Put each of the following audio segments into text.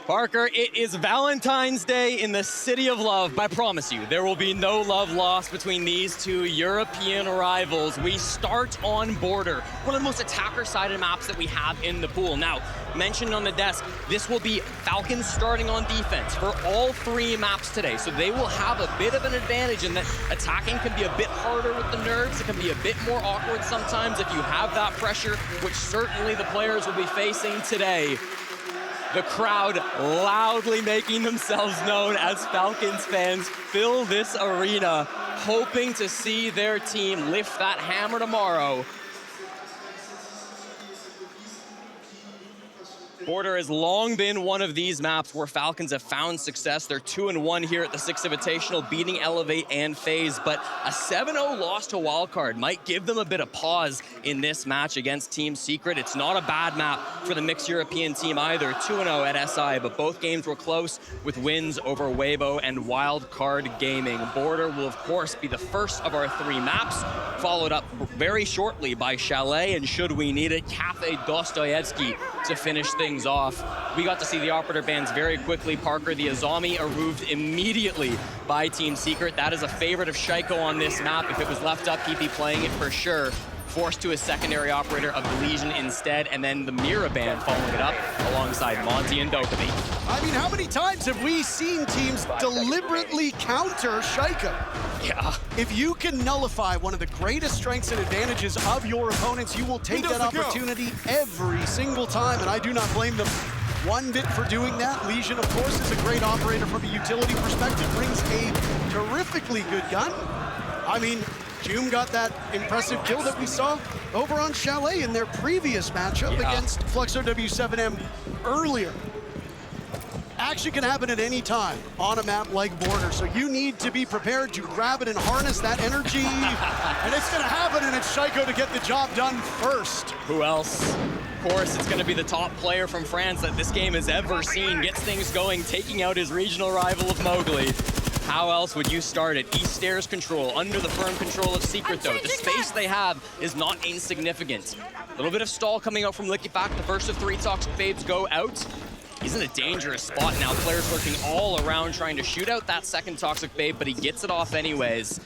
Parker, it is Valentine's Day in the City of Love, but I promise you, there will be no love lost between these two European rivals. We start on Border, one of the most attacker-sided maps that we have in the pool. Now, mentioned on the desk, this will be Falcons starting on defense for all three maps today, so they will have a bit of an advantage in that attacking can be a bit harder with the nerves. It can be a bit more awkward sometimes if you have that pressure, which certainly the players will be facing today. The crowd loudly making themselves known as Falcons fans fill this arena, hoping to see their team lift that hammer tomorrow. Border has long been one of these maps where Falcons have found success. They're 2-1 here at the Six Invitational, beating Elevate and FaZe, but a 7-0 loss to Wildcard might give them a bit of pause in this match against Team Secret. It's not a bad map for the mixed European team either, 2-0 at SI, but both games were close with wins over Weibo and Wildcard Gaming. Border will, of course, be the first of our three maps, followed up very shortly by Chalet, and should we need it, Cafe Dostoevsky to finish things off. We got to see the operator bans very quickly. Parker, the Azami are removed immediately by Team Secret. That is a favorite of Shaiko on this map. If it was left up, he'd be playing it for sure. Forced to his secondary operator of the Legion instead, and then the Mira ban following it up alongside Monty and Dokkaebi. I mean, how many times have we seen teams deliberately counter Shaiko? Yeah. If you can nullify one of the greatest strengths and advantages of your opponents, you will take that opportunity every single time, and I do not blame them one bit for doing that. Legion, of course, is a great operator from a utility perspective, brings a terrifically good gun. I mean, Joom got that impressive kill that we saw over on Chalet in their previous matchup against Fluxo W7M earlier. Action can happen at any time on a map like Border, so you need to be prepared to grab it and harness that energy. And it's gonna happen, and it's Shaiko to get the job done first. Who else? Of course, it's gonna be the top player from France that this game has ever seen. Gets things going, taking out his regional rival of Mowgli. How else would you start it? East stairs control, under the firm control of Secret though. The space they have is not insignificant. A little bit of stall coming out from Lickifak. The first of three toxic fades go out. He's in a dangerous spot now. Players lurking all around trying to shoot out that second toxic fade, but he gets it off anyways.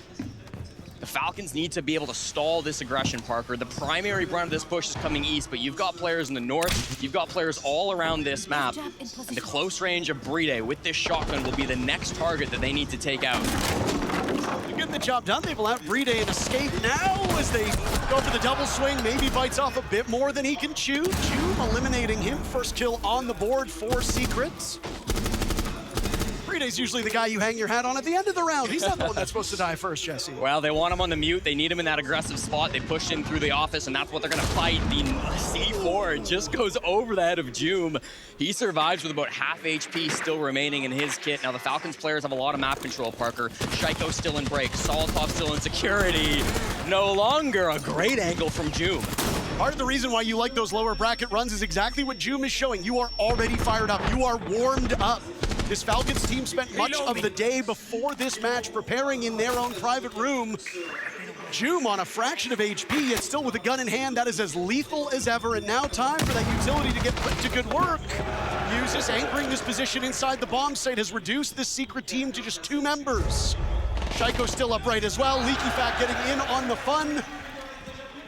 The Falcons need to be able to stall this aggression, Parker. The primary brunt of this push is coming east, but you've got players in the north, you've got players all around this map, and the close range of Bride with this shotgun will be the next target that they need to take out. To get the job done, they've allowed Bride an escape now as they go for the double swing. Maybe bites off a bit more than he can chew. Joom eliminating him. First kill on the board for Secrets. Bride's usually the guy you hang your hat on at the end of the round. He's not the one that's supposed to die first, Jesse. Well, they want him on the mute. They need him in that aggressive spot. They pushed him through the office, and that's what they're going to fight. The C4 just goes over the head of Joom. He survives with about half HP still remaining in his kit. Now, the Falcons players have a lot of map control, Parker. Shaiko still in break. Solitov still in security. No longer a great angle from Joom. Part of the reason why you like those lower bracket runs is exactly what Joom is showing. You are already fired up. You are warmed up. This Falcons team spent much of the day before this match preparing in their own private room. Joom on a fraction of HP, yet still with a gun in hand. That is as lethal as ever, and now time for that utility to get put to good work. Uses anchoring this position inside the bomb site has reduced this Secret team to just 2 members. Shaiko still upright as well. Lickifak getting in on the fun.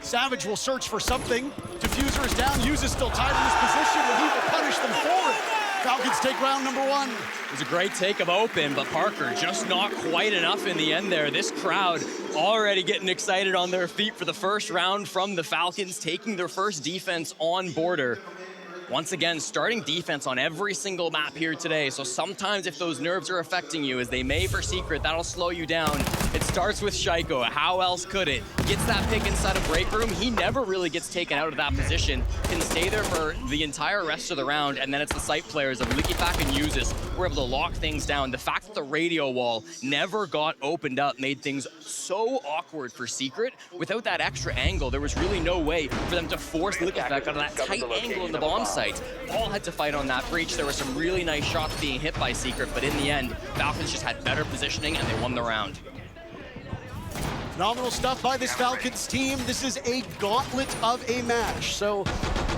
Savage will search for something. Diffuser is down, uses still tied in this position, and he will punish them for it. Falcons take round number 1. It was a great take of open, but Parker just not quite enough in the end there. This crowd already getting excited on their feet for the first round from the Falcons, taking their first defense on Border. Once again, starting defense on every single map here today. So sometimes if those nerves are affecting you, as they may for Secret, that'll slow you down. It starts with Shaiko. How else could it? Gets that pick inside a break room. He never really gets taken out of that position. Can stay there for the entire rest of the round, and then it's the site players of Lickifak and Uses who are able to lock things down. The fact that the radio wall never got opened up made things so awkward for Secret. Without that extra angle, there was really no way for them to force Lickifak out of that tight angle in the bomb site. All had to fight on that breach. There were some really nice shots being hit by Secret, but in the end, Falcons just had better positioning and they won the round. Phenomenal stuff by this Falcons team. This is a gauntlet of a match. So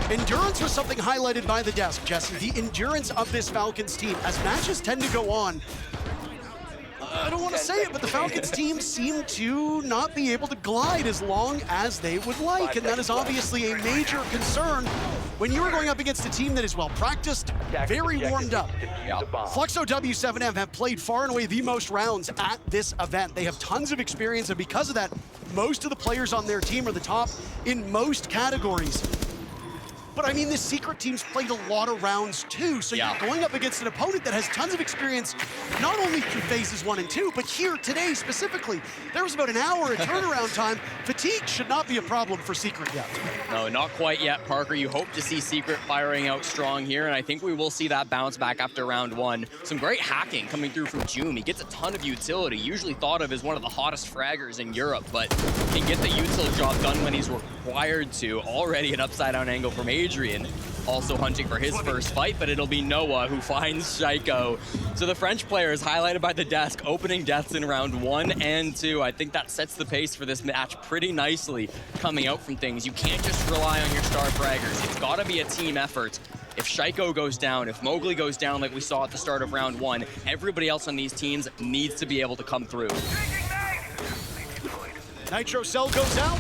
endurance was something highlighted by the desk, Jesse. The endurance of this Falcons team. As matches tend to go on, I don't want to say it, but the Falcons team seem to not be able to glide as long as they would like, and that is obviously a major concern when you are going up against a team that is well practiced, very warmed up. Fluxo W7M have played far and away the most rounds at this event. They have tons of experience, and because of that, most of the players on their team are the top in most categories. But I mean, this Secret team's played a lot of rounds too, so you're going up against an opponent that has tons of experience, not only through phases 1 and 2, but here today specifically. There was about an hour of turnaround time. Fatigue should not be a problem for Secret yet. No, not quite yet, Parker. You hope to see Secret firing out strong here, and I think we will see that bounce back after round 1. Some great hacking coming through from Joom. He gets a ton of utility, usually thought of as one of the hottest fraggers in Europe, but can get the util job done when he's required to. Already an upside-down angle from Adrian, also hunting for his first fight, but it'll be Noah who finds Shaiko. So the French player is highlighted by the desk, opening deaths in round 1 and 2. I think that sets the pace for this match pretty nicely coming out from things. You can't just rely on your star fraggers. It's got to be a team effort. If Shaiko goes down, if Mowgli goes down like we saw at the start of round 1, everybody else on these teams needs to be able to come through. Nitro Cell goes out.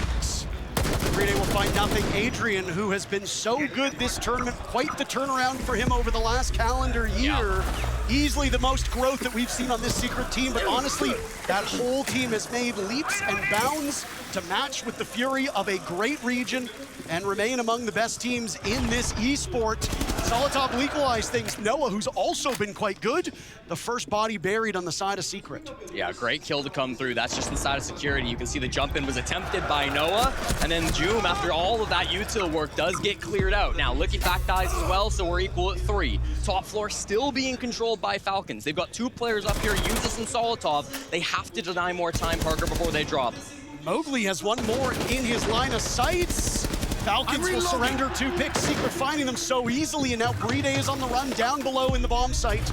Green will find nothing. Adrian, who has been so good this tournament, quite the turnaround for him over the last calendar year. Easily the most growth that we've seen on this Secret team, but honestly, that whole team has made leaps and bounds to match with the fury of a great region and remain among the best teams in this esport. Solitop will equalize things. Noah, who's also been quite good, the first body buried on the side of Secret. Yeah, great kill to come through. That's just inside of security. You can see the jump in was attempted by Noah, and then Joom, after all of that util work, does get cleared out. Now, Licky Pack dies as well, so we're equal at 3. Top floor still being controlled by Falcons. They've got 2 players up here, Usus and Solitov. They have to deny more time, Parker, before they drop. Mowgli has one more in his line of sights. Falcons will surrender 2 picks, Secret finding them so easily, and now Bride is on the run down below in the bomb site.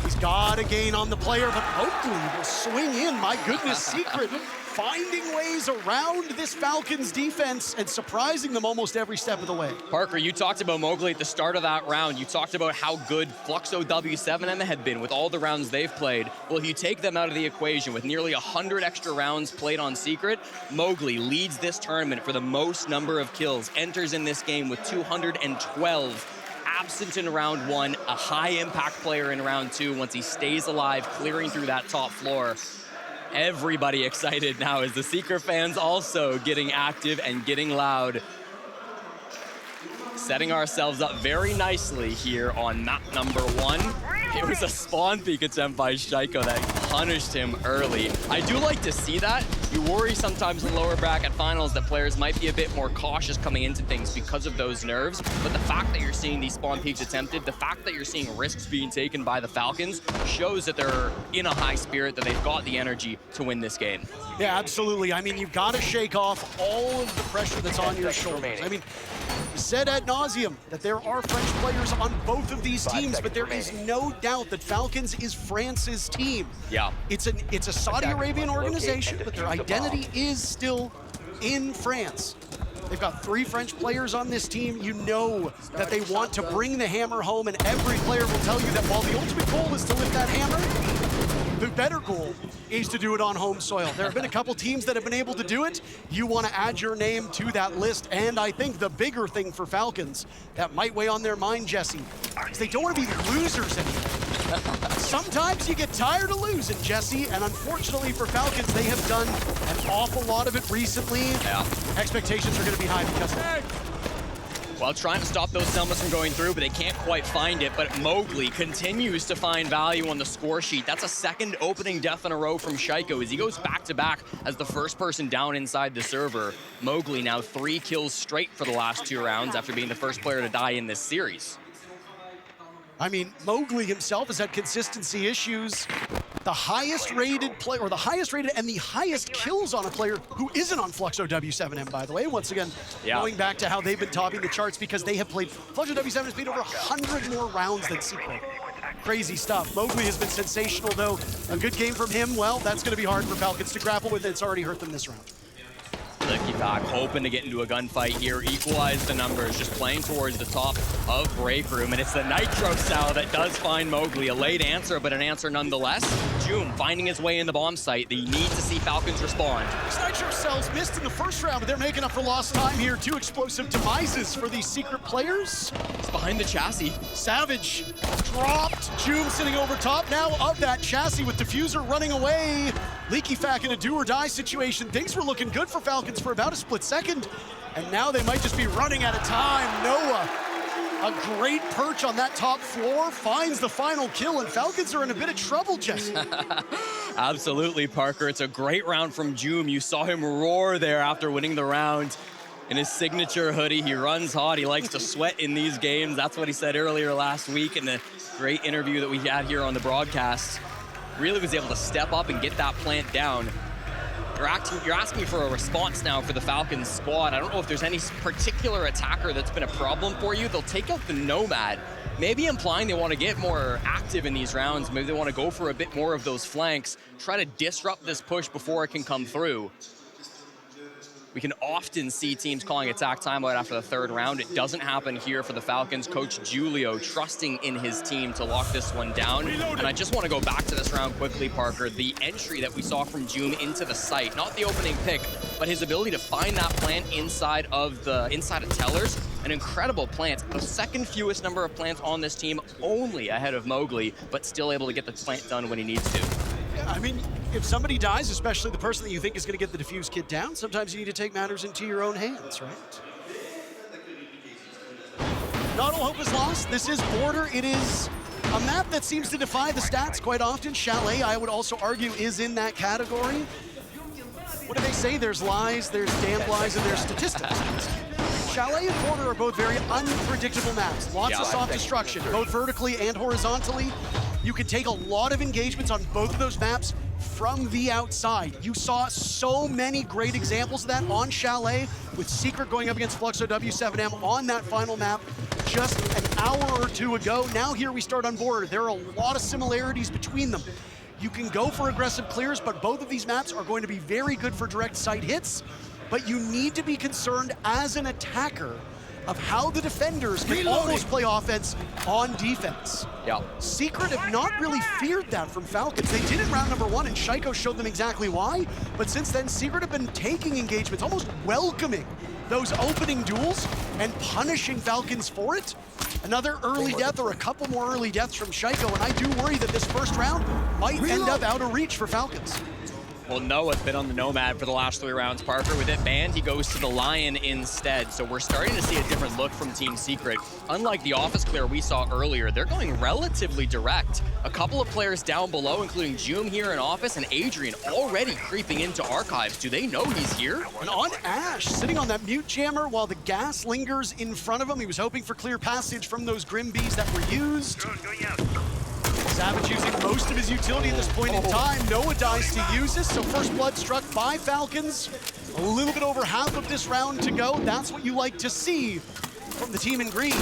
He's got a gain on the player, but Mowgli will swing in. My goodness, Secret finding ways around this Falcons defense and surprising them almost every step of the way. Parker, you talked about Mowgli at the start of that round. You talked about how good Fluxo W7M had been with all the rounds they've played. Well, if you take them out of the equation with nearly 100 extra rounds played on Secret, Mowgli leads this tournament for the most number of kills, enters in this game with 212. Absent in round 1, a high-impact player in round 2 once he stays alive, clearing through that top floor. Everybody excited now as the Secret fans also getting active and getting loud. Setting ourselves up very nicely here on map number 1. It was a spawn peek attempt by Shaiko that punished him early. I do like to see that. You worry sometimes in lower bracket finals that players might be a bit more cautious coming into things because of those nerves, but the fact that you're seeing these spawn peeks attempted, the fact that you're seeing risks being taken by the Falcons shows that they're in a high spirit, that they've got the energy to win this game. Yeah, absolutely. I mean, you've got to shake off all of the pressure that's on your shoulders. I mean, said ad nauseum that there are French players on both of these teams, but there is no doubt that Falcons is France's team. Yeah. It's a Saudi Arabian organization, but their identity is still in France. They've got 3 French players on this team. You know that they want to bring the hammer home, and every player will tell you that while the ultimate goal is to lift that hammer, the better goal is to do it on home soil. There have been a couple teams that have been able to do it. You want to add your name to that list, and I think the bigger thing for Falcons that might weigh on their mind, Jesse, is they don't want to be losers anymore. Sometimes you get tired of losing, Jesse, and unfortunately for Falcons, they have done an awful lot of it recently. Yeah. Expectations are going to be high because of that. Well, trying to stop those Selmas from going through, but they can't quite find it. But Mowgli continues to find value on the score sheet. That's a second opening death in a row from Shaiko as he goes back-to-back as the first person down inside the server. Mowgli now 3 kills straight for the last 2 rounds after being the first player to die in this series. I mean, Mowgli himself has had consistency issues. The highest rated player, or the highest rated and the highest kills on a player who isn't on Fluxo W7M, by the way. Once again, going back to how they've been topping the charts because they have played, Fluxo W7 has played over 100 more rounds than Secret. crazy stuff. Mowgli has been sensational, though. A good game from him, well, that's going to be hard for Falcons to grapple with. It's already hurt them this round. Back, hoping to get into a gunfight here, equalize the numbers, just playing towards the top of break room, and it's the Nitro cell that does find Mowgli. A late answer, but an answer nonetheless. Joom finding his way in the bomb site. They need to see Falcons respond. These Nitro cells missed in the first round, but they're making up for lost time here. 2 explosive demises for these secret players. It's behind the chassis. Savage dropped. Joom sitting over top now of that chassis with Diffuser running away. Leaky Fack in a do-or-die situation. Things were looking good for Falcons for about a split second, and now they might just be running out of time. Noah, a great perch on that top floor, finds the final kill, and Falcons are in a bit of trouble, Jesse. Absolutely, Parker. It's a great round from Joom. You saw him roar there after winning the round. In his signature hoodie, he runs hot. He likes to sweat in these games. That's what he said earlier last week in the great interview that we had here on the broadcast. Really was able to step up and get that plant down. You're asking for a response now for the Falcons squad. I don't know if there's any particular attacker that's been a problem for you. They'll take out the Nomad, maybe implying they want to get more active in these rounds. Maybe they want to go for a bit more of those flanks, try to disrupt this push before it can come through. We can often see teams calling attack timeout after the 3rd round. It doesn't happen here for the Falcons. Coach Julio trusting in his team to lock this one down. And I just want to go back to this round quickly, Parker. The entry that we saw from Joom into the site, not the opening pick, but his ability to find that plant inside of Tellers. An incredible plant. The 2nd fewest number of plants on this team, only ahead of Mowgli, but still able to get the plant done when he needs to. I mean, if somebody dies, especially the person that you think is going to get the Diffuse kid down, sometimes you need to take matters into your own hands, right? Not all hope is lost. This is Border. It is a map that seems to defy the stats quite often. Chalet, I would also argue, is in that category. What do they say? There's lies, there's damned lies, and there's statistics. Chalet and Border are both very unpredictable maps. Lots of soft destruction, both vertically and horizontally. You can take a lot of engagements on both of those maps from the outside. You saw so many great examples of that on Chalet, with Secret going up against Fluxo W7M on that final map just an hour or 2 ago. Now here we start on Border. There are a lot of similarities between them. You can go for aggressive clears, but both of these maps are going to be very good for direct site hits. But you need to be concerned as an attacker of how the defenders can almost play offense on defense. Yeah. Secret have not really feared that from Falcons. They did it round number 1, and Shaiko showed them exactly why. But since then, Secret have been taking engagements, almost welcoming those opening duels and punishing Falcons for it. Another early death, or a couple more early deaths from Shaiko, and I do worry that this first round might end up out of reach for Falcons. Well, Noah's been on the Nomad for the last 3 rounds, Parker. With it banned, he goes to the Lion instead. So we're starting to see a different look from Team Secret. Unlike the office clear we saw earlier, they're going relatively direct. A couple of players down below, including Joom here in office and Adrian already creeping into archives. Do they know he's here? And on Ash, sitting on that mute jammer while the gas lingers in front of him. He was hoping for clear passage from those Grim Bees that were used. Savage using most of his utility at this point in time. Noah dies to use this, so first blood struck by Falcons. A little bit over half of this round to go. That's what you like to see from the team in green.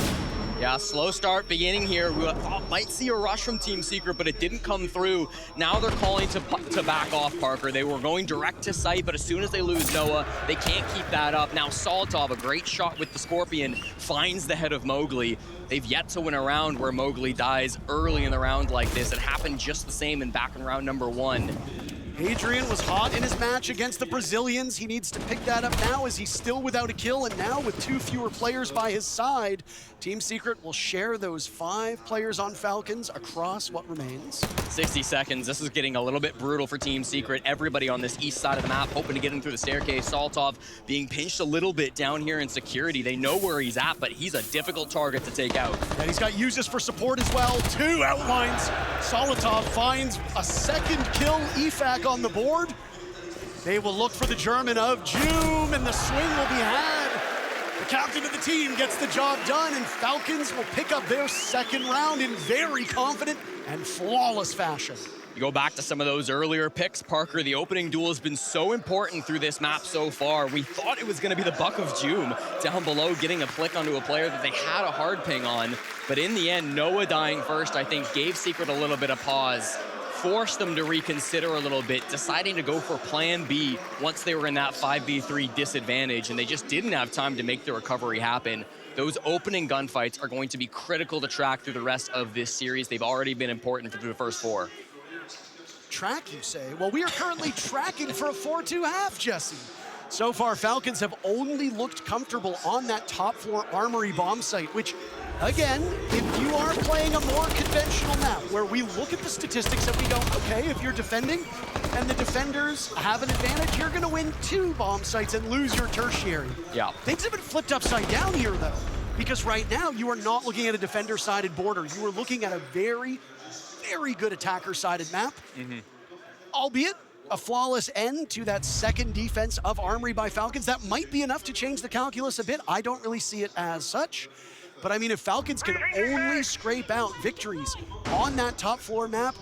Yeah, slow start beginning here. We thought might see a rush from Team Secret, but it didn't come through. Now they're calling to back off, Parker. They were going direct to site, but as soon as they lose Noah, they can't keep that up. Now Solotov, a great shot with the Scorpion, finds the head of Mowgli. They've yet to win a round where Mowgli dies early in the round like this. It happened just the same back in round number 1. Adrian was hot in his match against the Brazilians. He needs to pick that up now as he's still without a kill, and now with 2 fewer players by his side, Team Secret will share those 5 players on Falcons across what remains. 60 seconds. This is getting a little bit brutal for Team Secret. Everybody on this east side of the map hoping to get him through the staircase. Solotov being pinched a little bit down here in security. They know where he's at, but he's a difficult target to take out. And he's got uses for support as well. 2 outlines. Solotov finds a 2nd kill. EFAC on the board. They will look for the German of Joom, and the swing will be had. The captain of the team gets the job done, and Falcons will pick up their 2nd round in very confident and flawless fashion. You go back to some of those earlier picks, Parker, the opening duel has been so important through this map so far. We thought it was going to be the Buck of Joom down below getting a flick onto a player that they had a hard ping on. But in the end, Noah dying first, I think, gave Secret a little bit of pause, forced them to reconsider a little bit, deciding to go for plan B once they were in that 5v3 disadvantage, and they just didn't have time to make the recovery happen. Those opening gunfights are going to be critical to track through the rest of this series. They've already been important through the first 4. Track, you say? Well, we are currently tracking for a 4-2 half, Jesse. So far, Falcons have only looked comfortable on that top floor armory bomb site, which, again, if you are playing a more conventional map, where we look at the statistics and we go, okay, if you're defending and the defenders have an advantage, you're gonna win 2 bomb sites and lose your tertiary. Yeah. Things have been flipped upside down here, though, because right now you are not looking at a defender-sided border. You are looking at a very good attacker-sided map, albeit a flawless end to that second defense of Armory by Falcons. That might be enough to change the calculus a bit. I don't really see it as such. But I mean, if Falcons can only scrape out victories on that top floor map,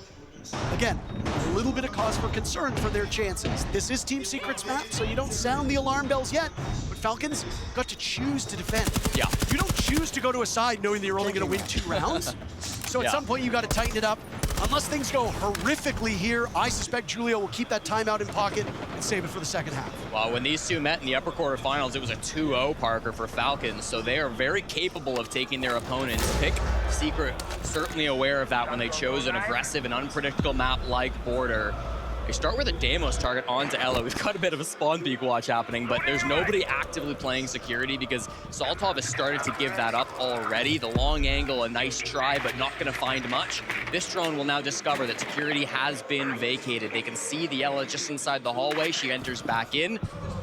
again, a little bit of cause for concern for their chances. This is Team Secret's map, so you don't sound the alarm bells yet, but Falcons got to choose to defend. Yeah. You don't choose to go to a side knowing that you're only gonna win 2 rounds. So at some point you gotta tighten it up. Unless things go horrifically here, I suspect Julio will keep that timeout in pocket and save it for the second half. Well, when these two met in the upper quarterfinals, it was a 2-0, Parker, for Falcons, so they are very capable of taking their opponent's pick. Secret certainly aware of that when they chose an aggressive and unpredictable map like Border. They start with a Deimos target onto Ella. We've got a bit of a spawn peek watch happening, but there's nobody actively playing security because Saltov has started to give that up already. The long angle, a nice try, but not gonna find much. This drone will now discover that security has been vacated. They can see the Ella just inside the hallway. She enters back in.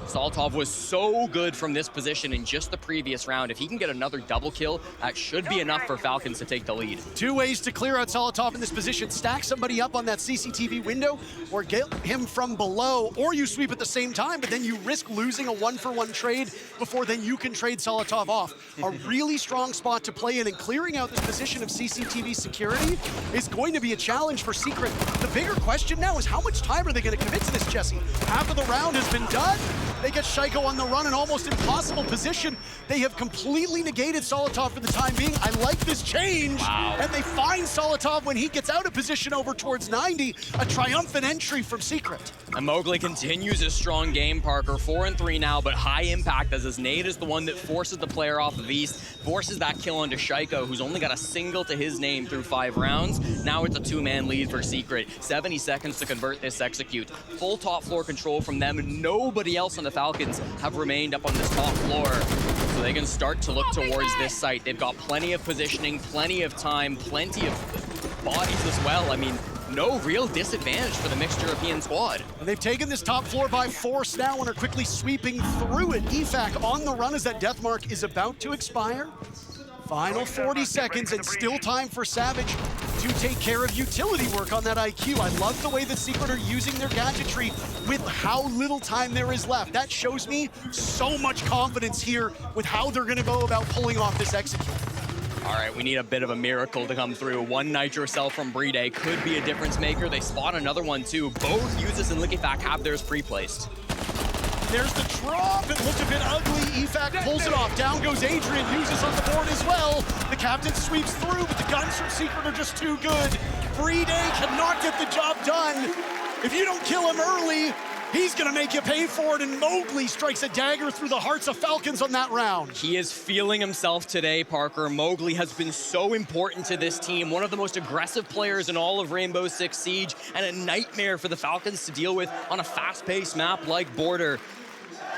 Saltov was so good from this position in just the previous round. If he can get another double kill, that should be enough for Falcons to take the lead. 2 ways to clear out Saltov in this position. Stack somebody up on that CCTV window or get him from below, or you sweep at the same time, but then you risk losing a 1-for-1 trade before then you can trade Saltov off. A really strong spot to play in, and clearing out this position of CCTV security is going to be a challenge for Secret. The bigger question now is how much time are they going to commit to this, Jesse? Half of the round has been done. They get Shaiko on the run, an almost impossible position. They have completely negated Saltov for the time being. I like this change. Wow. And they find Saltov when he gets out of position over towards 90. A triumphant entry from Secret. And Mowgli continues his strong game, Parker. 4-3 now, but high impact as his nade is the one that forces the player off of East, forces that kill onto Shaiko, who's only got a single to his name through 5 rounds. Now it's a 2-man lead for Secret. 70 seconds to convert this execute. Full top floor control from them. Nobody else on the Falcons have remained up on this top floor. So they can start to look towards this site. They've got plenty of positioning, plenty of time, plenty of bodies as well. I mean, no real disadvantage for the mixed European squad. And they've taken this top floor by force now and are quickly sweeping through it. EFAC on the run as that death mark is about to expire. Final 40 seconds and still time for Savage to take care of utility work on that IQ. I love the way that Secret are using their gadgetry with how little time there is left. That shows me so much confidence here with how they're gonna go about pulling off this execute. All right, we need a bit of a miracle to come through. One Nitro cell from Brede could be a difference maker. They spot another one too. Both Usus and Liquefac have theirs pre-placed. There's the drop. It looked a bit ugly. EFAC pulls it off. Down goes Adrian. Usus on the board as well. The captain sweeps through, but the guns from Secret are just too good. Brede cannot get the job done. If you don't kill him early, he's gonna make you pay for it, and Mowgli strikes a dagger through the hearts of Falcons on that round. He is feeling himself today, Parker. Mowgli has been so important to this team, one of the most aggressive players in all of Rainbow Six Siege, and a nightmare for the Falcons to deal with on a fast-paced map like Border.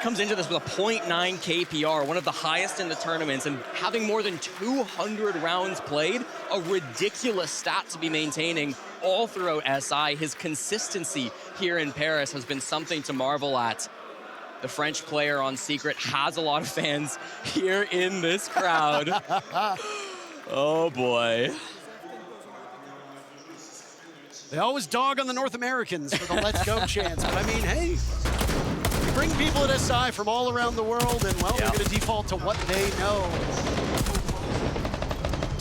Comes into this with a 0.9 KPR, one of the highest in the tournaments, and having more than 200 rounds played, a ridiculous stat to be maintaining all throughout SI. His consistency here in Paris has been something to marvel at. The French player on Secret has a lot of fans here in this crowd. Oh boy. They always dog on the North Americans for the let's go chance, but I mean, hey, bring people at SI from all around the world, and well, they're gonna default to what they know.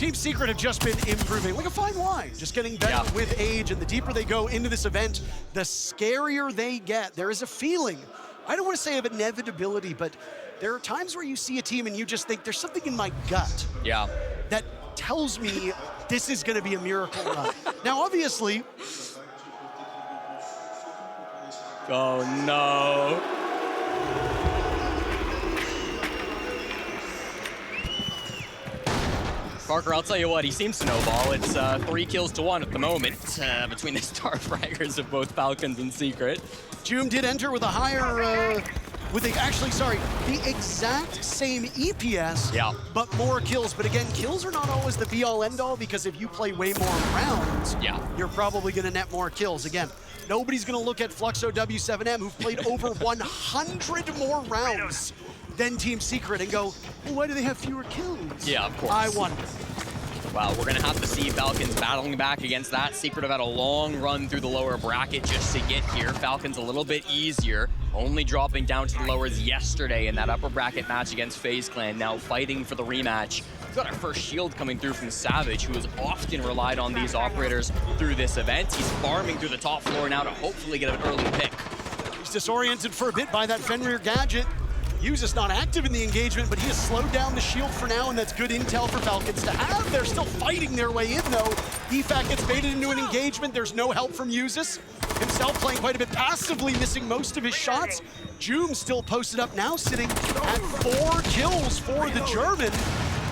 Team Secret have just been improving, like a fine wine, just getting better with age, and the deeper they go into this event, the scarier they get. There is a feeling, I don't want to say of inevitability, but there are times where you see a team and you just think, there's something in my gut that tells me this is going to be a miracle run. Now, obviously... Oh, no. Parker, I'll tell you what, he seems to know ball. It's 3 kills to 1 at the moment between the star fraggers of both Falcons and Secret. Joom did enter with a higher, the exact same EPS, but more kills. But again, kills are not always the be-all, end-all, because if you play way more rounds, you're probably going to net more kills. Again, nobody's going to look at Fluxo W7M, who've played over 100 more rounds than Team Secret, and go, well, why do they have fewer kills? Yeah, of course. I wonder. Well, we're going to have to see Falcons battling back against that. Secret have had a long run through the lower bracket just to get here. Falcons a little bit easier, only dropping down to the lowers yesterday in that upper bracket match against FaZe Clan, now fighting for the rematch. We've got our first shield coming through from Savage, who has often relied on these operators through this event. He's farming through the top floor now to hopefully get an early pick. He's disoriented for a bit by that Fenrir gadget. Yuzus not active in the engagement, but he has slowed down the shield for now, and that's good intel for Falcons to have. They're still fighting their way in, though. EFAC gets baited into an engagement. There's no help from Yuzus. Himself playing quite a bit passively, missing most of his shots. Joom still posted up now, sitting at 4 kills for the German.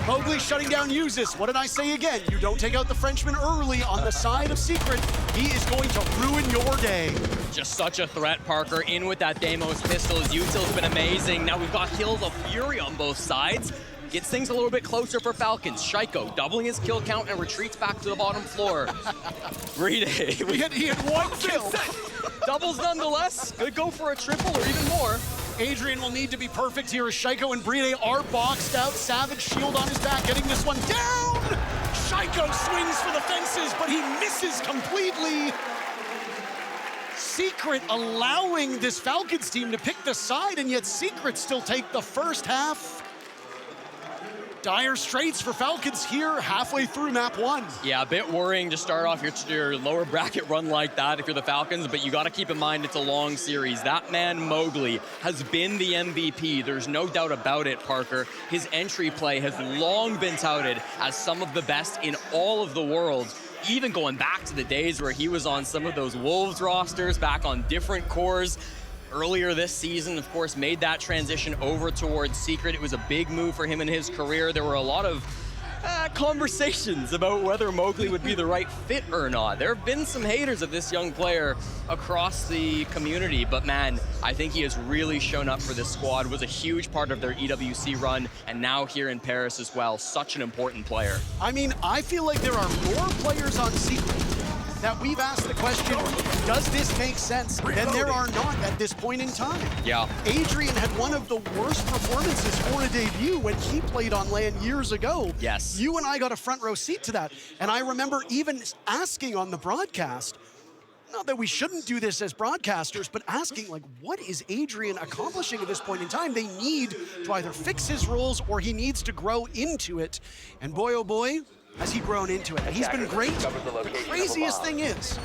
Mowgli shutting down Yuzus. What did I say again? You don't take out the Frenchman early on the side of Secret. He is going to ruin your day. Just such a threat, Parker. In with that Deimos pistol. His util's been amazing. Now we've got kills of Fury on both sides. Gets things a little bit closer for Falcons. Shaiko doubling his kill count and retreats back to the bottom floor. Great. He had 1 kill. Doubles nonetheless. Could go for a triple or even more. Adrian will need to be perfect here as Shaiko and Bride are boxed out. Savage shield on his back, getting this one down. Shaiko swings for the fences, but he misses completely. Secret allowing this Falcons team to pick the side, and yet Secret still take the first half. Dire straits for Falcons here halfway through map 1. Yeah, a bit worrying to start off your lower bracket run like that if you're the Falcons, but you got to keep in mind it's a long series. That man, Mowgli, has been the MVP. There's no doubt about it, Parker. His entry play has long been touted as some of the best in all of the world, even going back to the days where he was on some of those Wolves rosters, back on different cores. Earlier this season, of course, made that transition over towards Secret. It was a big move for him in his career. There were a lot of conversations about whether Mowgli would be the right fit or not. There have been some haters of this young player across the community, but man, I think he has really shown up for this squad, was a huge part of their EWC run, and now here in Paris as well. Such an important player. I mean, I feel like there are more players on Secret that we've asked the question, does this make sense? Then there are not at this point in time. Yeah. Adrian had one of the worst performances for a debut when he played on LAN years ago. Yes. You and I got a front row seat to that. And I remember even asking on the broadcast, not that we shouldn't do this as broadcasters, but asking, like, what is Adrian accomplishing at this point in time? They need to either fix his roles or he needs to grow into it. And boy, oh boy, has he grown into it. And he's been great. The craziest thing is,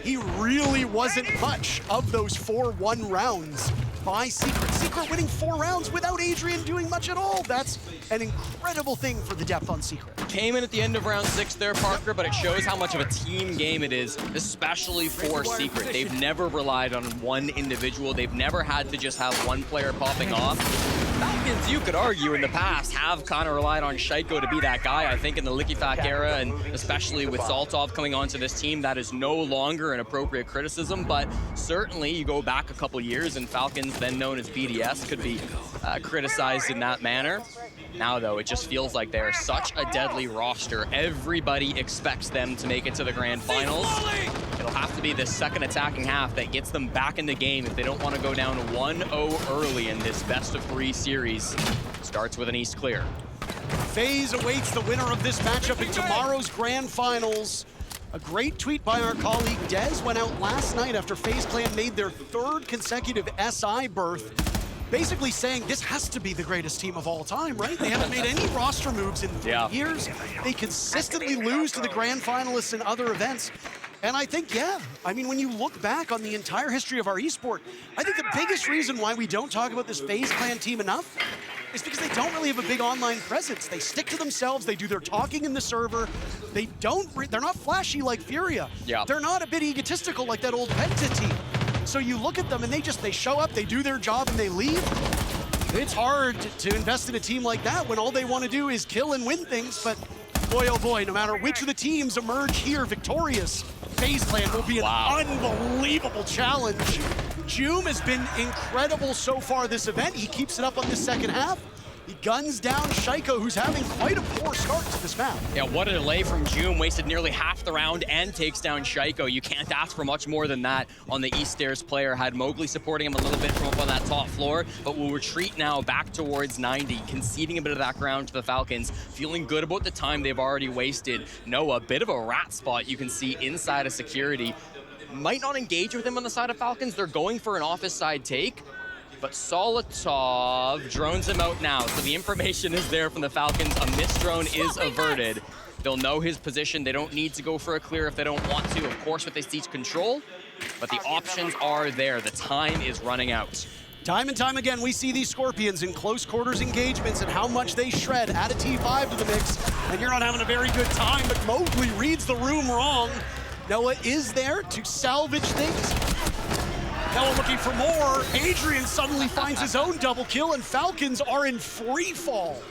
he really wasn't much of those 4-1 rounds by Secret. Secret winning 4 rounds without Adrian doing much at all. That's an incredible thing for the depth on Secret. Came in at the end of round 6 there, Parker, but it shows how much of a team game it is, especially for Secret. They've never relied on one individual. They've never had to just have one player popping off. Falcons, you could argue, in the past have kind of relied on Shaiko to be that guy. I think in the Liquifac era, and especially with Saltov coming onto this team, that is no longer an appropriate criticism, but certainly you go back a couple years and Falcons, then known as BDS, could be criticized in that manner. Now, though, it just feels like they're such a deadly roster. Everybody expects them to make it to the grand finals. It'll have to be the second attacking half that gets them back in the game if they don't want to go down 1-0 early in this best-of-3 series. Starts with an East clear. FaZe awaits the winner of this matchup in tomorrow's grand finals. A great tweet by our colleague Dez went out last night after FaZe Clan made their 3rd consecutive SI berth. basically saying this has to be the greatest team of all time, right? They haven't made any roster moves in 3 years. They consistently lose to the grand finalists in other events. And I think, yeah, I mean, when you look back on the entire history of our esport, I think the biggest reason why we don't talk about this FaZe Clan team enough is because they don't really have a big online presence. They stick to themselves, they do their talking in the server. They're not flashy like Furia. Yeah. They're not a bit egotistical like that old Penta team. So you look at them and they show up, they do their job and they leave. It's hard to invest in a team like that when all they want to do is kill and win things, but boy, oh boy, no matter which of the teams emerge here victorious, FaZe Clan will be an unbelievable challenge. Joom has been incredible so far this event. He keeps it up on the second half. He guns down Shaiko, who's having quite a poor start to this map. Yeah, what a delay from Joom. Wasted nearly half the round and takes down Shaiko. You can't ask for much more than that on the East Stairs player. Had Mowgli supporting him a little bit from up on that top floor, but will retreat now back towards 90, conceding a bit of that ground to the Falcons, feeling good about the time they've already wasted. Noah, a bit of a rat spot you can see inside of security. Might not engage with him on the side of Falcons. They're going for an office side take, but Solotov drones him out now. So the information is there from the Falcons. A missed drone is averted. They'll know his position. They don't need to go for a clear if they don't want to. Of course, with they siege control, but the options are there. The time is running out. Time and time again, we see these Scorpions in close quarters engagements and how much they shred. Add a T5 to the mix, and you're not having a very good time, but Mowgli reads the room wrong. Noah is there to salvage things. Noah looking for more. Adrian suddenly finds his own double kill, and Falcons are in free fall.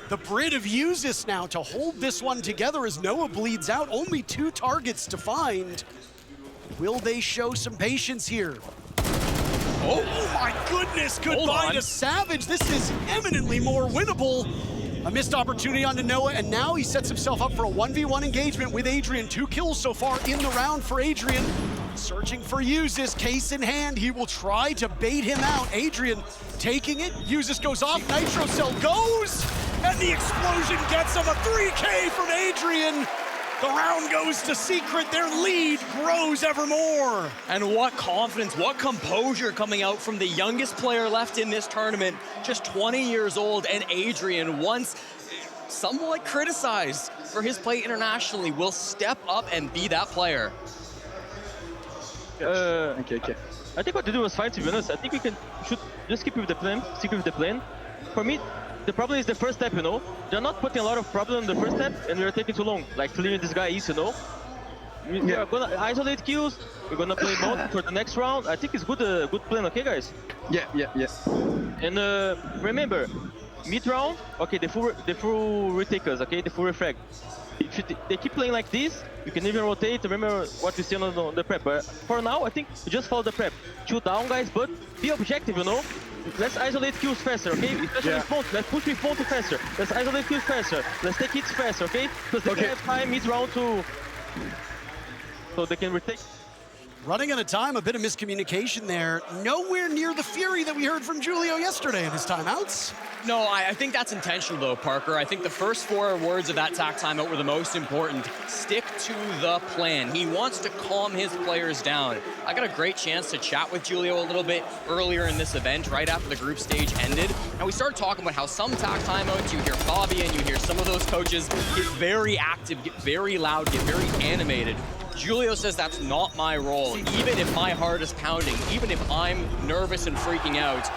The Brit have used this now to hold this one together as Noah bleeds out. Only 2 targets to find. Will they show some patience here? Oh my goodness, goodbye to Savage. This is eminently more winnable. A missed opportunity onto Noah, and now he sets himself up for a 1v1 engagement with Adrian. 2 kills so far in the round for Adrian. Searching for Uzis, case in hand. He will try to bait him out. Adrian taking it. Uzis goes off, Nitro Cell goes, and the explosion gets him. A 3K from Adrian. The round goes to Secret. Their lead grows ever more. And what confidence, what composure coming out from the youngest player left in this tournament, just 20 years old, and Adrian, once somewhat criticized for his play internationally, will step up and be that player. Okay. I think what to do was fine, to be honest. I think we should just keep with the plan, stick with the plan. For me, the problem is the first step, you know. They're not putting a lot of problem in the first step, and we're taking too long, like clearing this guy east, you know. We are gonna isolate kills, we're gonna play mode for the next round. I think it's good plan, okay, guys? Yeah. And remember, mid round, okay, the full retake us, okay, the full refrag. If they keep playing like this, you can even rotate. Remember what we see on the prep. But for now, I think we just follow the prep. Chill down, guys, but be objective, you know. Let's isolate kills faster, okay? Especially response. Let's push response faster. Let's isolate kills faster. Let's take hits faster, okay? Because they can have time mid round to, so they can retake. Running out of time, a bit of miscommunication there. Nowhere near the fury that we heard from Julio yesterday in his timeouts. No, I think that's intentional though, Parker. I think the first 4 words of that TAC timeout were the most important. Stick to the plan. He wants to calm his players down. I got a great chance to chat with Julio a little bit earlier in this event, right after the group stage ended. And we started talking about how some TAC timeouts, you hear Bobby and you hear some of those coaches get very active, get very loud, get very animated. Julio says that's not my role. Even if my heart is pounding, even if I'm nervous and freaking out,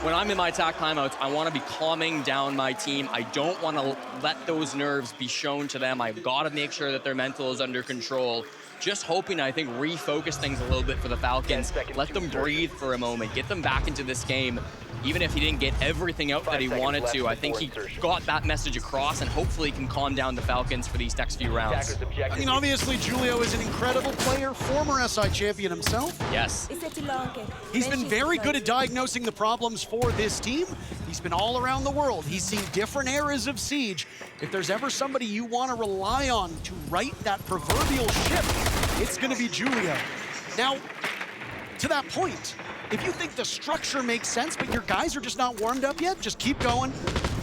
when I'm in my TAC timeouts, I want to be calming down my team. I don't want to let those nerves be shown to them. I've got to make sure that their mental is under control. Just hoping, I think, refocus things a little bit for the Falcons. Let them breathe for a moment. Get them back into this game. Even if he didn't get everything out that he wanted to, I think he got that message across and hopefully can calm down the Falcons for these next few rounds. I mean, obviously, Julio is an incredible player, former SI champion himself. Yes. He's been very good at diagnosing the problems for this team. He's been all around the world. He's seen different eras of Siege. If there's ever somebody you want to rely on to right that proverbial ship, it's going to be Julio. Now, to that point, if you think the structure makes sense, but your guys are just not warmed up yet, just keep going.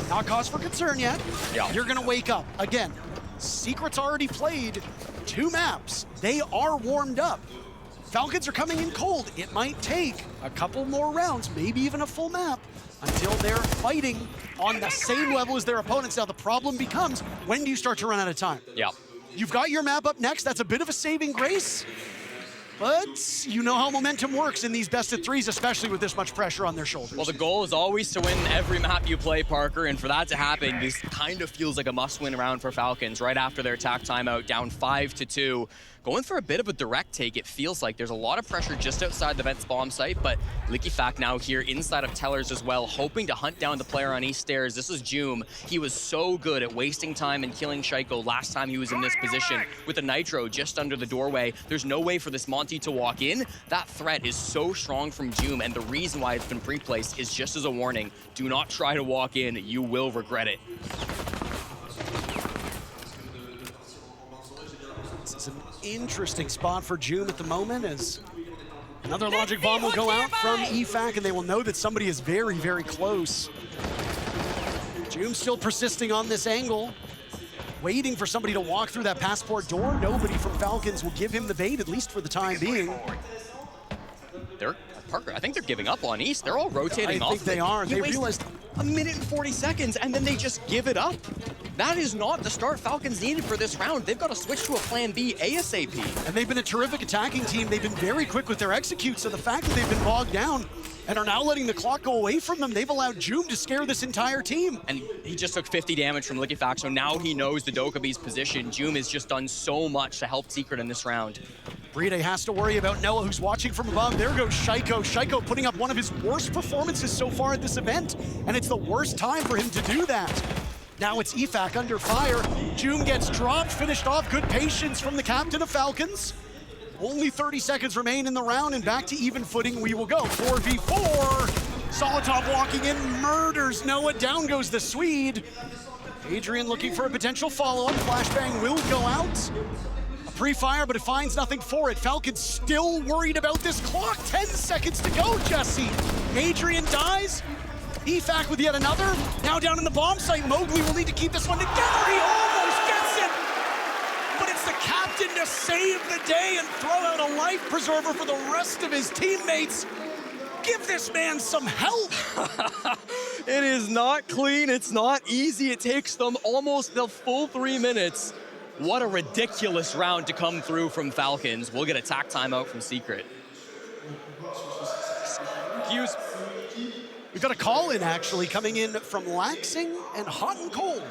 Not cause for concern yet. Yeah. You're gonna wake up. Again, Secret's already played 2 maps. They are warmed up. Falcons are coming in cold. It might take a couple more rounds, maybe even a full map, until they're fighting on the same level as their opponents. Now the problem becomes, when do you start to run out of time? Yeah. You've got your map up next. That's a bit of a saving grace. But you know how momentum works in these best of threes, especially with this much pressure on their shoulders. Well, the goal is always to win every map you play, Parker, and for that to happen, this kind of feels like a must-win round for Falcons right after their attack timeout, down 5-2. Going for a bit of a direct take, it feels like. There's a lot of pressure just outside the Vets bomb site, but Liquifac now here inside of Tellers as well, hoping to hunt down the player on East Stairs. This is Joom. He was so good at wasting time and killing Shaiko last time he was in this position with a Nitro just under the doorway. There's no way for this Monty to walk in. That threat is so strong from Joom, and the reason why it's been pre-placed is just as a warning. Do not try to walk in. You will regret it. This is an interesting spot for Joom at the moment, as another logic bomb will go out from EFAC, and they will know that somebody is very, very close. Joom still persisting on this angle, waiting for somebody to walk through that passport door. Nobody from Falcons will give him the bait, at least for the time being. Parker, I think they're giving up on East. They're all rotating off. I think they are. They realized a minute and 40 seconds, and then they just give it up. That is not the start Falcons needed for this round. They've got to switch to a plan B ASAP. And they've been a terrific attacking team. They've been very quick with their execute, so the fact that they've been bogged down and are now letting the clock go away from them, they've allowed Joom to scare this entire team. And he just took 50 damage from Liquifac, so now he knows the Dokabee's position. Joom has just done so much to help Secret in this round. Bride has to worry about Noah, who's watching from above. There goes Shaiko. Shaiko putting up one of his worst performances so far at this event, and it's the worst time for him to do that. Now it's EFAC under fire. Joom gets dropped, finished off. Good patience from the captain of Falcons. Only 30 seconds remain in the round, and back to even footing we will go. 4v4. Solotov walking in, murders Noah. Down goes the Swede. Adrian looking for a potential follow-up. Flashbang will go out. A pre-fire, but it finds nothing for it. Falcons still worried about this clock. 10 seconds to go, Jesse. Adrian dies. EFAC with yet another. Now down in the bomb site. Mowgli will need to keep this one together. He almost gets it. But it's the captain to save the day and throw out a life preserver for the rest of his teammates. Give this man some help. It is not clean. It's not easy. It takes them almost the full 3 minutes. What a ridiculous round to come through from Falcons. We'll get attack timeout from Secret. Hughes. We've got a call in actually coming in from Laxing and Hot and Cold.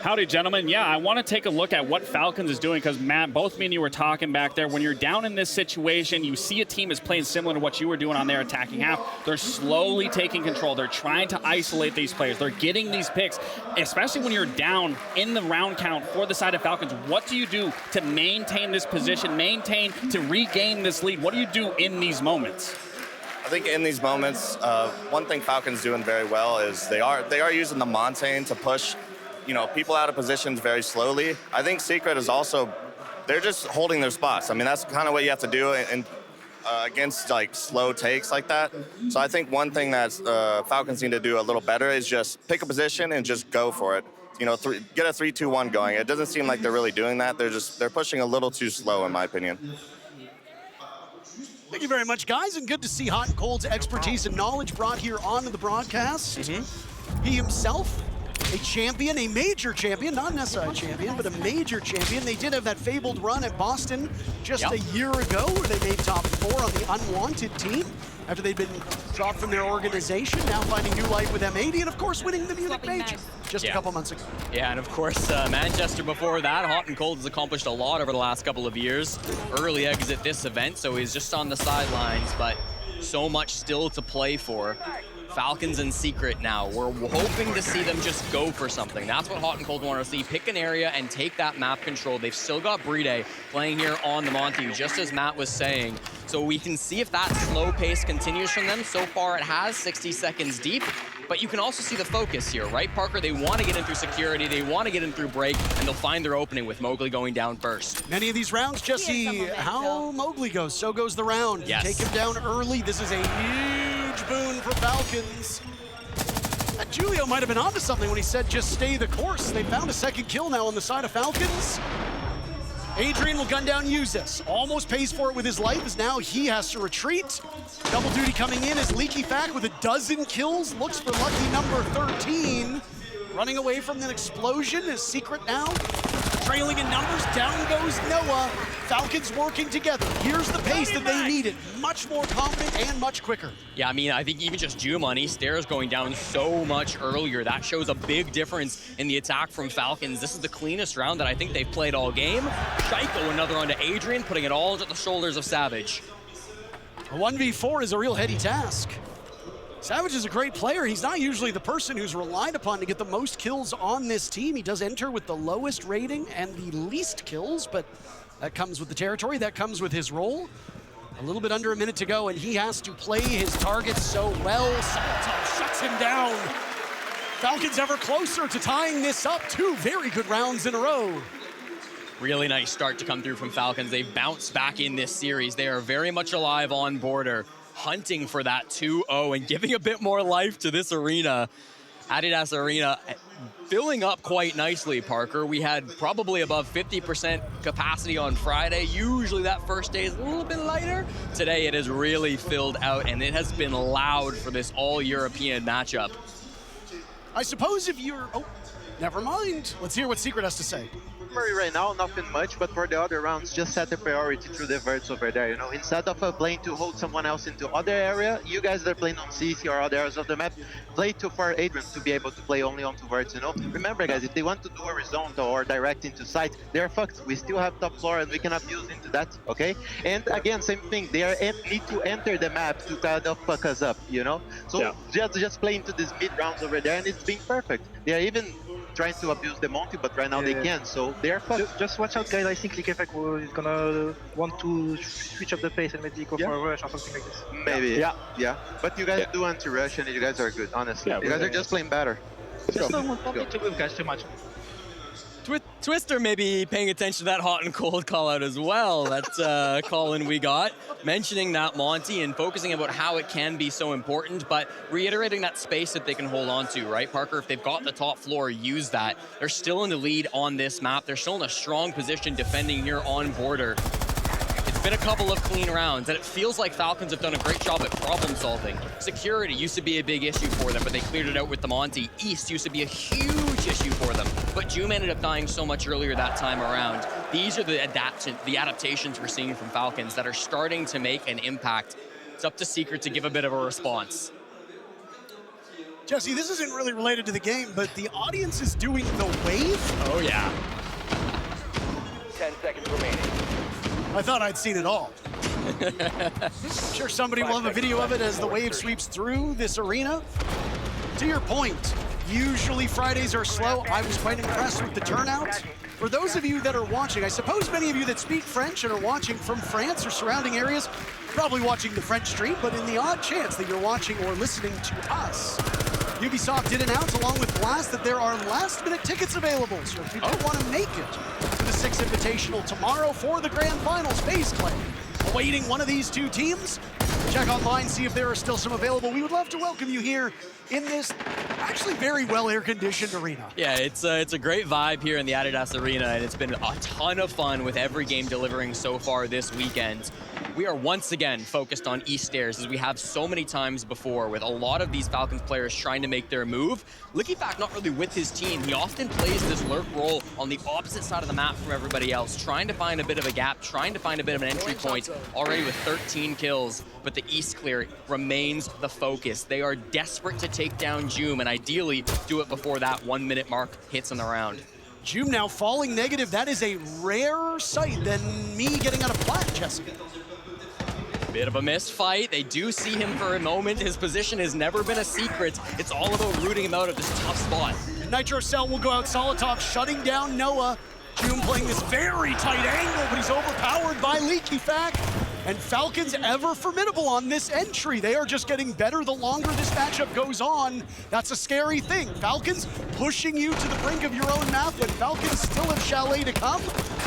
Howdy, gentlemen. Yeah, I want to take a look at what Falcons is doing because, Matt, both me and you were talking back there. When you're down in this situation, you see a team is playing similar to what you were doing on their attacking half. They're slowly taking control. They're trying to isolate these players. They're getting these picks, especially when you're down in the round count for the side of Falcons. What do you do to maintain this position, to regain this lead? What do you do in these moments? I think in these moments, one thing Falcons doing very well is they are using the Montaigne to push, people out of positions very slowly. I think Secret is also, they're just holding their spots. I mean, that's kind of what you have to do against like slow takes like that. So I think one thing that Falcons need to do a little better is just pick a position and just go for it. Get a 3-2-1 going. It doesn't seem like they're really doing that. They're pushing a little too slow, in my opinion. Thank you very much, guys, and good to see Hot and Cold's expertise and knowledge brought here onto the broadcast. He himself, a champion, a major champion, not an SI champion, but a major champion. They did have that fabled run at Boston just a year ago where they made top 4 on the unwanted team after they'd been dropped from their organization, now finding new life with M80, and of course winning the Munich Major just a couple months ago. Yeah, and of course Manchester before that. Hot and Cold has accomplished a lot over the last couple of years. Early exit this event, so he's just on the sidelines, but so much still to play for. Falcons and Secret now. We're hoping to see them just go for something. That's what Hot and Cold want to see. Pick an area and take that map control. They've still got Bride playing here on the Monty, just as Matt was saying. So we can see if that slow pace continues from them. So far it has 60 seconds deep, but you can also see the focus here, right, Parker? They want to get in through security, they want to get in through break, and they'll find their opening with Mowgli going down first. Many of these rounds, Jesse, how Mowgli goes, so goes the round. Yes. Take him down early. This is a huge boon for Falcons. Julio might have been onto something when he said just stay the course. They found a second kill now on the side of Falcons. Adrian will gun down Uzis. Almost pays for it with his life as now he has to retreat. Double duty coming in as Leaky Fack with a dozen kills. Looks for lucky number 13. Running away from the explosion is Secret now. Trailing in numbers, down goes Noah. Falcons working together. Here's the pace that they needed. Much more confident and much quicker. Yeah, I mean, I think even just Jum on Stairs going down so much earlier, that shows a big difference in the attack from Falcons. This is the cleanest round that I think they've played all game. Shaiko, another onto Adrian, putting it all into the shoulders of Savage. A 1v4 is a real heady task. Savage is a great player. He's not usually the person who's relied upon to get the most kills on this team. He does enter with the lowest rating and the least kills, but that comes with the territory, that comes with his role. A little bit under a minute to go, and he has to play his targets so well. Saltov shuts him down. Falcons ever closer to tying this up. 2 very good rounds in a row. Really nice start to come through from Falcons. They've bounced back in this series. They are very much alive on border, hunting for that 2-0 and giving a bit more life to this arena. Adidas Arena filling up quite nicely, Parker. We had probably above 50% capacity on Friday. Usually that first day is a little bit lighter. Today it is really filled out, and it has been loud for this all-European matchup. I suppose if you're... Oh, never mind. Let's hear what Secret has to say. Right now, nothing much, but for the other rounds, just set the priority through the verts over there, you know. Instead of playing to hold someone else into other area, you guys that are playing on CC or other areas of the map, play for Adrian to be able to play only onto verts, you know. Remember, guys, if they want to do a horizontal or direct into site, they're fucked. We still have top floor and we can abuse into that, okay? And again, same thing, they need to enter the map to kind of fuck us up, you know. So just play into these mid rounds over there, and it's been perfect. They are even trying to abuse the Monty, but right now they can, so they're fucked. Just watch out, guys. I think Leaky Fack is gonna want to switch up the pace and maybe go for a rush or something like this. Maybe, yeah. But you guys do anti-rush and you guys are good, honestly. You guys are just playing better. Just don't to move, guys, too much. Twister maybe paying attention to that hot and cold call out as well. That call-in we got, mentioning that Monty and focusing about how it can be so important, but reiterating that space that they can hold on to, right, Parker? If they've got the top floor, use that. They're still in the lead on this map. They're still in a strong position defending here on border. It's been a couple of clean rounds, and it feels like Falcons have done a great job at problem solving. Security used to be a big issue for them, but they cleared it out with the Monty. East used to be a huge issue for them, but Jum ended up dying so much earlier that time around. These are the adaptations we're seeing from Falcons that are starting to make an impact. It's up to Secret to give a bit of a response. Jesse, this isn't really related to the game, but the audience is doing the wave? Oh yeah. 10 seconds remaining. I thought I'd seen it all. I'm sure somebody will have a video of it as the wave sweeps through this arena. To your point, usually Fridays are slow. I was quite impressed with the turnout. For those of you that are watching, I suppose many of you that speak French and are watching from France or surrounding areas, probably watching the French stream, but in the odd chance that you're watching or listening to us, Ubisoft did announce, along with Blast, that there are last-minute tickets available. So if you don't want to make it to the Six Invitational tomorrow for the Grand Finals, FaZe Clan awaiting one of these two teams. Check online, see if there are still some available. We would love to welcome you here in this actually very well air-conditioned arena. Yeah, it's a great vibe here in the Adidas Arena, and it's been a ton of fun with every game delivering so far this weekend. We are once again focused on East Stairs, as we have so many times before, with a lot of these Falcons players trying to make their move. Leaky Fack not really with his team. He often plays this lurk role on the opposite side of the map from everybody else, trying to find a bit of a gap, trying to find a bit of an entry point, already with 13 kills. But the East clear remains the focus. They are desperate to take down Jum, and ideally do it before that 1 minute mark hits in the round. Jum now falling negative. That is a rarer sight than me getting out of plat, Jesse. Bit of a missed fight. They do see him for a moment. His position has never been a secret. It's all about rooting him out of this tough spot. Nitro Cell will go out. Solitov shutting down Noah. Jum playing this very tight angle, but he's overpowered by Leaky Fack. And Falcons ever formidable on this entry. They are just getting better the longer this matchup goes on. That's a scary thing. Falcons pushing you to the brink of your own map, but Falcons still have Chalet to come.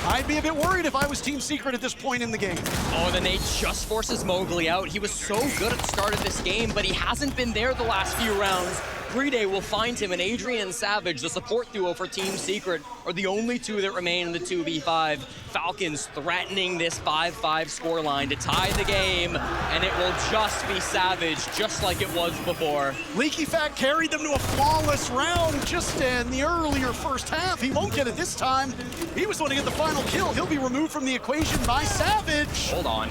I'd be a bit worried if I was Team Secret at this point in the game. Oh, the nade just forces Mowgli out. He was so good at the start of this game, but he hasn't been there the last few rounds. Brede will find him, and Adrian Savage, the support duo for Team Secret, are the only two that remain in the 2v5. Falcons threatening this 5-5 scoreline to tie the game, and it will just be Savage, just like it was before. Leaky Fat carried them to a flawless round just in the earlier first half. He won't get it this time. He was the one to get the final kill. He'll be removed from the equation by Savage. Hold on.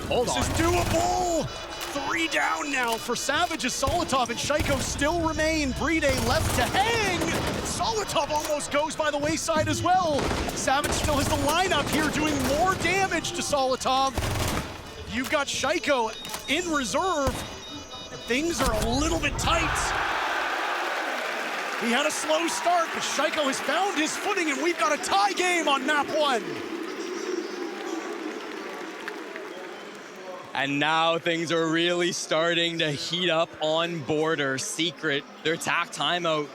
This is doable. 3 down now for Savage as Solotov and Shaiko still remain. Brede left to hang. Solotov almost goes by the wayside as well. Savage still has the lineup here doing more damage to Solotov. You've got Shaiko in reserve. Things are a little bit tight. He had a slow start, but Shaiko has found his footing, and we've got a tie game on map 1. And now things are really starting to heat up on border. Secret, their attack timeout,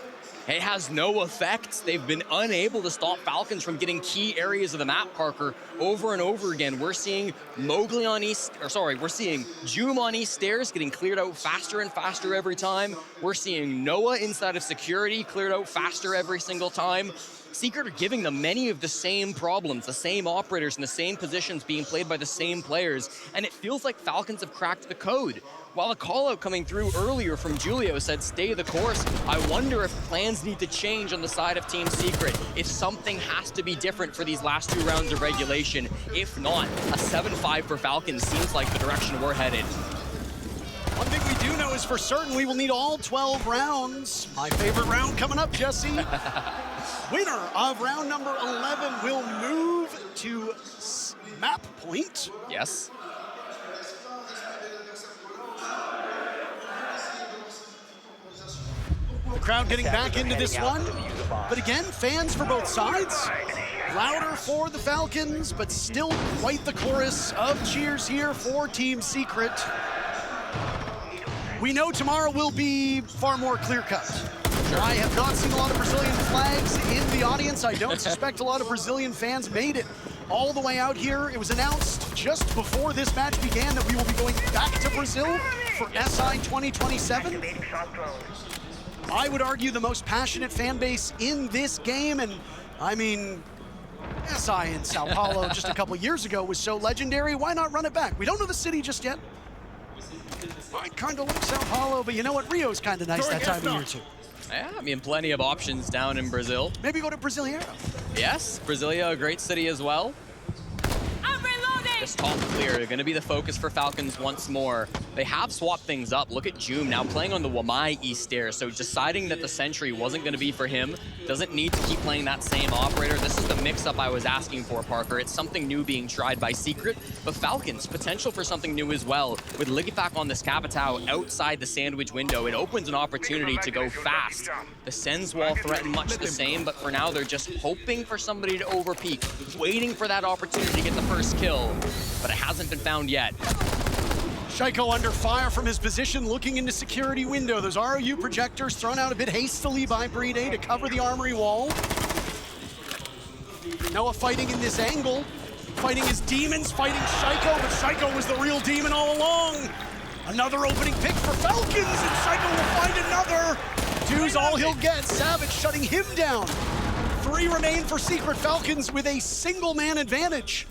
it has no effect. They've been unable to stop Falcons from getting key areas of the map, Parker, over and over again. We're seeing Mowgli on we're seeing Joom on East Stairs getting cleared out faster and faster every time. We're seeing Noah inside of security cleared out faster every single time. Secret are giving them many of the same problems, the same operators in the same positions being played by the same players, and it feels like Falcons have cracked the code. While the call-out coming through earlier from Julio said stay the course, I wonder if plans need to change on the side of Team Secret, if something has to be different for these last 2 rounds of regulation. If not, a 7-5 for Falcons seems like the direction we're headed. One thing we do know is for certain we will need all 12 rounds. My favorite round coming up, Jesse. Winner of round number 11 will move to map point. Yes. The crowd getting back into this one. But again, fans for both sides. Louder for the Falcons, but still quite the chorus of cheers here for Team Secret. We know tomorrow will be far more clear-cut. I have not seen a lot of Brazilian flags in the audience. I don't suspect a lot of Brazilian fans made it all the way out here. It was announced just before this match began that we will be going back to Brazil for SI 2027. I would argue the most passionate fan base in this game, and I mean, SI in Sao Paulo just a couple years ago was so legendary. Why not run it back? We don't know the city just yet. I kind of like Sao Paulo, but you know what? Rio's kind of nice that time of year too. Yeah, I mean, plenty of options down in Brazil. Maybe go to Brasileiro. Yes, Brasilia, a great city as well. This top clear, going to be the focus for Falcons once more. They have swapped things up. Look at Joom now playing on the Wamai East Stairs, so deciding that the Sentry wasn't going to be for him, doesn't need to keep playing that same operator. This is the mix-up I was asking for, Parker. It's something new being tried by Secret, but Falcons, potential for something new as well. With Ligifak on this Capitao outside the sandwich window, it opens an opportunity to go fast. The Sens wall threaten much the same, but for now they're just hoping for somebody to overpeak, waiting for that opportunity to get the first kill. But it hasn't been found yet. Shaiko under fire from his position, looking into security window. Those ROU projectors thrown out a bit hastily by Brede to cover the armory wall. Noah fighting in this angle, fighting his demons, fighting Shaiko, but Shaiko was the real demon all along. Another opening pick for Falcons, and Shaiko will find another. 2's all he'll get. Savage shutting him down. 3 remain for Secret. Falcons with a single-man advantage.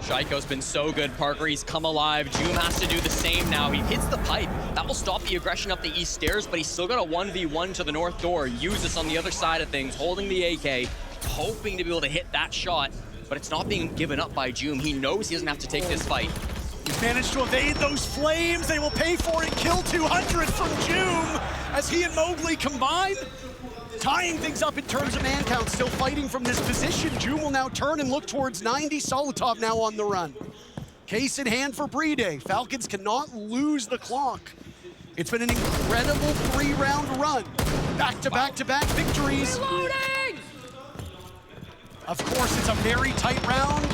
Shaiko's been so good, Parker. He's come alive. Joom has to do the same now. He hits the pipe. That will stop the aggression up the east stairs, but he's still got a 1v1 to the north door. Use this on the other side of things, holding the AK, hoping to be able to hit that shot, but it's not being given up by Joom. He knows he doesn't have to take this fight. He's managed to evade those flames. They will pay for it. Kill 200 from Joom as he and Mowgli combine. Tying things up in terms of man count, still fighting from this position. Joom will now turn and look towards 90. Solotov now on the run. Case in hand for Brede. Falcons cannot lose the clock. It's been an incredible 3-round run. Back-to-back-to-back victories. Reloading! Of course, it's a very tight round.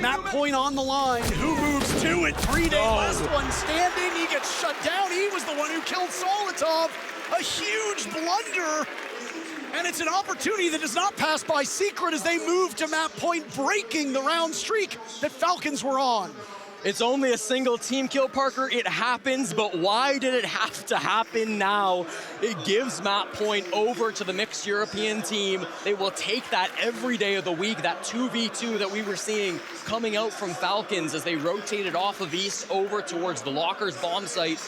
Map point on the line. Who moves to it? Brede, last one standing. He gets shut down. He was the one who killed Solotov. A huge blunder. And it's an opportunity that does not pass by Secret as they move to map point, breaking the round streak that Falcons were on. It's only a single team kill, Parker. It happens, but why did it have to happen now? It gives map point over to the mixed European team. They will take that every day of the week, that 2v2 that we were seeing coming out from Falcons as they rotated off of East over towards the Lockers bomb site.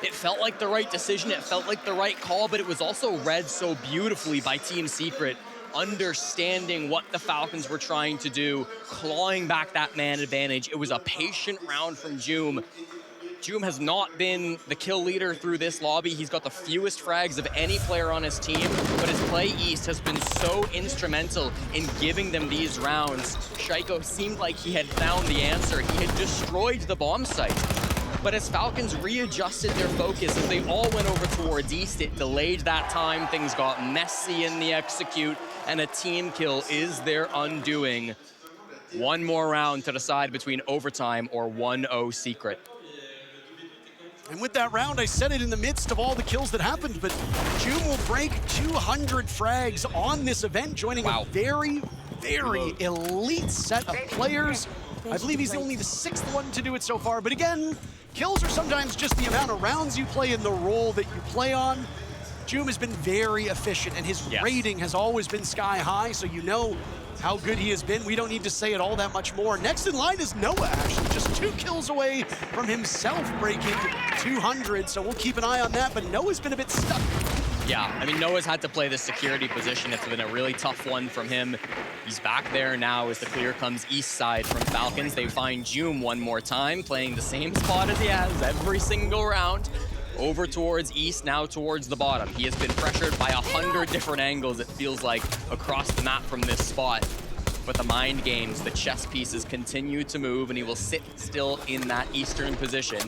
It felt like the right decision, it felt like the right call, but it was also read so beautifully by Team Secret, understanding what the Falcons were trying to do, clawing back that man advantage. It was a patient round from Joom. Joom has not been the kill leader through this lobby. He's got the fewest frags of any player on his team, but his play East has been so instrumental in giving them these rounds. Shaiko seemed like he had found the answer. He had destroyed the bomb site. But as Falcons readjusted their focus, as they all went over towards East, it delayed that time. Things got messy in the execute, and a team kill is their undoing. One more round to decide between overtime or 1-0 Secret. And with that round, I said it in the midst of all the kills that happened, but Joom will break 200 frags on this event, joining a very, very elite set of players. I believe he's only the 6th one to do it so far, but again, kills are sometimes just the amount of rounds you play in the role that you play on. Joom has been very efficient, and his rating has always been sky high, so you know how good he has been. We don't need to say it all that much more. Next in line is Noah, actually, just 2 kills away from himself breaking 200, so we'll keep an eye on that, but Noah's been a bit stuck. Yeah, I mean, Noah's had to play the security position. It's been a really tough one from him. He's back there now as the clear comes east side from Falcons. They find Joom one more time, playing the same spot as he has every single round. Over towards east, now towards the bottom. He has been pressured by 100 different angles, it feels like, across the map from this spot. But the mind games, the chess pieces continue to move, and he will sit still in that eastern position,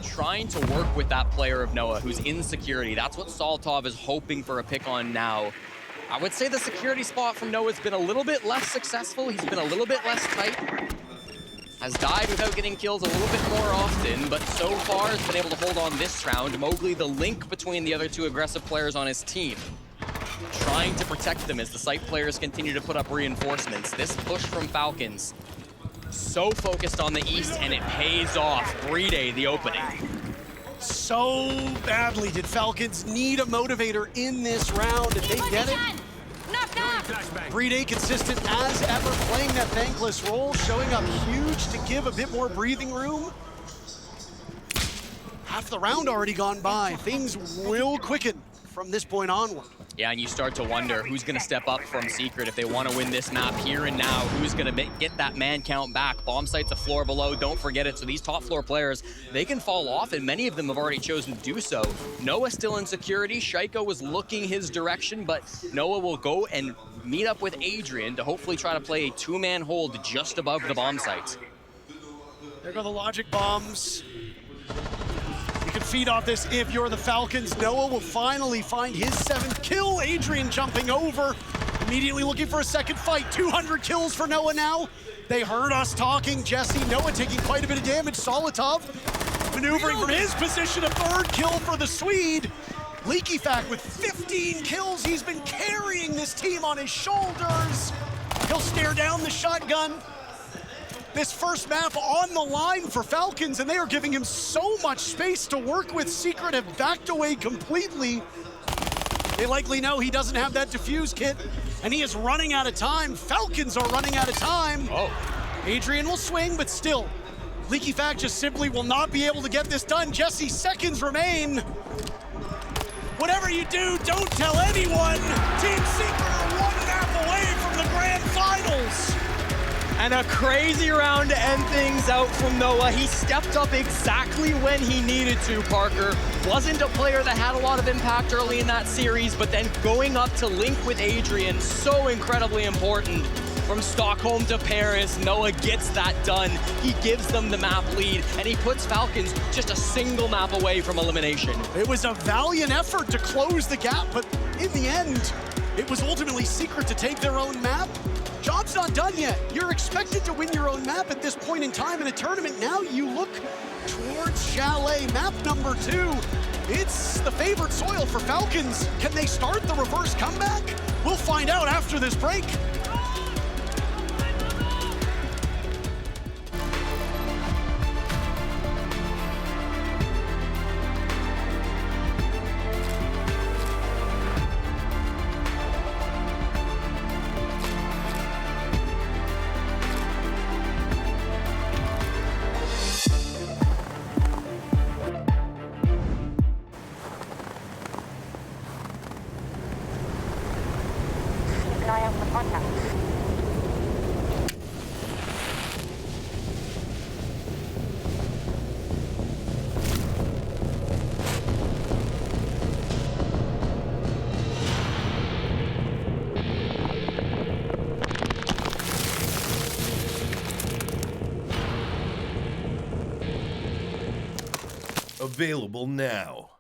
trying to work with that player of Noah who's in security. That's what Saltov is hoping for a pick on now. I would say the security spot from Noah's been a little bit less successful. He's been a little bit less tight. Has died without getting kills a little bit more often, but so far has been able to hold on this round. Mowgli, the link between the other 2 aggressive players on his team, trying to protect them as the site players continue to put up reinforcements. This push from Falcons, so focused on the east, and it pays off. Brede, the opening. So badly did Falcons need a motivator in this round, and they get it. Brede consistent as ever, playing that thankless role, showing up huge to give a bit more breathing room. Half the round already gone by. Things will quicken from this point onward. Yeah, and you start to wonder who's going to step up from Secret if they want to win this map here and now. Who's going to get that man count back? Bomb site's a floor below, don't forget it. So these top floor players, they can fall off, and many of them have already chosen to do so. Noah's still in security. Shaiko was looking his direction, but Noah will go and meet up with Adrian to hopefully try to play a 2-man hold just above the bomb site. There go the logic bombs. You can feed off this if you're the Falcons. Noah will finally find his 7th kill. Adrian jumping over, immediately looking for a second fight. 200 kills for Noah now. They heard us talking. Jesse, Noah taking quite a bit of damage. Solitov maneuvering from his position. A 3rd kill for the Swede. Leaky Fact with 15 kills. He's been carrying this team on his shoulders. He'll stare down the shotgun. This first map on the line for Falcons, and they are giving him so much space to work with. Secret have backed away completely. They likely know he doesn't have that defuse kit, and he is running out of time. Falcons are running out of time. Oh. Adrian will swing, but still, Leaky Fact just simply will not be able to get this done. Jesse, seconds remain. Whatever you do, don't tell anyone. Team Secret are 1 map away from the grand finals. And a crazy round to end things out from Noah. He stepped up exactly when he needed to, Parker. Wasn't a player that had a lot of impact early in that series, but then going up to link with Adrian, so incredibly important. From Stockholm to Paris, Noah gets that done. He gives them the map lead, and he puts Falcons just a single map away from elimination. It was a valiant effort to close the gap, but in the end, it was ultimately Secret to take their own map. Job's not done yet. You're expected to win your own map at this point in time in a tournament. Now you look towards Chalet, map number 2. It's the favored soil for Falcons. Can they start the reverse comeback? We'll find out after this break. contact. Available now.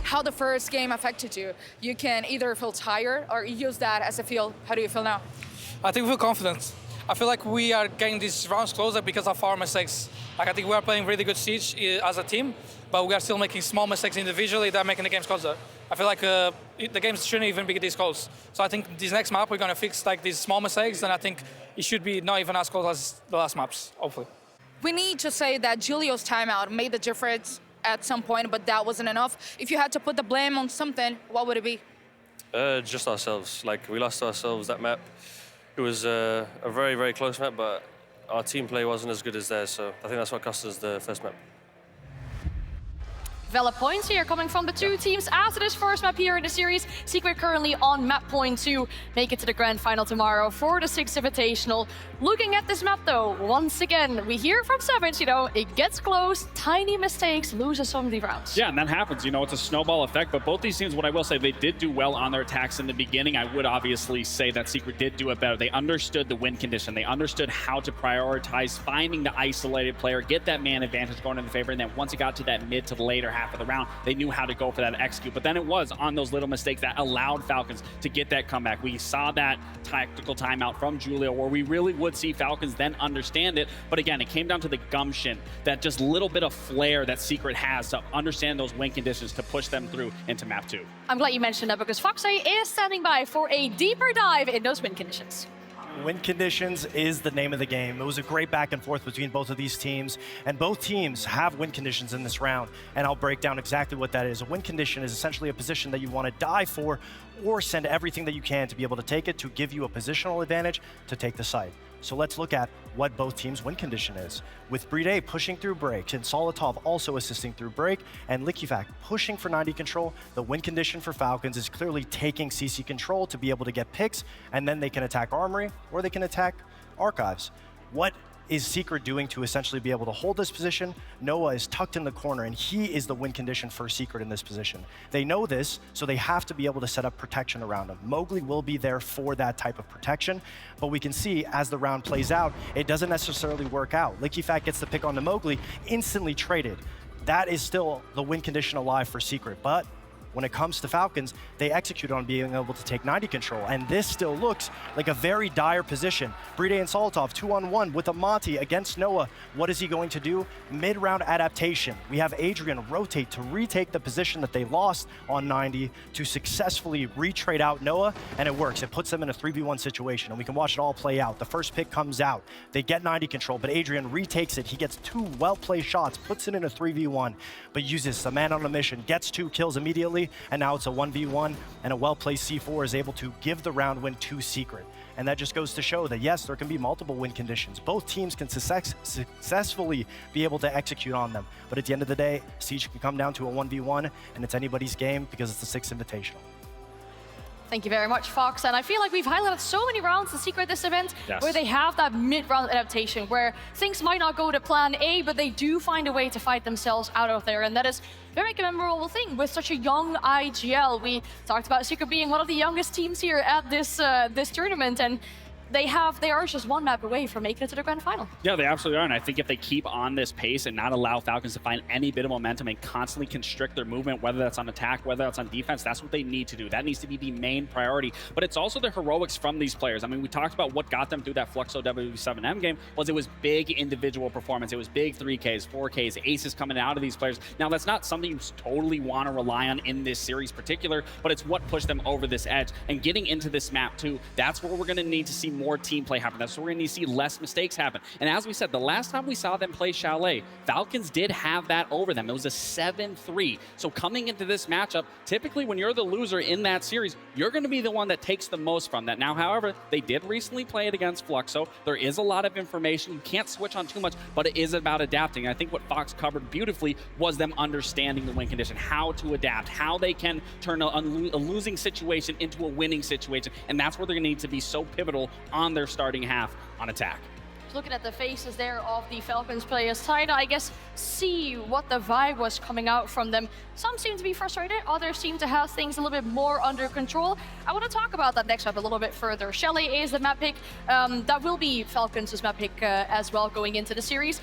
how the first game affected you. You can either feel tired or use that as a feel. How do you feel now? I think we feel confident. I feel like we are getting these rounds closer because of our mistakes. Like I think we are playing really good Siege as a team, but we are still making small mistakes individually that are making the games closer. I feel like the games shouldn't even be this close. So I think this next map we're gonna fix like these small mistakes, and I think it should be not even as close as the last maps, hopefully. We need to say that Julio's timeout made the difference at some point, but that wasn't enough. If you had to put the blame on something, what would it be? Just ourselves. Like we lost ourselves that map. It was a very, very close map, but our team play wasn't as good as theirs, so I think that's what cost us the first map. Valid points here coming from the two teams after this first map here in the series. Secret currently on map point to make it to the grand final tomorrow for the Six Invitational. Looking at this map though, once again, we hear from Savage, it gets close, tiny mistakes, loses some of the rounds. Yeah, and that happens, it's a snowball effect, but both these teams, what I will say, they did do well on their attacks in the beginning. I would obviously say that Secret did do it better. They understood the win condition. They understood how to prioritize finding the isolated player, get that man advantage going in the favor, and then once it got to that mid to the later half of the round, they knew how to go for that execute. But then it was on those little mistakes that allowed Falcons to get that comeback. We saw that tactical timeout from Julio where we really would see Falcons then understand it. But again, it came down to the gumption, that just little bit of flair that Secret has to understand those win conditions to push them through into map 2. I'm glad you mentioned that because Foxy is standing by for a deeper dive in those win conditions. Win conditions is the name of the game. It was a great back and forth between both of these teams, and both teams have win conditions in this round, and I'll break down exactly what that is. A win condition is essentially a position that you want to die for or send everything that you can to be able to take it to give you a positional advantage to take the site. So let's look at what both teams' win condition is. With Bride pushing through break and Solotov also assisting through break and Liquifac pushing for 90 control, the win condition for Falcons is clearly taking CC control to be able to get picks, and then they can attack Armory or they can attack Archives. What is Secret doing to essentially be able to hold this position? Noah is tucked in the corner, and he is the win condition for Secret in this position. They know this, so they have to be able to set up protection around him. Mowgli will be there for that type of protection, but we can see as the round plays out, it doesn't necessarily work out. Liquifac gets the pick on the Mowgli, instantly traded. That is still the win condition alive for Secret, but when it comes to Falcons, they execute on being able to take 90 control, and this still looks like a very dire position. Bride and Solotov 2-on-1 with Amati against Noah. What is he going to do? Mid-round adaptation. We have Adrian rotate to retake the position that they lost on 90 to successfully retrade out Noah, and it works. It puts them in a 3v1 situation, and we can watch it all play out. The first pick comes out. They get 90 control, but Adrian retakes it. He gets 2 well-placed shots, puts it in a 3v1, but uses a man on a mission, gets 2 kills immediately, and now it's a 1v1, and a well-placed C4 is able to give the round win to Secret. And that just goes to show that, yes, there can be multiple win conditions. Both teams can successfully be able to execute on them. But at the end of the day, Siege can come down to a 1v1, and it's anybody's game because it's the Six Invitational. Thank you very much, Fox. And I feel like we've highlighted so many rounds in Secret this event where they have that mid-round adaptation where things might not go to plan A, but they do find a way to fight themselves out of there. And that is a very memorable thing with such a young IGL. We talked about Secret being one of the youngest teams here at this this tournament, and they are just one map away from making it to the grand final. Yeah, they absolutely are, and I think if they keep on this pace and not allow Falcons to find any bit of momentum and constantly constrict their movement, whether that's on attack, whether that's on defense, that's what they need to do. That needs to be the main priority, but it's also the heroics from these players. I mean, we talked about what got them through that Fluxo W7M game was it was big individual performance. It was big 3Ks, 4Ks, aces coming out of these players. Now, that's not something you totally want to rely on in this series particular, but it's what pushed them over this edge. And getting into this map, too, that's where we're going to need to see more team play happen. That's where we're going to see less mistakes happen. And as we said, the last time we saw them play Chalet, Falcons did have that over them. It was a 7-3. So coming into this matchup, typically when you're the loser in that series, you're going to be the one that takes the most from that. Now, however, they did recently play it against Fluxo. There is a lot of information. You can't switch on too much, but it is about adapting. I think what Fox covered beautifully was them understanding the win condition, how to adapt, how they can turn a losing situation into a winning situation. And that's where they're going to need to be so pivotal on their starting half on attack. Looking at the faces there of the Falcons players, trying to, I guess, see what the vibe was coming out from them. Some seem to be frustrated, others seem to have things a little bit more under control. I want to talk about that next map a little bit further. Chalet is the map pick. That will be Falcons' map pick as well going into the series.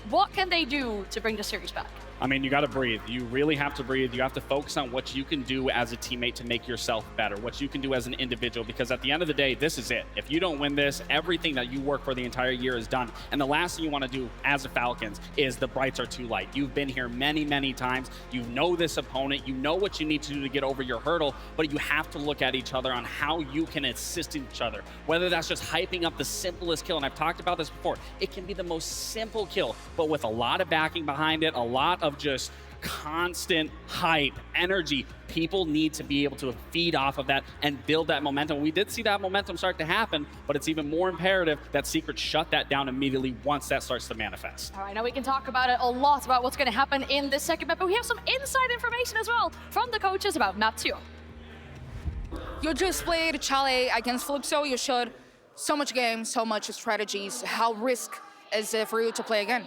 What can they do to bring the series back? I mean, you got to breathe. You really have to breathe. You have to focus on what you can do as a teammate to make yourself better, what you can do as an individual, because at the end of the day, this is it. If you don't win this, everything that you work for the entire year is done. And the last thing you want to do as a Falcons is the brights are too light. You've been here many, many times. You know this opponent. You know what you need to do to get over your hurdle, but you have to look at each other on how you can assist each other, whether that's just hyping up the simplest kill. And I've talked about this before. It can be the most simple kill, but with a lot of backing behind it, a lot of just constant hype, energy. People need to be able to feed off of that and build that momentum. We did see that momentum start to happen, but it's even more imperative that Secret shut that down immediately once that starts to manifest. All right, now we can talk about it a lot, about what's going to happen in this second map, but we have some inside information as well from the coaches about map 2. You just played Chalet against Fluxo. You showed so much game, so much strategies. How risk is it for you to play again?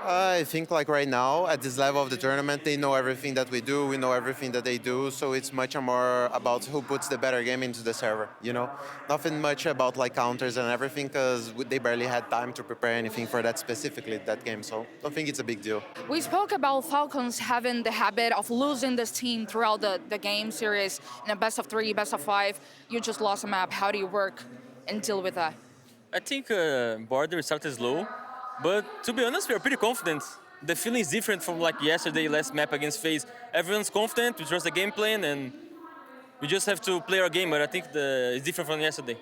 I think like right now, at this level of the tournament, they know everything that we do, we know everything that they do, so it's much more about who puts the better game into the server, you know? Nothing much about like counters and everything, because they barely had time to prepare anything for that specifically, that game, so I don't think it's a big deal. We spoke about Falcons having the habit of losing this team throughout the game series in a best of 3, best of 5. You just lost a map. How do you work and deal with that? I think border started slow. But to be honest, we are pretty confident. The feeling is different from like yesterday, last map against FaZe. Everyone's confident, we trust the game plan, and we just have to play our game, but I think it's different from yesterday.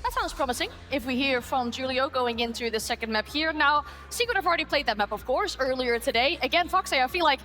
That sounds promising. If we hear from Julio going into the second map here. Now, Secret have already played that map, of course, earlier today. Again, Foxy, I feel like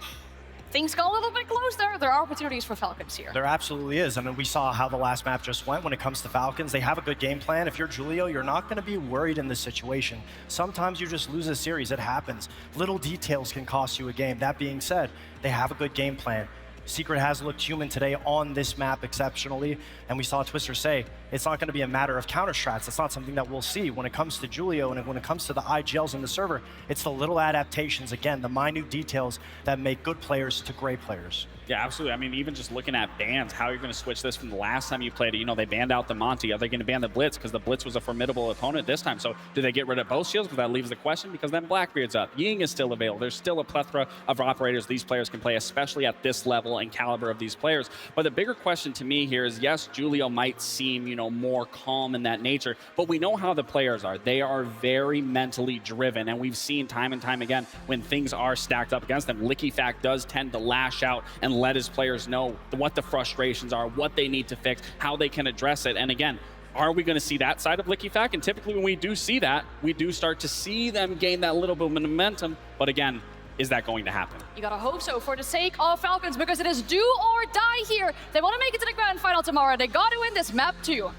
things got a little bit close there. There are opportunities for Falcons here. There absolutely is. I mean, we saw how the last map just went when it comes to Falcons. They have a good game plan. If you're Julio, you're not going to be worried in this situation. Sometimes you just lose a series. It happens. Little details can cost you a game. That being said, they have a good game plan. Secret has looked human today on this map exceptionally, and we saw Twister say it's not going to be a matter of counter strats. It's not something that we'll see when it comes to Julio and when it comes to the IGLs in the server. It's the little adaptations, again, the minute details that make good players to great players. Yeah, absolutely. I mean, even just looking at bans, how you're going to switch this from the last time you played it. You know, they banned out the Monty. Are they going to ban the Blitz? Because the Blitz was a formidable opponent this time. So do they get rid of both shields? Because that leaves the question, because then Blackbeard's up. Ying is still available. There's still a plethora of operators these players can play, especially at this level and caliber of these players. But the bigger question to me here is, yes, Julio might seem, you know, more calm in that nature, but we know how the players are. They are very mentally driven, and we've seen time and time again when things are stacked up against them. LickyFact does tend to lash out and let his players know what the frustrations are, what they need to fix, how they can address it. And again, are we going to see that side of LickyFact? And typically when we do see that, we do start to see them gain that little bit of momentum. But again, is that going to happen? You gotta hope so for the sake of Falcons, because it is do or die here. They want to make it to the grand final tomorrow. They got to win this map too.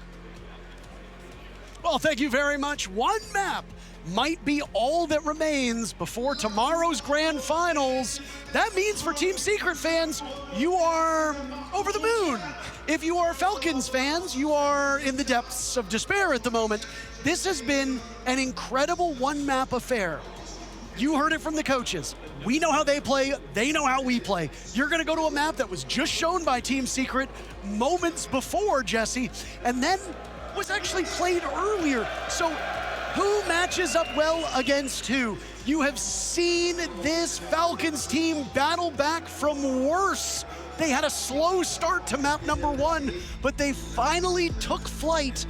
Well, thank you very much. One map might be all that remains before tomorrow's grand finals. That means for Team Secret fans, you are over the moon. If you are Falcons fans, you are in the depths of despair at the moment. This has been an incredible one-map affair. You heard it from the coaches. We know how they play, they know how we play. You're gonna go to a map that was just shown by Team Secret moments before, Jesse, and then was actually played earlier. So who matches up well against who? You have seen this Falcons team battle back from worse. They had a slow start to map number 1, but they finally took flight,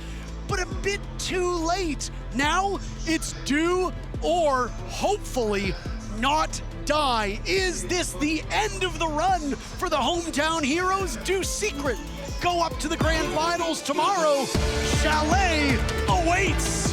but a bit too late. Now it's do or hopefully not die. Is this the end of the run for the hometown heroes? Do Secret go up to the grand finals tomorrow? Chalet awaits.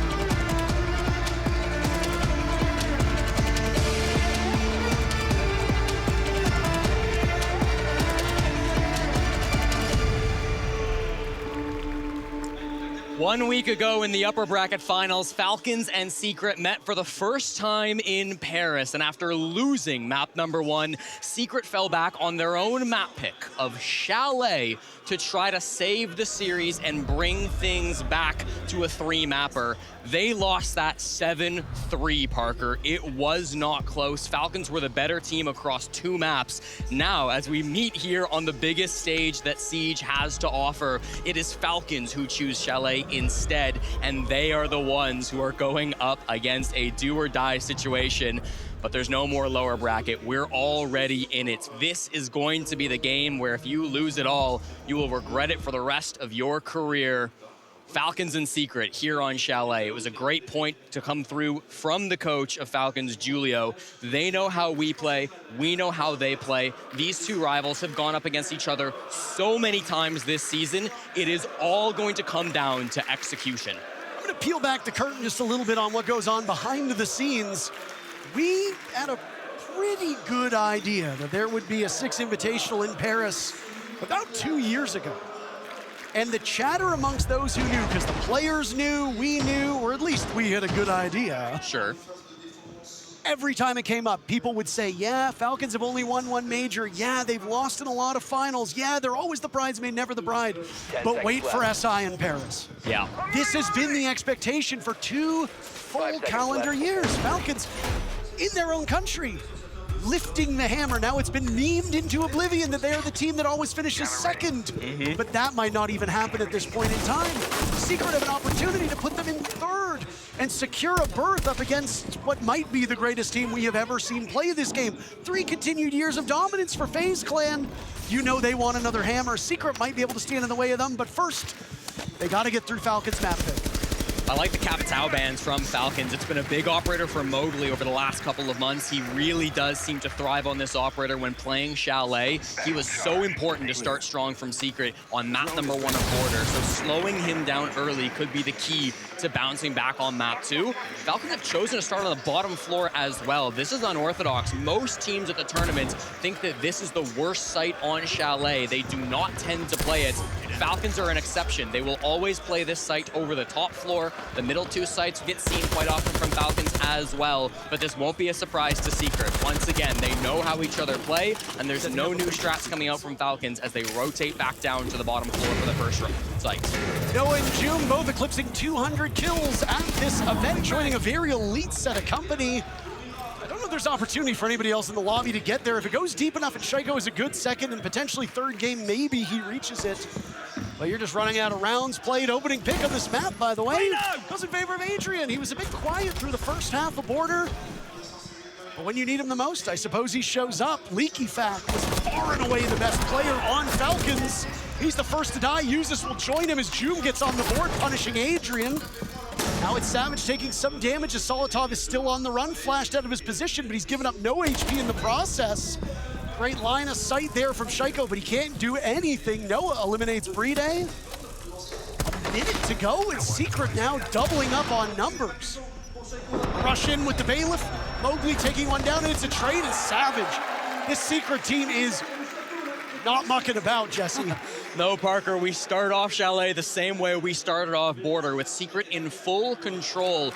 One week ago in the upper bracket finals, Falcons and Secret met for the first time in Paris. And after losing map number 1, Secret fell back on their own map pick of Chalet to try to save the series and bring things back to a 3-mapper. They lost that 7-3, Parker. It was not close. Falcons were the better team across 2 maps. Now, as we meet here on the biggest stage that Siege has to offer, it is Falcons who choose Chalet instead, and they are the ones who are going up against a do-or-die situation. but there's no more lower bracket. We're already in it. This is going to be the game where if you lose it all, you will regret it for the rest of your career. Falcons in Secret here on Chalet. It was a great point to come through from the coach of Falcons, Julio. They know how we play. We know how they play. These two rivals have gone up against each other so many times this season. It is all going to come down to execution. I'm going to peel back the curtain just a little bit on what goes on behind the scenes. We had a pretty good idea that there would be a Six Invitational in Paris about 2 years ago. And the chatter amongst those who knew, because the players knew, we knew, or at least we had a good idea. Sure. Every time it came up, people would say, yeah, Falcons have only won one major. Yeah, they've lost in a lot of finals. Yeah, they're always the bridesmaid, never the bride. But wait for SI in Paris. Yeah. This has been the expectation for 2 full calendar years. Falcons in their own country, lifting the hammer. Now it's been memed into oblivion that they are the team that always finishes second. But that might not even happen at this point in time. Secret have an opportunity to put them in third and secure a berth up against what might be the greatest team we have ever seen play this game. 3 continued years of dominance for FaZe Clan. You know they want another hammer. Secret might be able to stand in the way of them, but first, they got to get through Falcons map pick. I like the Capitao bands from Falcons. It's been a big operator for Mowgli over the last couple of months. He really does seem to thrive on this operator when playing Chalet. He was so important to start strong from Secret on map number 1 of Border. So slowing him down early could be the key to bouncing back on map 2. Falcons have chosen to start on the bottom floor as well. This is unorthodox. Most teams at the tournament think that this is the worst site on Chalet. They do not tend to play it. Falcons are an exception. They will always play this site over the top floor. The middle 2 sites get seen quite often from Falcons as well, but this won't be a surprise to Secret. Once again, they know how each other play, and there's no new strats coming out from Falcons as they rotate back down to the bottom floor for the first site. Noah and June both eclipsing 200 kills at this event, joining a very elite set of company. I don't know if there's opportunity for anybody else in the lobby to get there. If it goes deep enough and Shaiko is a good second and potentially third game, maybe he reaches it. But you're just running out of rounds played. Opening pick on this map, by the way, goes in favor of Adrian. He was a bit quiet through the first half of Border. But when you need him the most, I suppose he shows up. Leaky Fact was far and away the best player on Falcons. He's the first to die. Usus will join him as June gets on the board, punishing Adrian. Now it's Savage taking some damage as Solotov is still on the run, flashed out of his position, but he's given up no HP in the process. Great line of sight there from Shaiko, but he can't do anything. Noah eliminates Bride. A minute to go, and Secret now doubling up on numbers. Rush in with the Bailiff. Mowgli taking one down, and it's a trade, and Savage. This Secret team is not mucking about, Jesse. No, Parker, we start off Chalet the same way we started off Border, with Secret in full control.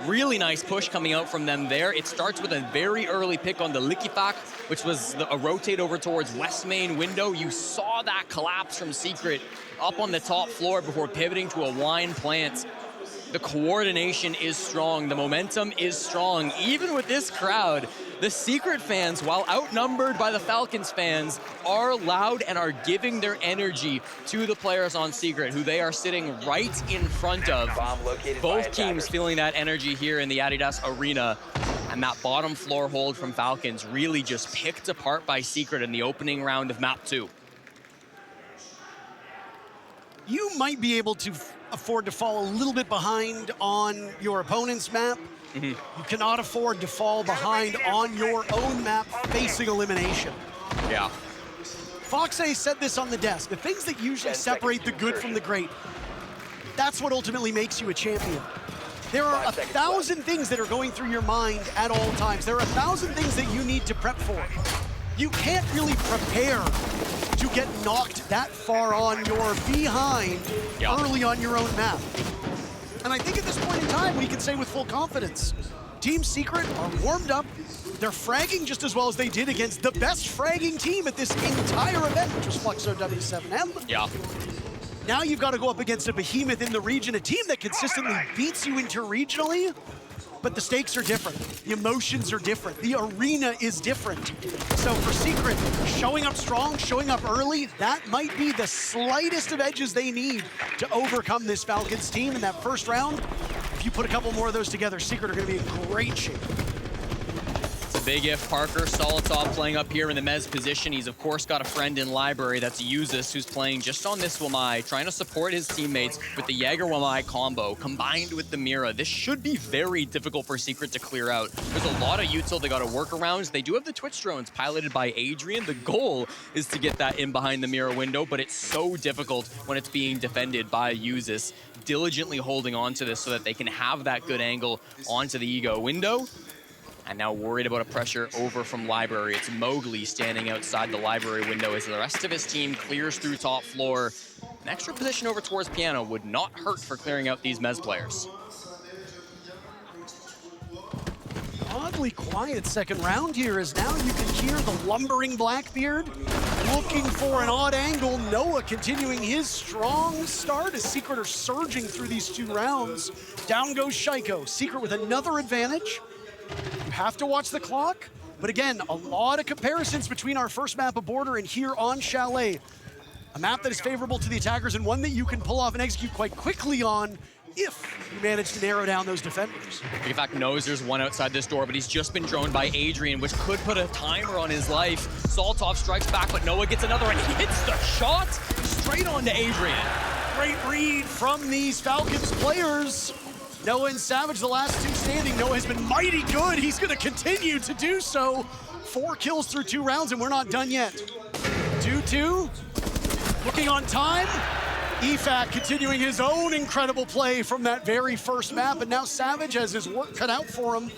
Really nice push coming out from them there. It starts with a very early pick on the Likifak, which was a rotate over towards West Main window. You saw that collapse from Secret up on the top floor before pivoting to a wine plant. The coordination is strong. The momentum is strong. Even with this crowd, the Secret fans, while outnumbered by the Falcons fans, are loud and are giving their energy to the players on Secret, who they are sitting right in front of. Both teams feeling that energy here in the Adidas Arena. And that bottom floor hold from Falcons really just picked apart by Secret in the opening round of map 2. You might be able to afford to fall a little bit behind on your opponent's map. You cannot afford to fall behind on your own map facing elimination. Yeah. Foxay said this on the desk. The things that usually separate the good from the great, that's what ultimately makes you a champion. There are 1,000 things that are going through your mind at all times. There are 1,000 things that you need to prep for. You can't really prepare to get knocked that far on your behind early on your own map. And I think at this point in time, we can say with full confidence, Team Secret are warmed up. They're fragging just as well as they did against the best fragging team at this entire event, which was Fluxo W7M. Yeah. Now you've got to go up against a behemoth in the region, a team that consistently beats you interregionally, but the stakes are different. The emotions are different. The arena is different. So for Secret, showing up strong, showing up early, that might be the slightest of edges they need to overcome this Falcons team in that first round. If you put a couple more of those together, Secret are going to be in great shape. big if, Parker. Solitov playing up here in the Mez position. He's, of course, got a friend in library. That's Uzis, who's playing just on this Wamai, trying to support his teammates with the Jaeger-Wamai combo, combined with the Mira. This should be very difficult for Secret to clear out. There's a lot of util they got to work around. They do have the Twitch drones piloted by Adrian. The goal is to get that in behind the Mira window, but it's so difficult when it's being defended by Uzis, diligently holding on to this so that they can have that good angle onto the Ego window. And now worried about a pressure over from Library. It's Mowgli standing outside the Library window as the rest of his team clears through top floor. An extra position over towards Piano would not hurt for clearing out these Mez players. Oddly quiet second round here, as now you can hear the lumbering Blackbeard looking for an odd angle. Noah continuing his strong start as Secret are surging through these 2 rounds. Down goes Shaiko. Secret with another advantage. You have to watch the clock, but again, a lot of comparisons between our first map of Border and here on Chalet. A map that is favorable to the attackers and one that you can pull off and execute quite quickly on if you manage to narrow down those defenders. In fact, knows there's one outside this door, but he's just been droned by Adrian, which could put a timer on his life. Solitov strikes back, but Noah gets another, and he hits the shot straight onto Adrian. Great read from these Falcons players. Noah and Savage, the last 2 standing. Noah has been mighty good. He's going to continue to do so. 4 kills through 2 rounds, and we're not done yet. 2-2, looking on time. EFAC continuing his own incredible play from that very first map, and now Savage has his work cut out for him.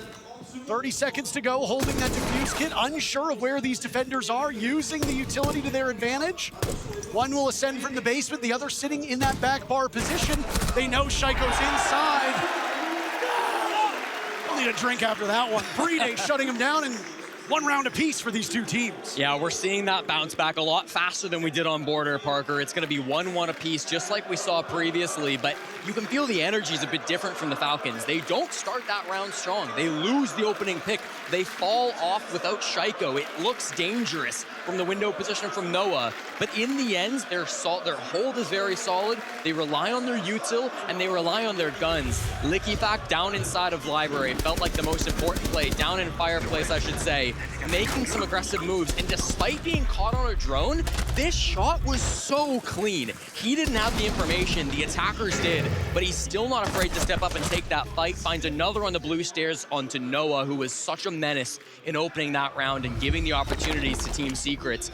30 seconds to go, holding that defuse kit, unsure of where these defenders are, using the utility to their advantage. One will ascend from the basement, the other sitting in that back bar position. They know Shaiko's inside. I'll need a drink after that one. Brede shutting him down, and 1 round apiece for these 2 teams. Yeah, we're seeing that bounce back a lot faster than we did on Border, Parker. It's going to be 1-1 apiece, just like we saw previously, but you can feel the energy is a bit different from the Falcons. They don't start that round strong. They lose the opening pick. They fall off without Shaiko. It looks dangerous from the window position from Noah, but in the end, their hold is very solid. They rely on their util, and they rely on their guns. Lickyfac down inside of Library felt like the most important play, down in Fireplace, I should say, making some aggressive moves, and despite being caught on a drone, this shot was so clean. He didn't have the information, the attackers did, but he's still not afraid to step up and take that fight, finds another on the blue stairs onto Noah, who was such a menace in opening that round and giving the opportunities to Team Secrets.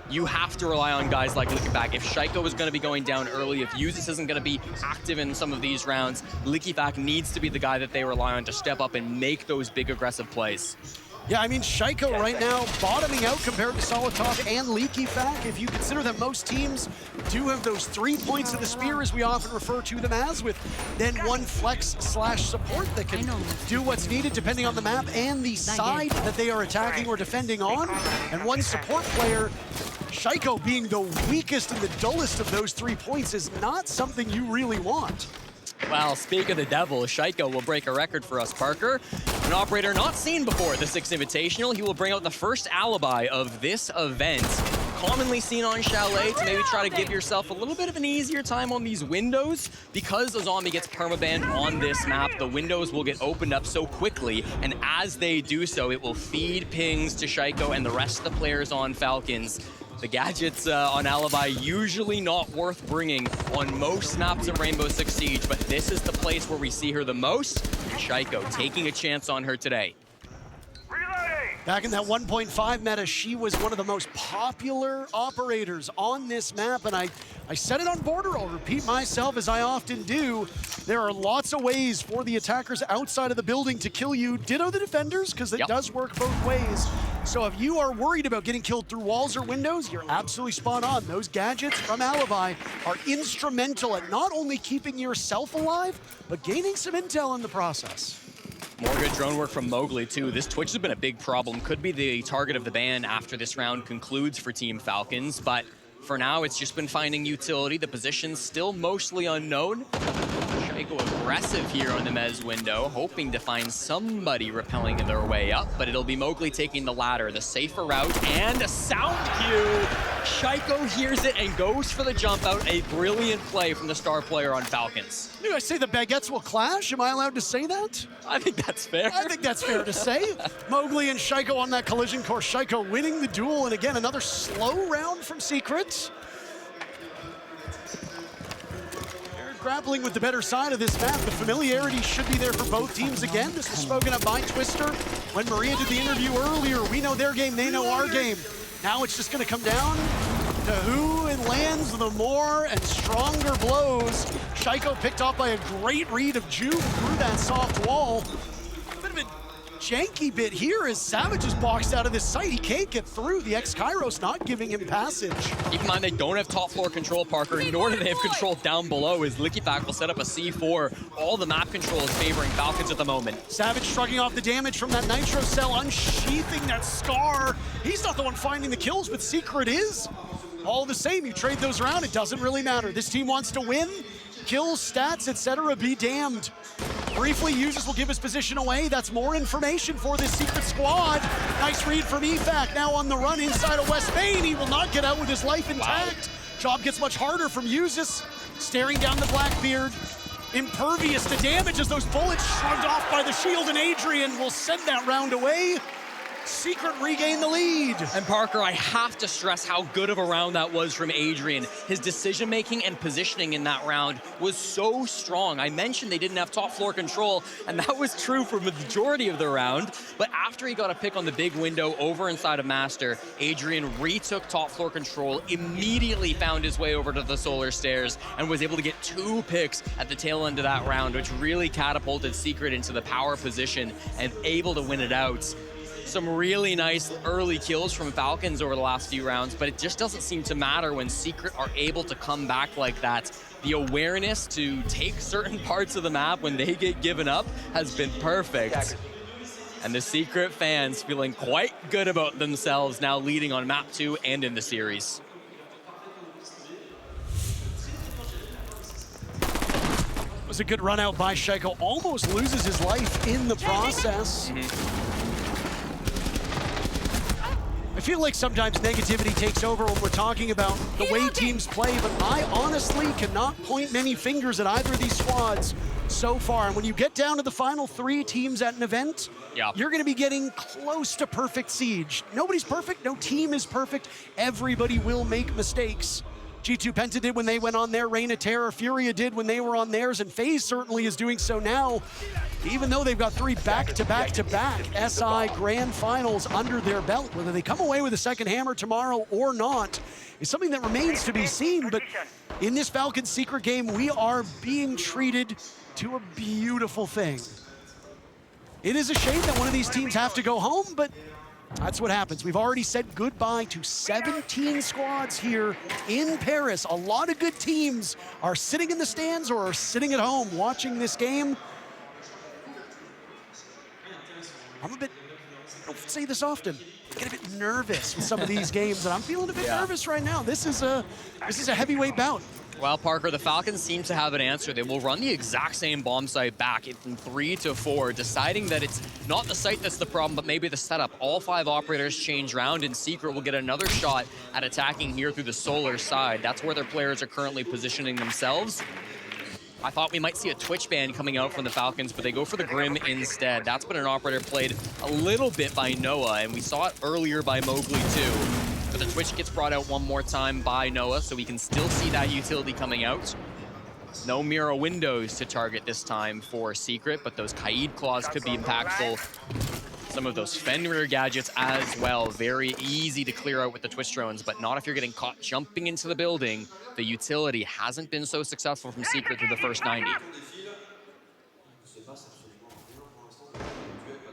You have to rely on guys like Lickyfac. If Shaiko is going to be going down early, if Uzis isn't going to be active in some of these rounds, Lickyfac needs to be the guy that they rely on to step up and make those big aggressive plays. Yeah, I mean, Shaiko right now bottoming out compared to Solitov and Lickyfac. If you consider that most teams do have those 3 points of the spear, as we often refer to them as, with then 1 flex/support that can do what's needed depending on the map and the side that they are attacking or defending on, and 1 support player. Shaiko being the weakest and the dullest of those 3 points is not something you really want. Well, speak of the devil, Shaiko will break a record for us, Parker. An operator not seen before at the Six Invitational. He will bring out the first alibi of this event. Commonly seen on Chalet to maybe try to give yourself a little bit of an easier time on these windows. Because the zombie gets permabanned on this map, the windows will get opened up so quickly, and as they do so, it will feed pings to Shaiko and the rest of the players on Falcons. The gadgets on Alibi usually not worth bringing on most maps of Rainbow Six Siege, but this is the place where we see her the most. Shaiko taking a chance on her today. Back in that 1.5 meta, she was one of the most popular operators on this map, and I said it on Border, I'll repeat myself as I often do. There are lots of ways for the attackers outside of the building to kill you. Ditto the defenders, because it does work both ways. So if you are worried about getting killed through walls or windows, you're absolutely spot on. Those gadgets from Alibi are instrumental at not only keeping yourself alive, but gaining some intel in the process. More good drone work from Mowgli, too. This Twitch has been a big problem. Could be the target of the ban after this round concludes for Team Falcons, but for now, it's just been finding utility. The position's still mostly unknown. Shaco aggressive here on the Mez window, hoping to find somebody rappelling their way up, but it'll be Mowgli taking the ladder, the safer route, and a sound cue. Shaco hears it and goes for the jump out. A brilliant play from the star player on Falcons. Do I say the baguettes will clash? Am I allowed to say that? I think that's fair. I think that's fair to say. Mowgli and Shaco on that collision course. Shaco winning the duel, and again, another slow round from Secret. Grappling with the better side of this map. The familiarity should be there for both teams again. This was spoken of by Twister when Maria did the interview earlier. We know their game, they know our game. Now it's just gonna come down to who lands the more and stronger blows. Shaco picked off by a great read of Ju through that soft wall. A bit of a janky bit here as Savage is boxed out of this site. He can't get through. The ex-Kairos not giving him passage. Keep in mind they don't have top floor control, Parker, nor do they have control down below as Liquifac will set up a C4. All the map control is favoring Falcons at the moment. Savage shrugging off the damage from that Nitro Cell, unsheathing that Scar. He's not the one finding the kills, but Secret is. All the same, you trade those around, it doesn't really matter. This team wants to win. Kills, stats, etc. be damned. Briefly, Users will give his position away. That's more information for this Secret squad. Nice read from EFAC, now on the run inside of West Main. He will not get out with his life intact. Wow. Job gets much harder from Usus, staring down the Blackbeard. Impervious to damage as those bullets shrugged off by the shield, and Adrian will send that round away. Secret regain the lead. And Parker, I have to stress how good of a round that was from Adrian. His decision-making and positioning in that round was so strong. I mentioned they didn't have top floor control, and that was true for the majority of the round. But after he got a pick on the big window over inside of Master, Adrian retook top floor control, immediately found his way over to the solar stairs, and was able to get 2 picks at the tail end of that round, which really catapulted Secret into the power position and able to win it out. Some really nice early kills from Falcons over the last few rounds, but it just doesn't seem to matter when Secret are able to come back like that. The awareness to take certain parts of the map when they get given up has been perfect. And the Secret fans feeling quite good about themselves now leading on map 2 and in the series. It was a good run out by Shaco, almost loses his life in the process. I feel like sometimes negativity takes over when we're talking about the way teams play, but I honestly cannot point many fingers at either of these squads so far. And when you get down to the final 3 teams at an event, you're gonna be getting close to perfect siege. Nobody's perfect, no team is perfect. Everybody will make mistakes. G2 Penta did when they went on their Reign of Terror, Furia did when they were on theirs, and FaZe certainly is doing so now, even though they've got 3 back-to-back-to-back SI Grand Finals under their belt. Whether they come away with a second hammer tomorrow or not is something that remains to be seen, but in this Falcons Secret game, we are being treated to a beautiful thing. It is a shame that one of these teams have to go home, but that's what happens. We've already said goodbye to 17 squads here in Paris. A lot of good teams are sitting in the stands or are sitting at home watching this game. I don't say this often, I get a bit nervous with some of these games, and I'm feeling a bit nervous right now. This is a heavyweight bout. Well, Parker, the Falcons seem to have an answer. They will run the exact same bomb site back from 3 to 4, deciding that it's not the site that's the problem, but maybe the setup. All 5 operators change round, and Secret will get another shot at attacking here through the solar side. That's where their players are currently positioning themselves. I thought we might see a Twitch ban coming out from the Falcons, but they go for the Grim instead. That's been an operator played a little bit by Noah, and we saw it earlier by Mowgli too. But the Twitch gets brought out one more time by Noah, so we can still see that utility coming out. No mirror windows to target this time for Secret, but those Kaid claws could be impactful. Some of those Fenrir gadgets as well. Very easy to clear out with the Twitch drones, but not if you're getting caught jumping into the building. The utility hasn't been so successful from Secret through the first 90.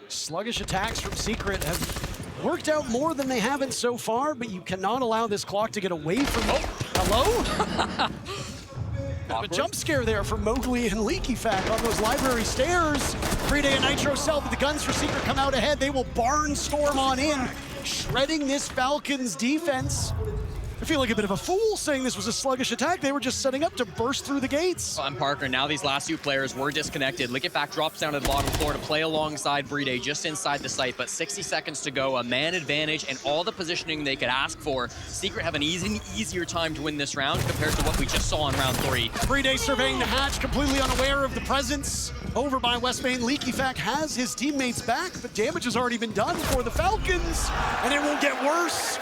Sluggish attacks from Secret have worked out more than they haven't so far, but you cannot allow this clock to get away from you. Hello? A jump scare there from Mowgli and Liquifac on those library stairs. 3-day and Nitro Cell, but the guns for Secret come out ahead. They will barnstorm on in, shredding this Falcons defense. I feel like a bit of a fool saying this was a sluggish attack. They were just setting up to burst through the gates. I'm Parker. Now these last two players were disconnected. Licketback drops down to the bottom floor to play alongside Brede just inside the site, but 60 seconds to go, a man advantage, and all the positioning they could ask for. Secret have an easier time to win this round compared to what we just saw on round 3. Brede surveying the hatch, completely unaware of the presence over by West Main. Leakyfac has his teammates back, but damage has already been done for the Falcons, and it will get worse.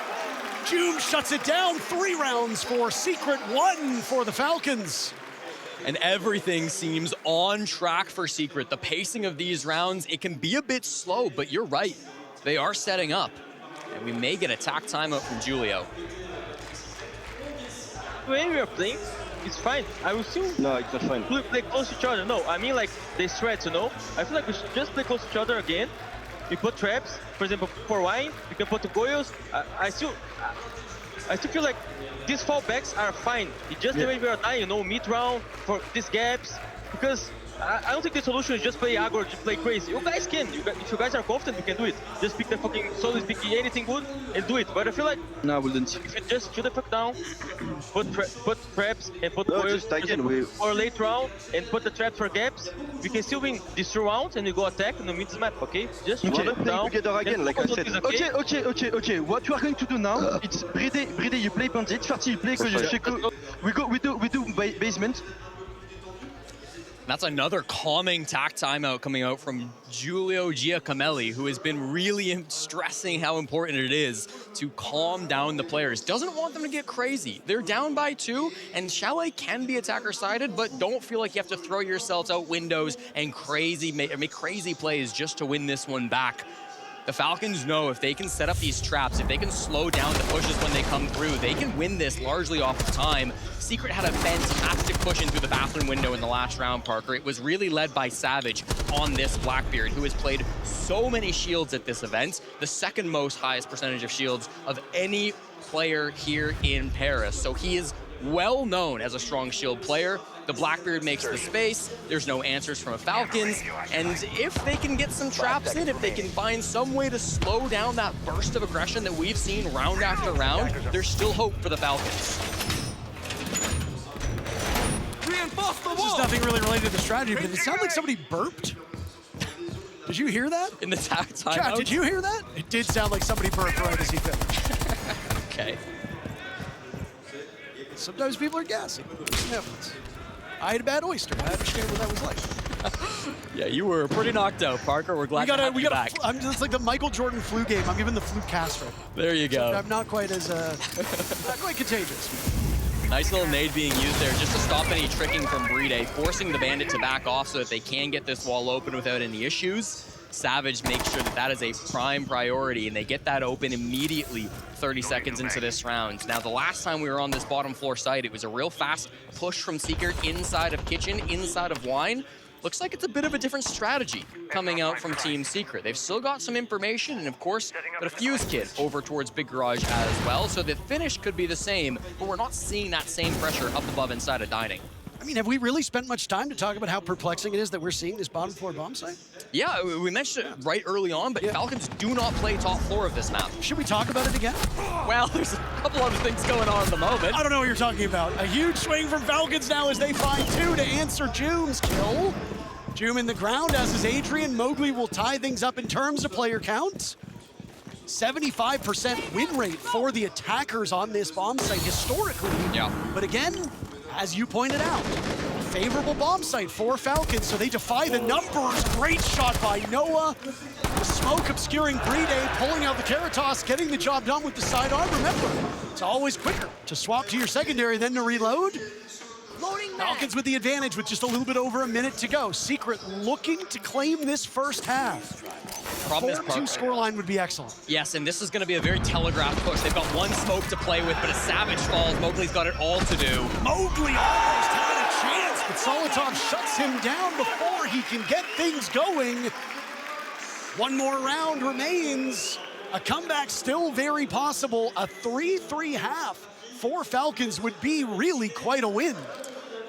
Joom shuts it down. 3 rounds for Secret, 1 for the Falcons. And everything seems on track for Secret. The pacing of these rounds, it can be a bit slow, but you're right. They are setting up. And we may get a tack timeout from Julio. The way we are playing, it's fine. I will still it's not fine. Play close to each other. No, I mean like they threats, you know? I feel like we should just play close to each other again. We put traps, for example, for wine, we can put the goyos. I still feel like these fallbacks are fine. It's just the way we are dying, you know, mid-round, for these gaps. Because I don't think the solution is just play aggro, just play crazy. You guys can. If you guys are confident, you can do it. Just pick the fucking solo, pick anything good, and do it. But I feel like no, I wouldn't. If you just chill the fuck down, put traps and put coils for late round, and put the traps for gaps, we can still win these 2 rounds and we go attack in the mid map, okay? Just chill it down. Together again, like I said. Okay. What we are going to do now, it's Brede, you play Bandit, Farty, you play Checo. We do basement. That's another calming tack timeout coming out from Giulio Giacomelli, who has been really stressing how important it is to calm down the players. Doesn't want them to get crazy. They're down by 2, and Chalet can be attacker-sided, but don't feel like you have to throw yourselves out windows and make crazy plays just to win this one back. The Falcons know if they can set up these traps, if they can slow down the pushes when they come through, they can win this largely off of time. Secret had a fantastic push in through the bathroom window in the last round, Parker. It was really led by Savage on this Blackbeard, who has played so many shields at this event, the second most highest percentage of shields of any player here in Paris. So he is well known as a strong shield player. The Blackbeard makes the space, there's no answers from the Falcons, and if they can get some traps in, if they can find some way to slow down that burst of aggression that we've seen round after round, there's still hope for the Falcons. This is nothing really related to the strategy, but it sounded like somebody burped. Did you hear that? In the tack timeout? Chat, did you hear that? It did sound like somebody burped right as he finished. Okay. Sometimes people are gassy. It happens. I ate a bad oyster. I understand what that was like. Yeah, you were pretty knocked out, Parker. We're glad to have you back. It's like the Michael Jordan flu game. I'm giving the flu cast right now. There you go. So I'm not quite as, not quite contagious. Nice little nade being used there just to stop any tricking from Brede, forcing the Bandit to back off so that they can get this wall open without any issues. Savage makes sure that that is a prime priority, and they get that open immediately 30 seconds into this round. Now, the last time we were on this bottom floor site, it was a real fast push from Secret inside of Kitchen, inside of Wine. Looks like it's a bit of a different strategy coming out from Team Secret. They've still got some information, and of course, got a Fuse Kit over towards Big Garage as well, so the finish could be the same, but we're not seeing that same pressure up above inside of Dining. I mean, have we really spent much time to talk about how perplexing it is that we're seeing this bottom floor bomb site? Yeah, we mentioned it right early on, but Falcons do not play top floor of this map. Should we talk about it again? Well, there's a couple other things going on at the moment. I don't know what you're talking about. A huge swing from Falcons now as they find 2 to answer Joom's kill. Joom in the ground, as is Adrian. Mowgli will tie things up in terms of player count. 75% win rate for the attackers on this bomb site historically. Yeah. But again, as you pointed out, favorable bomb site for Falcons, so they defy the numbers. Great shot by Noah. The smoke obscuring Brede, pulling out the Caritas, getting the job done with the sidearm. Remember, it's always quicker to swap to your secondary than to reload. Falcons with the advantage with just a little bit over a minute to go. Secret looking to claim this first half. A 4-2 scoreline would be excellent. Yes, and this is going to be a very telegraphed push. They've got one smoke to play with, but a Savage falls. Mowgli's got it all to do. Mowgli almost had a chance, but Solitov shuts him down before he can get things going. One more round remains. A comeback still very possible. A 3-3 half for Falcons would be really quite a win.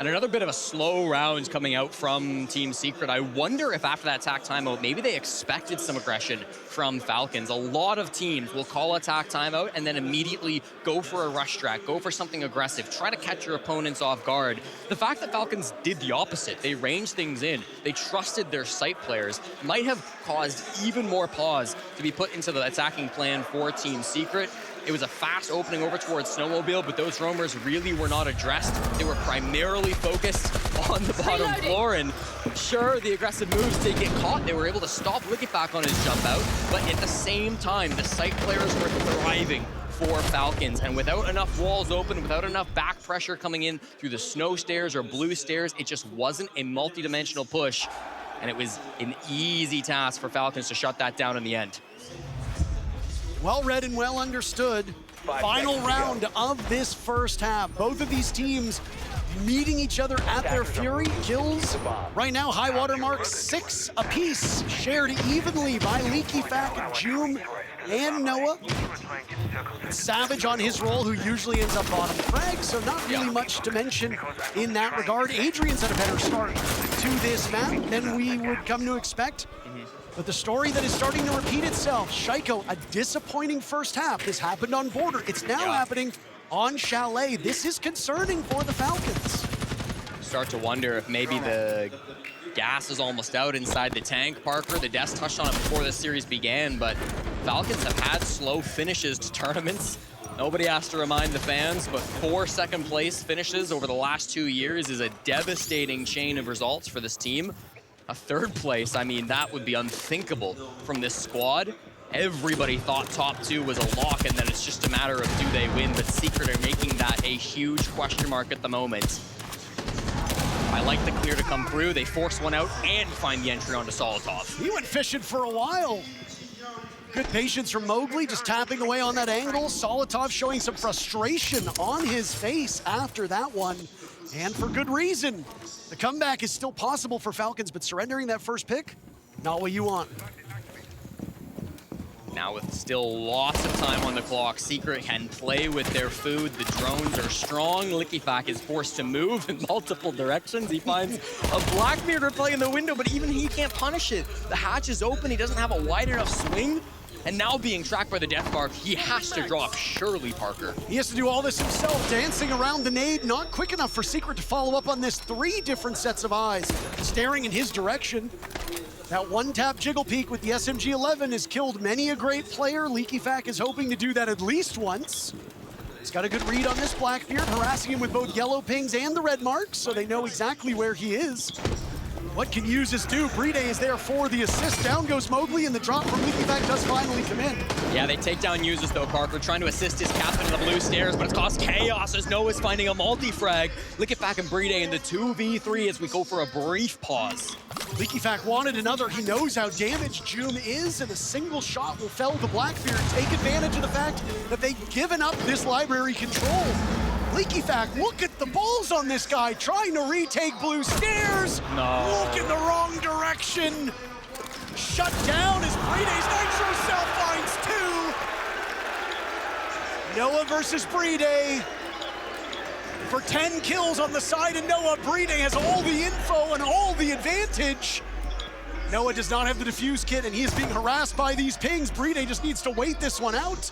And another bit of a slow round coming out from Team Secret. I wonder if after that attack timeout, maybe they expected some aggression from Falcons. A lot of teams will call attack timeout and then immediately go for a rush track, go for something aggressive, try to catch your opponents off guard. The fact that Falcons did the opposite, they ranged things in, they trusted their site players, might have caused even more pause to be put into the attacking plan for Team Secret. It was a fast opening over towards Snowmobile, but those roamers really were not addressed. They were primarily focused on the bottom floor, and sure, the aggressive moves did get caught. They were able to stop Licketback on his jump out, but at the same time, the site players were thriving for Falcons, and without enough walls open, without enough back pressure coming in through the snow stairs or blue stairs, it just wasn't a multi-dimensional push, and it was an easy task for Falcons to shut that down in the end. Well read and well understood. Final round of this first half. Both of these teams meeting each other at their fury. Kills right now, high water mark 6 apiece, shared evenly by Licketback, Joom, and Noah. Savage on his roll, who usually ends up bottom frag, so not really much to mention in that regard. Adrian's had a better start to this map than we would come to expect. But the story that is starting to repeat itself, Shaiko, a disappointing first half. This happened on Border. It's now happening on Chalet. This is concerning for the Falcons. Start to wonder if maybe the gas is almost out inside the tank, Parker. The Des touched on it before the series began, but Falcons have had slow finishes to tournaments. Nobody has to remind the fans, but 4 second-place finishes over the last 2 years is a devastating chain of results for this team. A 3rd place, I mean, that would be unthinkable from this squad. Everybody thought top 2 was a lock, and then it's just a matter of do they win, but Secret are making that a huge question mark at the moment. I like the clear to come through. They force one out and find the entry onto Solotov. He went fishing for a while. Good patience from Mowgli, just tapping away on that angle. Solotov showing some frustration on his face after that one, and for good reason. The comeback is still possible for Falcons, but surrendering that first pick, not what you want. Now with still lots of time on the clock, Secret can play with their food. The drones are strong. Licketback is forced to move in multiple directions. He finds a Blackbeard replaying in the window, but even he can't punish it. The hatch is open. He doesn't have a wide enough swing. And now being tracked by the death mark, he has to drop, surely, Parker. He has to do all this himself, dancing around the nade. Not quick enough for Secret to follow up on this. 3 different sets of eyes staring in his direction. That one-tap jiggle peek with the SMG-11 has killed many a great player. Licketback is hoping to do that at least once. He's got a good read on this Blackbeard, harassing him with both yellow pings and the red marks, so they know exactly where he is. What can Uses do? Bride is there for the assist. Down goes Mowgli, and the drop from Licketback does finally come in. Yeah, they take down Uses though, Parker, trying to assist his captain in the blue stairs, but it's caused chaos as Noah's finding a multi-frag. Licketback and Bride in the 2v3 as we go for a brief pause. Licketback wanted another. He knows how damaged Joom is, and a single shot will fell the Blackbeard. Take advantage of the fact that they've given up this library control. Licketback, look at the balls on this guy, trying to retake blue stairs. No. Look in the wrong direction. Shut down as Bride's Nitro Cell finds 2. Noah versus Bride. For 10 kills on the side of Noah, Bride has all the info and all the advantage. Noah does not have the defuse kit, and he is being harassed by these pings. Bride just needs to wait this one out.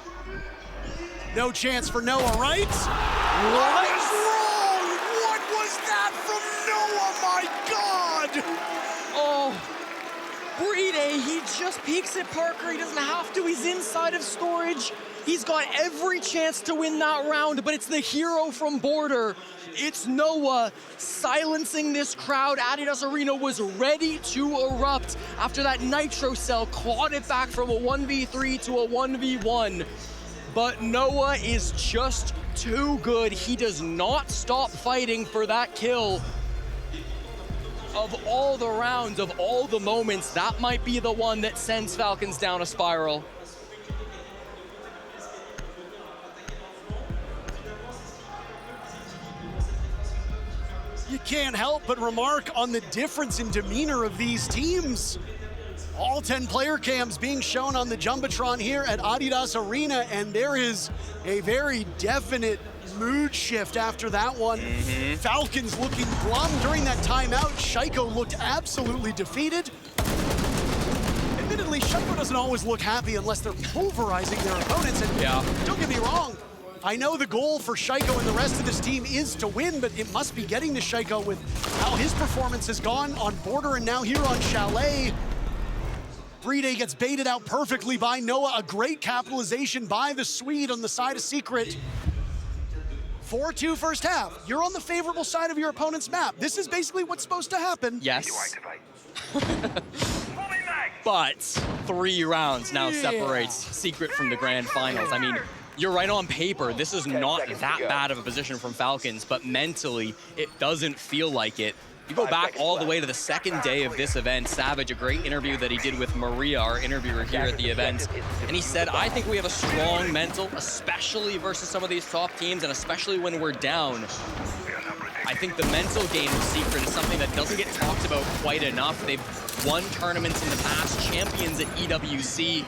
No chance for Noah, right? What is wrong? What was that from Noah? My God! Oh, Bride, he just peeks at Parker. He doesn't have to. He's inside of storage. He's got every chance to win that round, but it's the hero from Border. It's Noah silencing this crowd. Adidas Arena was ready to erupt after that Nitro Cell clawed it back from a 1v3 to a 1v1. But Noah is just too good. He does not stop fighting for that kill. Of all the rounds, of all the moments, that might be the one that sends Falcons down a spiral. You can't help but remark on the difference in demeanor of these teams. All 10 player cams being shown on the Jumbotron here at Adidas Arena, and there is a very definite mood shift after that one. Falcons looking glum during that timeout. Shaiko looked absolutely defeated. Admittedly, Shaiko doesn't always look happy unless they're pulverizing their opponents, and don't get me wrong, I know the goal for Shaiko and the rest of this team is to win, but it must be getting to Shaiko with how his performance has gone on Border and now here on Chalet. Bride gets baited out perfectly by Noah. A great capitalization by the Swede on the side of Secret. 4-2 first half. You're on the favorable side of your opponent's map. This is basically what's supposed to happen. Yes. But 3 rounds now separates Secret from the grand finals. I mean, you're right on paper. This is not that bad of a position from Falcons, but mentally, it doesn't feel like it. You go back all the way to the second day of this event. Savage, a great interview that he did with Maria, our interviewer here at the event. And he said, I think we have a strong mental, especially versus some of these top teams, and especially when we're down. I think the mental game of Secret is something that doesn't get talked about quite enough. They've won tournaments in the past, champions at EWC.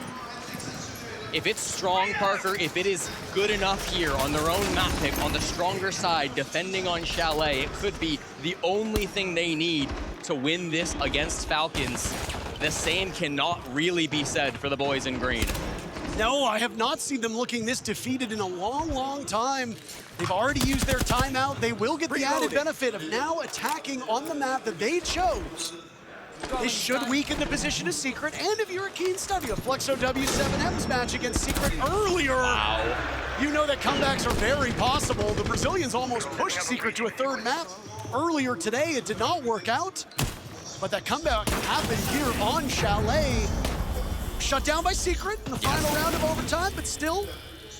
If it's strong, Parker, if it is good enough here on their own map pick, on the stronger side, defending on Chalet, it could be the only thing they need to win this against Falcons. The same cannot really be said for the boys in green. No, I have not seen them looking this defeated in a long, long time. They've already used their timeout. They will get the added benefit of now attacking on the map that they chose. This should weaken the position of Secret, and if you're a keen study of Flexo W7M's match against Secret earlier, you know that comebacks are very possible. The Brazilians almost pushed Secret to a third map earlier today. It did not work out, but that comeback happened here on Chalet. Shut down by Secret in the final round of overtime, but still,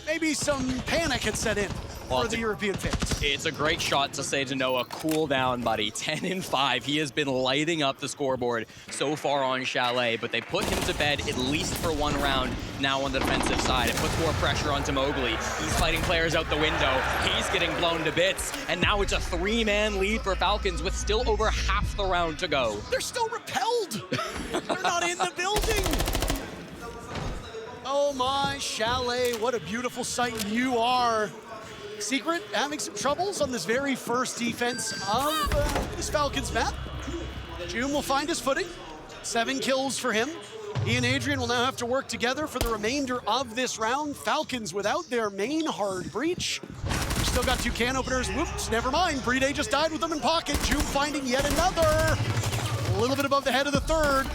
maybe some panic had set in for the European fans. It's a great shot to say to Noah, cool down, buddy. 10-5. He has been lighting up the scoreboard so far on Chalet, but they put him to bed at least for 1 round now on the defensive side. It puts more pressure onto Mowgli. He's fighting players out the window. He's getting blown to bits, and now it's a 3-man lead for Falcons with still over half the round to go. They're still repelled. They're not in the building. Oh my, Chalet, what a beautiful sight you are. Secret having some troubles on this very first defense of this Falcons map. June will find his footing. 7 kills for him. He and Adrian will now have to work together for the remainder of this round. Falcons without their main hard breach. Still got 2 can openers. Whoops, never mind. Bride just died with them in pocket. June finding yet another. A little bit above the head of the third.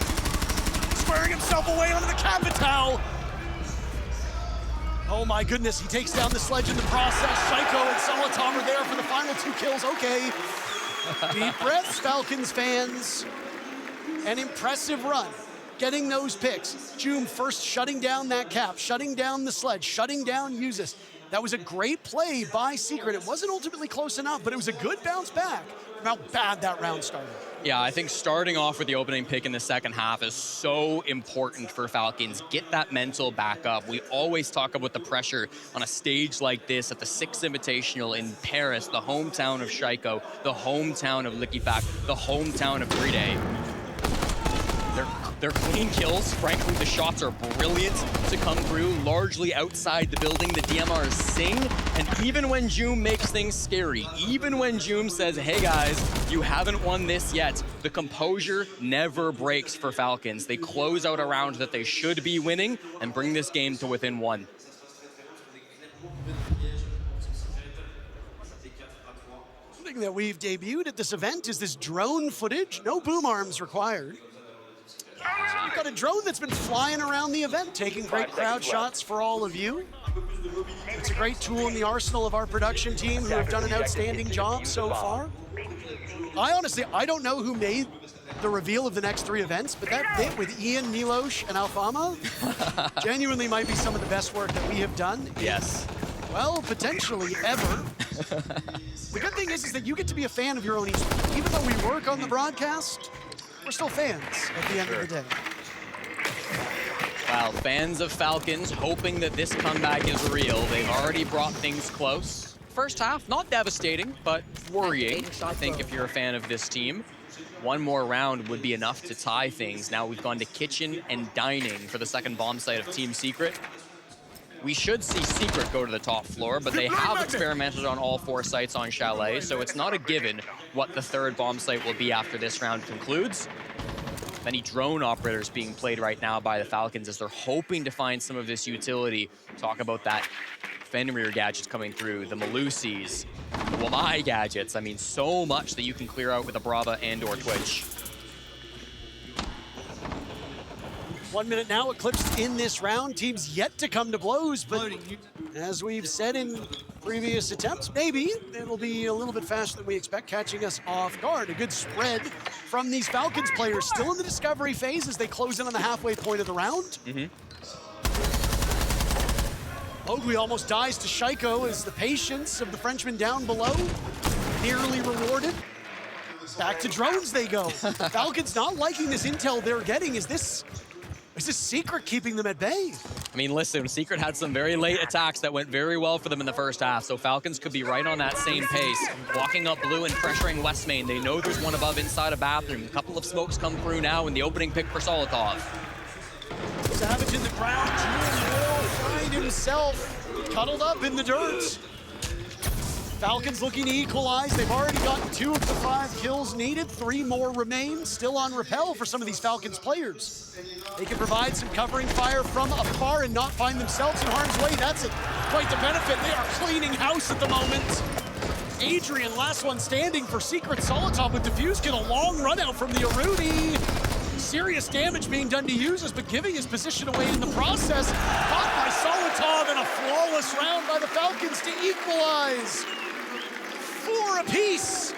Squaring himself away onto the Capital. Oh my goodness, he takes down the sledge in the process. Shaiko and Salatom are there for the final 2 kills. Okay. Deep breaths, Falcons fans. An impressive run, getting those picks. Joom first shutting down that cap, shutting down the sledge, shutting down Usis. That was a great play by Secret. It wasn't ultimately close enough, but it was a good bounce back from how bad that round started. Yeah, I think starting off with the opening pick in the second half is so important for Falcons. Get that mental back up. We always talk about the pressure on a stage like this at the Six Invitational in Paris, the hometown of Shaiko, the hometown of Likifak, the hometown of Bride. They're clean kills. Frankly, the shots are brilliant to come through, largely outside the building. The DMRs sing, and even when Joom makes things scary, even when Joom says, hey guys, you haven't won this yet, the composure never breaks for Falcons. They close out a round that they should be winning and bring this game to within 1. Something that we've debuted at this event is this drone footage. No boom arms required. So you've got a drone that's been flying around the event, taking great crowd shots for all of you. It's a great tool in the arsenal of our production team who have done an outstanding job so far. I don't know who made the reveal of the next 3 events, but that bit with Ian, Milos, and Alfama genuinely might be some of the best work that we have done. Yes. Well, potentially ever. The good thing is that you get to be a fan of your own esports. Even though we work on the broadcast, we're still fans at the end of the day. Wow, fans of Falcons hoping that this comeback is real. They've already brought things close. First half, not devastating, but worrying, I think, if you're a fan of this team. One more round would be enough to tie things. Now we've gone to kitchen and dining for the second bomb site of Team Secret. We should see Secret go to the top floor, but they have experimented on all 4 sites on Chalet, so it's not a given what the third bomb site will be after this round concludes. Many drone operators being played right now by the Falcons as they're hoping to find some of this utility. Talk about that Fenrir gadgets coming through, the Malusis, the Wamai gadgets. I mean, so much that you can clear out with a Brava and or Twitch. 1 minute now, Eclipse in this round. Teams yet to come to blows, but as we've said in previous attempts, maybe it'll be a little bit faster than we expect, catching us off guard. A good spread from these Falcons players, still in the discovery phase as they close in on the halfway point of the round. Ogui almost dies to Shaiko as the patience of the Frenchman down below nearly rewarded. Back to drones they go. Falcons not liking this intel they're getting. Is this Secret keeping them at bay? I mean, listen, Secret had some very late attacks that went very well for them in the first half, so Falcons could be right on that same pace. Walking up blue and pressuring West Main. They know there's one above inside a bathroom. A couple of smokes come through now in the opening pick for Solotov. Savage in the ground, Julian will find himself cuddled up in the dirt. Falcons looking to equalize. They've already gotten 2 of the 5 kills needed. 3 more remain. Still on rappel for some of these Falcons players. They can provide some covering fire from afar and not find themselves in harm's way. That's quite the benefit. They are cleaning house at the moment. Adrian, last one standing for Secret. Solotov with defuse, get a long run out from the Arudi. Serious damage being done to users, but giving his position away in the process. Caught by Solotov and a flawless round by the Falcons to equalize. 4 apiece.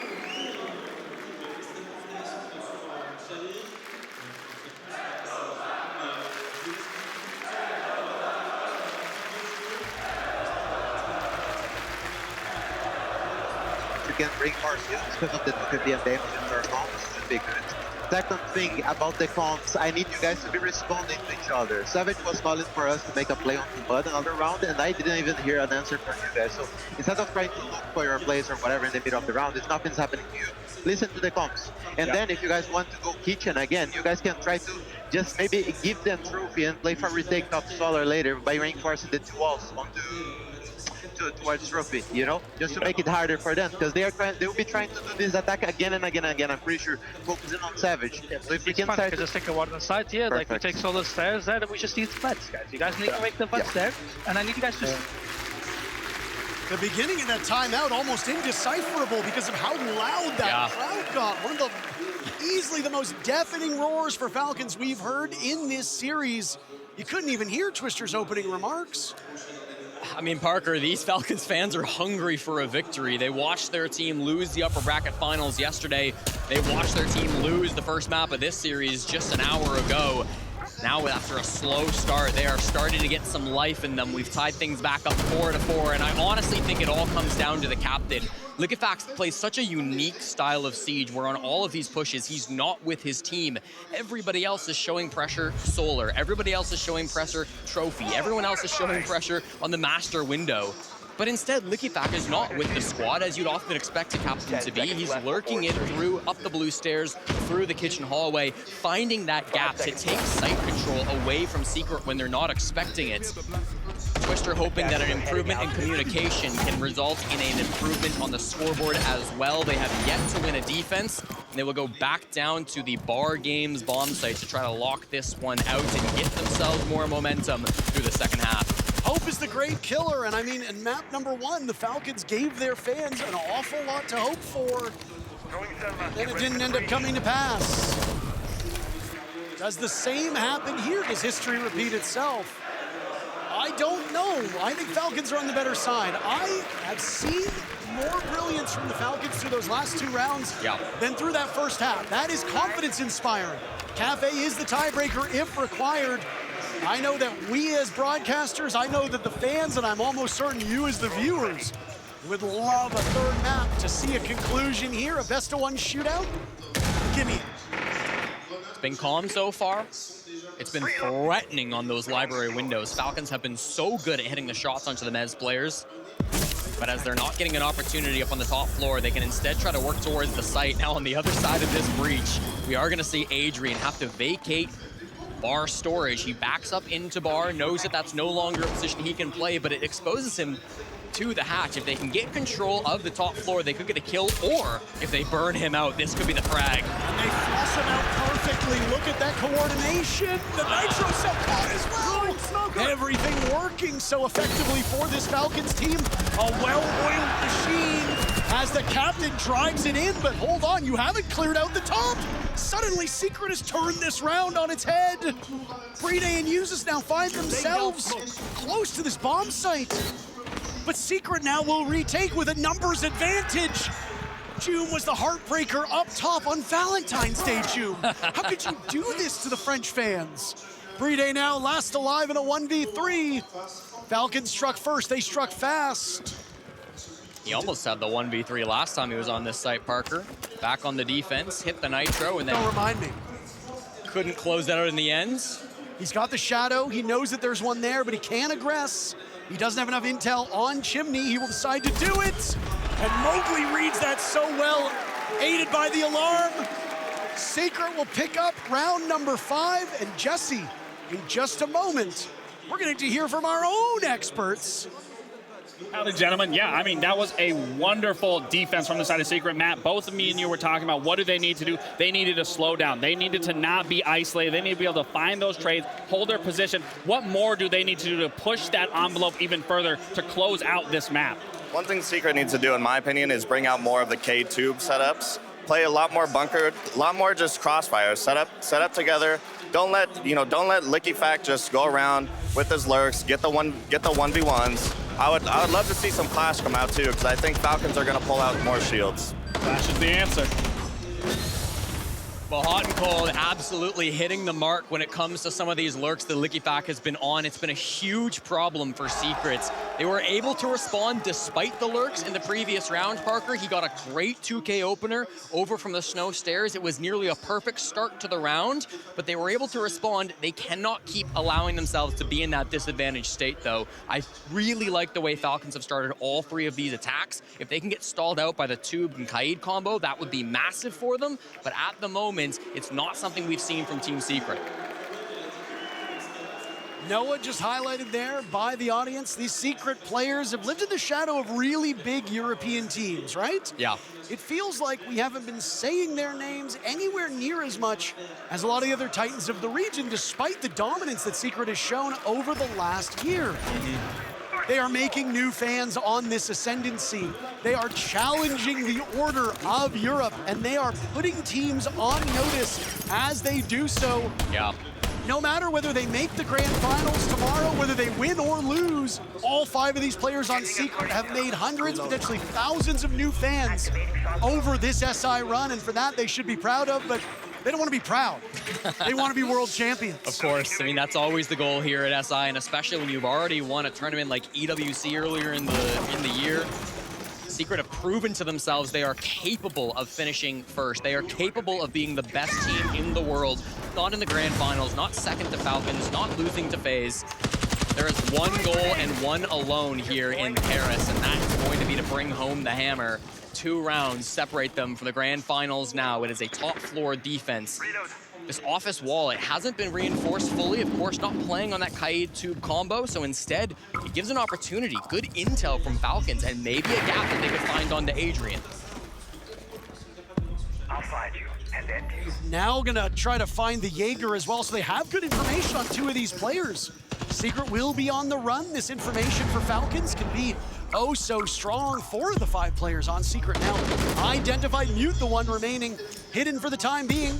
You can bring more skills because of the difficulty and damage in their comps should be good. Second thing about the comps, I need you guys to be responding to each other. Savage was calling for us to make a play on Bud another round, and I didn't even hear an answer from you guys. So instead of trying to look for your plays or whatever in the middle of the round, if nothing's happening to you, listen to the comps. And then if you guys want to go kitchen again, you guys can try to just maybe give them trophy and play for retake top solar later by reinforcing the 2 walls onto towards trophy, you know, just to make it harder for them, because they will be trying to do this attack again and again and again. I'm pretty sure focusing on Savage. So if we can start, just take a ward on side here, like we take solo stairs there, and we just need flats, guys. You guys need to make the flats there, and I need you guys to. The beginning of that timeout almost indecipherable because of how loud that crowd got. One of the easily the most deafening roars for Falcons we've heard in this series. You couldn't even hear Twister's opening remarks. I mean, Parker, these Falcons fans are hungry for a victory. They watched their team lose the upper bracket finals yesterday. They watched their team lose the first map of this series just an hour ago. Now, after a slow start, they are starting to get some life in them. We've tied things back up 4-4, and I honestly think it all comes down to the captain. Liquefax plays such a unique style of Siege where on all of these pushes, he's not with his team. Everybody else is showing pressure Solar. Everybody else is showing pressure Trophy. Everyone else is showing pressure on the Master window. But instead, Liquefax is not with the squad as you'd often expect a captain to be. He's lurking in through, up the blue stairs, through the kitchen hallway, finding that gap to take site control away from Secret when they're not expecting it. Twister hoping that an improvement in communication can result in an improvement on the scoreboard as well. They have yet to win a defense, and they will go back down to the Bar Games bomb site to try to lock this one out and get themselves more momentum through the second half. Hope is the great killer, and I mean, in map number 1, the Falcons gave their fans an awful lot to hope for, and it didn't end up coming to pass. Does the same happen here? Does history repeat itself? I don't know. I think Falcons are on the better side. I have seen more brilliance from the Falcons through those last 2 rounds than through that first half. That is confidence inspiring. Cafe is the tiebreaker if required. I know that we as broadcasters, I know that the fans, and I'm almost certain you as the viewers, would love a third map to see a conclusion here, a best-of-1 shootout. Give me it. It's been calm so far. It's been threatening on those library windows. Falcons have been so good at hitting the shots onto the Mez players. But as they're not getting an opportunity up on the top floor, they can instead try to work towards the site. Now on the other side of this breach, we are gonna see Adrian have to vacate bar storage. He backs up into bar, knows that that's no longer a position he can play, but it exposes him to the hatch. If they can get control of the top floor, they could get a kill, or if they burn him out, this could be the frag. And they flush him out perfectly. Look at that coordination. The Nitro cell caught as well. Everything working so effectively for this Falcons team. A well-oiled machine as the captain drives it in, but hold on, you haven't cleared out the top. Suddenly, Secret has turned this round on its head. Brede and Usus now find themselves close to this bomb site. But Secret now will retake with a numbers advantage. Joom was the heartbreaker up top on Valentine's Day, Joom. How could you do this to the French fans? Brede now last alive in a 1v3. Falcons struck first, they struck fast. He almost had the 1v3 last time he was on this site, Parker. Back on the defense, hit the Nitro, and then don't remind me. Couldn't close that out in the end. He's got the shadow, he knows that there's one there, but he can't aggress. He doesn't have enough intel on Chimney. He will decide to do it. And Mowgli reads that so well, aided by the alarm. Secret will pick up round number 5. And Jesse, in just a moment, we're going to hear from our own experts. Howdy, gentlemen. Yeah, I mean, that was a wonderful defense from the side of Secret. Matt, both of me and you were talking about what do they need to do. They needed to slow down. They needed to not be isolated. They need to be able to find those trades, hold their position. What more do they need to do to push that envelope even further to close out this map? One thing Secret needs to do, in my opinion, is bring out more of the K-tube setups. Play a lot more bunker, a lot more just crossfire. Set up together. Don't let Licky Fact just go around with his lurks, get the 1v1s. I would love to see some Clash come out too, because I think Falcons are going to pull out more shields. Clash is the answer. Well, Hot and Cold absolutely hitting the mark when it comes to some of these lurks that Liquifac has been on. It's been a huge problem for Secrets. They were able to respond despite the lurks in the previous round, Parker. He got a great 2K opener over from the snow stairs. It was nearly a perfect start to the round, but they were able to respond. They cannot keep allowing themselves to be in that disadvantaged state, though. I really like the way Falcons have started all 3 of these attacks. If they can get stalled out by the Tube and Kaid combo, that would be massive for them. But at the moment, it's not something we've seen from Team Secret. Noah just highlighted there by the audience. These Secret players have lived in the shadow of really big European teams, right? Yeah. It feels like we haven't been saying their names anywhere near as much as a lot of the other Titans of the region, despite the dominance that Secret has shown over the last year. They are making new fans on this ascendancy. They are challenging the order of Europe, and they are putting teams on notice as they do so. Yeah. No matter whether they make the grand finals tomorrow, whether they win or lose, all 5 of these players on Secret have made hundreds, potentially thousands of new fans over this SI run, and for that they should be proud of, but they don't want to be proud. They want to be world champions. Of course. I mean, that's always the goal here at SI, and especially when you've already won a tournament like EWC earlier in the year. Secret have proven to themselves they are capable of finishing first. They are capable of being the best team in the world. Not in the grand finals, not second to Falcons, not losing to FaZe. There is one goal and one alone here in Paris, and that's going to be to bring home the hammer. 2 rounds separate them from the grand finals now. It is a top floor defense. This office wall, it hasn't been reinforced fully, of course, not playing on that Kaid Tube combo, so instead, it gives an opportunity, good intel from Falcons, and maybe a gap that they could find onto Adrian. I'll find you, and then you. Now gonna try to find the Jaeger as well, so they have good information on 2 of these players. Secret will be on the run. This information for Falcons can be oh so strong. 4 of the 5 players on Secret now identified. Mute the one remaining, hidden for the time being.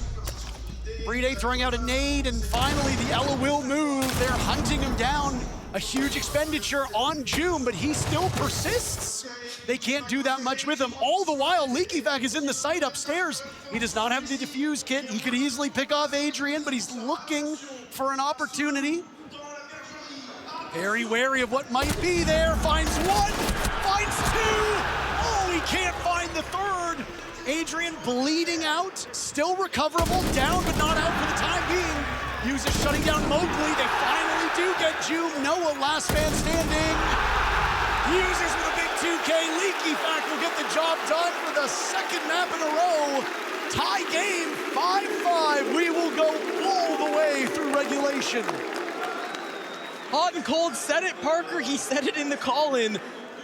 Brede throwing out a nade, and finally the Ella will move. They're hunting him down. A huge expenditure on Joom, but he still persists. They can't do that much with him. All the while, Leakyvac is in the site upstairs. He does not have the defuse kit. He could easily pick off Adrian, but he's looking for an opportunity. Very wary of what might be there. Finds 1, finds 2. Oh, he can't find the 3rd. Adrian bleeding out, still recoverable, down but not out for the time being. Uses shutting down Mowgli. They finally do get Joom. Noah, last man standing. Uses with a big Okay, Leaky Fact will get the job done for the second map in a row. Tie game, 5-5. We will go all the way through regulation. Hot and cold said it, Parker. He said it in the call-in.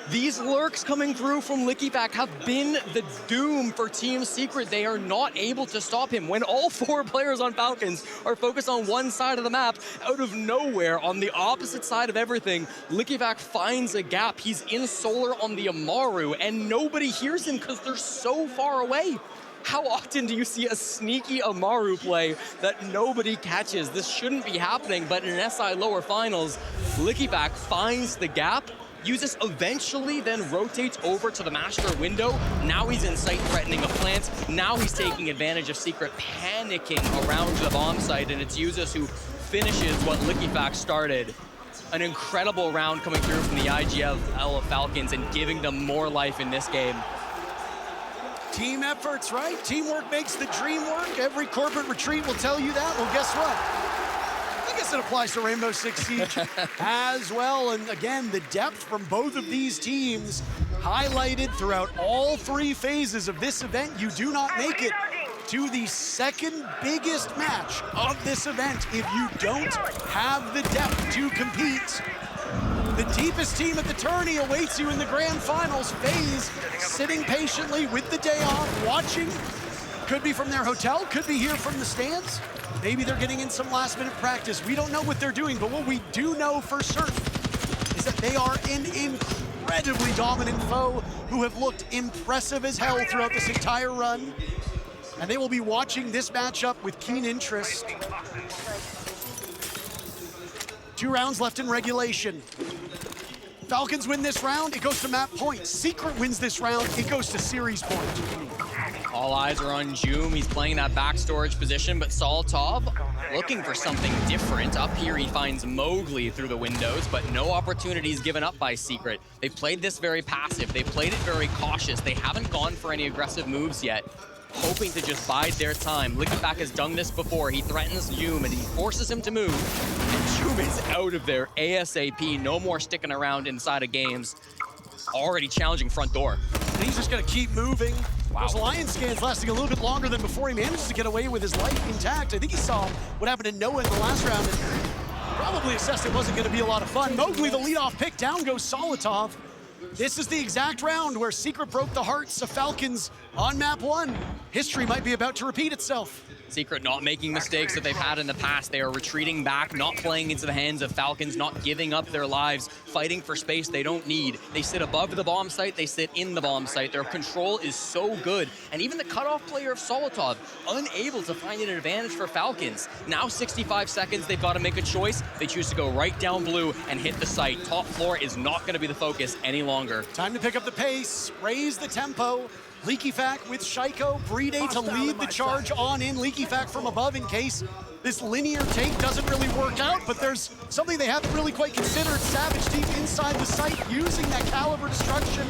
These lurks coming through from LickyFact have been the doom for Team Secret. They are not able to stop him. When all 4 players on Falcons are focused on one side of the map, out of nowhere, on the opposite side of everything, LickyFact finds a gap. He's in solar on the Amaru, and nobody hears him because they're so far away. How often do you see a sneaky Amaru play that nobody catches? This shouldn't be happening, but in an SI lower finals, LickyFact finds the gap. Uses eventually then rotates over to the master window. Now he's in sight threatening a plant. Now he's taking advantage of Secret panicking around the bomb site, and it's Usus who finishes what LickyFact started. An incredible round coming through from the IGL Falcons and giving them more life in this game. Team efforts, right? Teamwork makes the dream work. Every corporate retreat will tell you that. Well, guess what? I guess it applies to Rainbow Six Siege as well. And again, the depth from both of these teams highlighted throughout all 3 phases of this event. You do not make it to the second biggest match of this event if you don't have the depth to compete. The deepest team at the tourney awaits you in the grand finals. FaZe sitting patiently with the day off, watching. Could be from their hotel, could be here from the stands. Maybe they're getting in some last-minute practice. We don't know what they're doing, but what we do know for certain is that they are an incredibly dominant foe who have looked impressive as hell throughout this entire run. And they will be watching this matchup with keen interest. 2 rounds left in regulation. Falcons win this round, it goes to map point. Secret wins this round, it goes to series point. All eyes are on Joom. He's playing that back storage position, but Solotov looking for something different. Up here, he finds Mowgli through the windows, but no opportunities given up by Secret. They played this very passive. They played it very cautious. They haven't gone for any aggressive moves yet, hoping to just bide their time. LickyFact has done this before. He threatens Joom, and he forces him to move. And Joom is out of there ASAP. No more sticking around inside of games. Already challenging front door. And he's just gonna keep moving. Wow. Those Lion scans lasting a little bit longer than before. He manages to get away with his life intact. I think he saw what happened to Noah in the last round and probably assessed it wasn't gonna be a lot of fun. Mowgli, the leadoff pick, down goes Solotov. This is the exact round where Secret broke the hearts of Falcons on map 1. History might be about to repeat itself. Secret not making mistakes that they've had in the past. They are retreating back, not playing into the hands of Falcons, not giving up their lives, fighting for space they don't need. They sit above the bomb site, they sit in the bomb site. Their control is so good. And even the cutoff player of Solotov, unable to find an advantage for Falcons. Now 65 seconds, they've got to make a choice. They choose to go right down blue and hit the site. Top floor is not going to be the focus any longer. Time to pick up the pace, raise the tempo. LickyFact with Shaiko, Bride to lead the charge on in. LickyFact from above in case this linear take doesn't really work out, but there's something they haven't really quite considered. Savage deep inside the site, using that caliber destruction.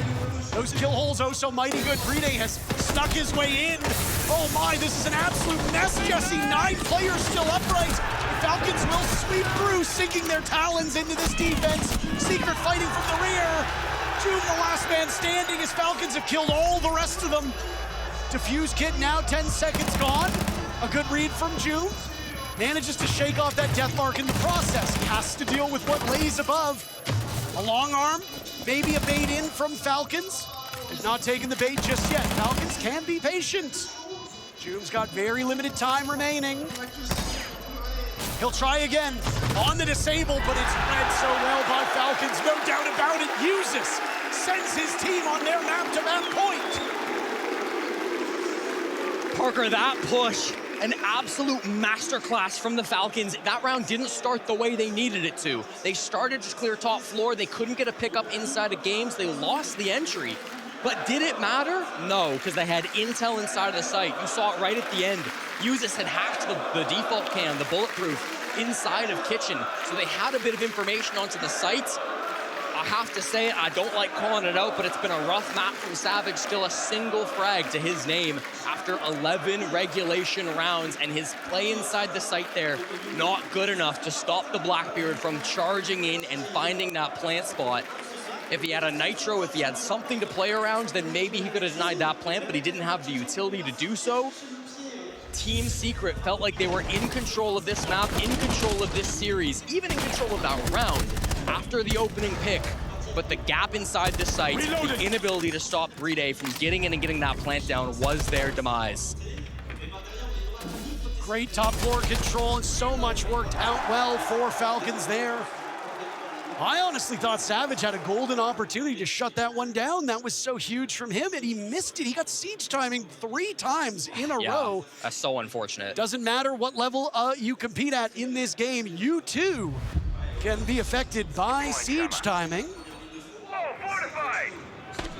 Those kill holes, oh so mighty good. Bride has snuck his way in. Oh my, this is an absolute mess, Jesse. 9 players still upright. The Falcons will sweep through, sinking their talons into this defense. Secret fighting from the rear. Joom, the last man standing, as Falcons have killed all the rest of them. Diffuse kit now, 10 seconds gone. A good read from Joom. Manages to shake off that death mark in the process. He has to deal with what lays above. A long arm, maybe a bait in from Falcons. They've not taken the bait just yet. Falcons can be patient. Joom's got very limited time remaining. He'll try again on the disable, but it's read so well by Falcons, no doubt about it. Usus sends his team on their map-to-map point. Parker, that push, an absolute masterclass from the Falcons. That round didn't start the way they needed it to. They started to clear top floor. They couldn't get a pickup inside of games. They lost the entry. But did it matter? No, because they had intel inside of the site. You saw it right at the end. Usus had hacked the default cam, the bulletproof, inside of Kitchen. So they had a bit of information onto the sites. I have to say, I don't like calling it out, but it's been a rough map from Savage. Still a single frag to his name after 11 regulation rounds, and his play inside the site there, not good enough to stop the Blackbeard from charging in and finding that plant spot. If he had a nitro, if he had something to play around, then maybe he could have denied that plant, but he didn't have the utility to do so. Team Secret felt like they were in control of this map, in control of this series, even in control of that round after the opening pick. But the gap inside the site, the inability to stop Bride from getting in and getting that plant down was their demise. Great top floor control, and so much worked out well for Falcons there. I honestly thought Savage had a golden opportunity to shut that one down. That was so huge from him, and he missed it. He got siege timing 3 times in a row. That's so unfortunate. Doesn't matter what level you compete at in this game, you too can be affected by siege timing.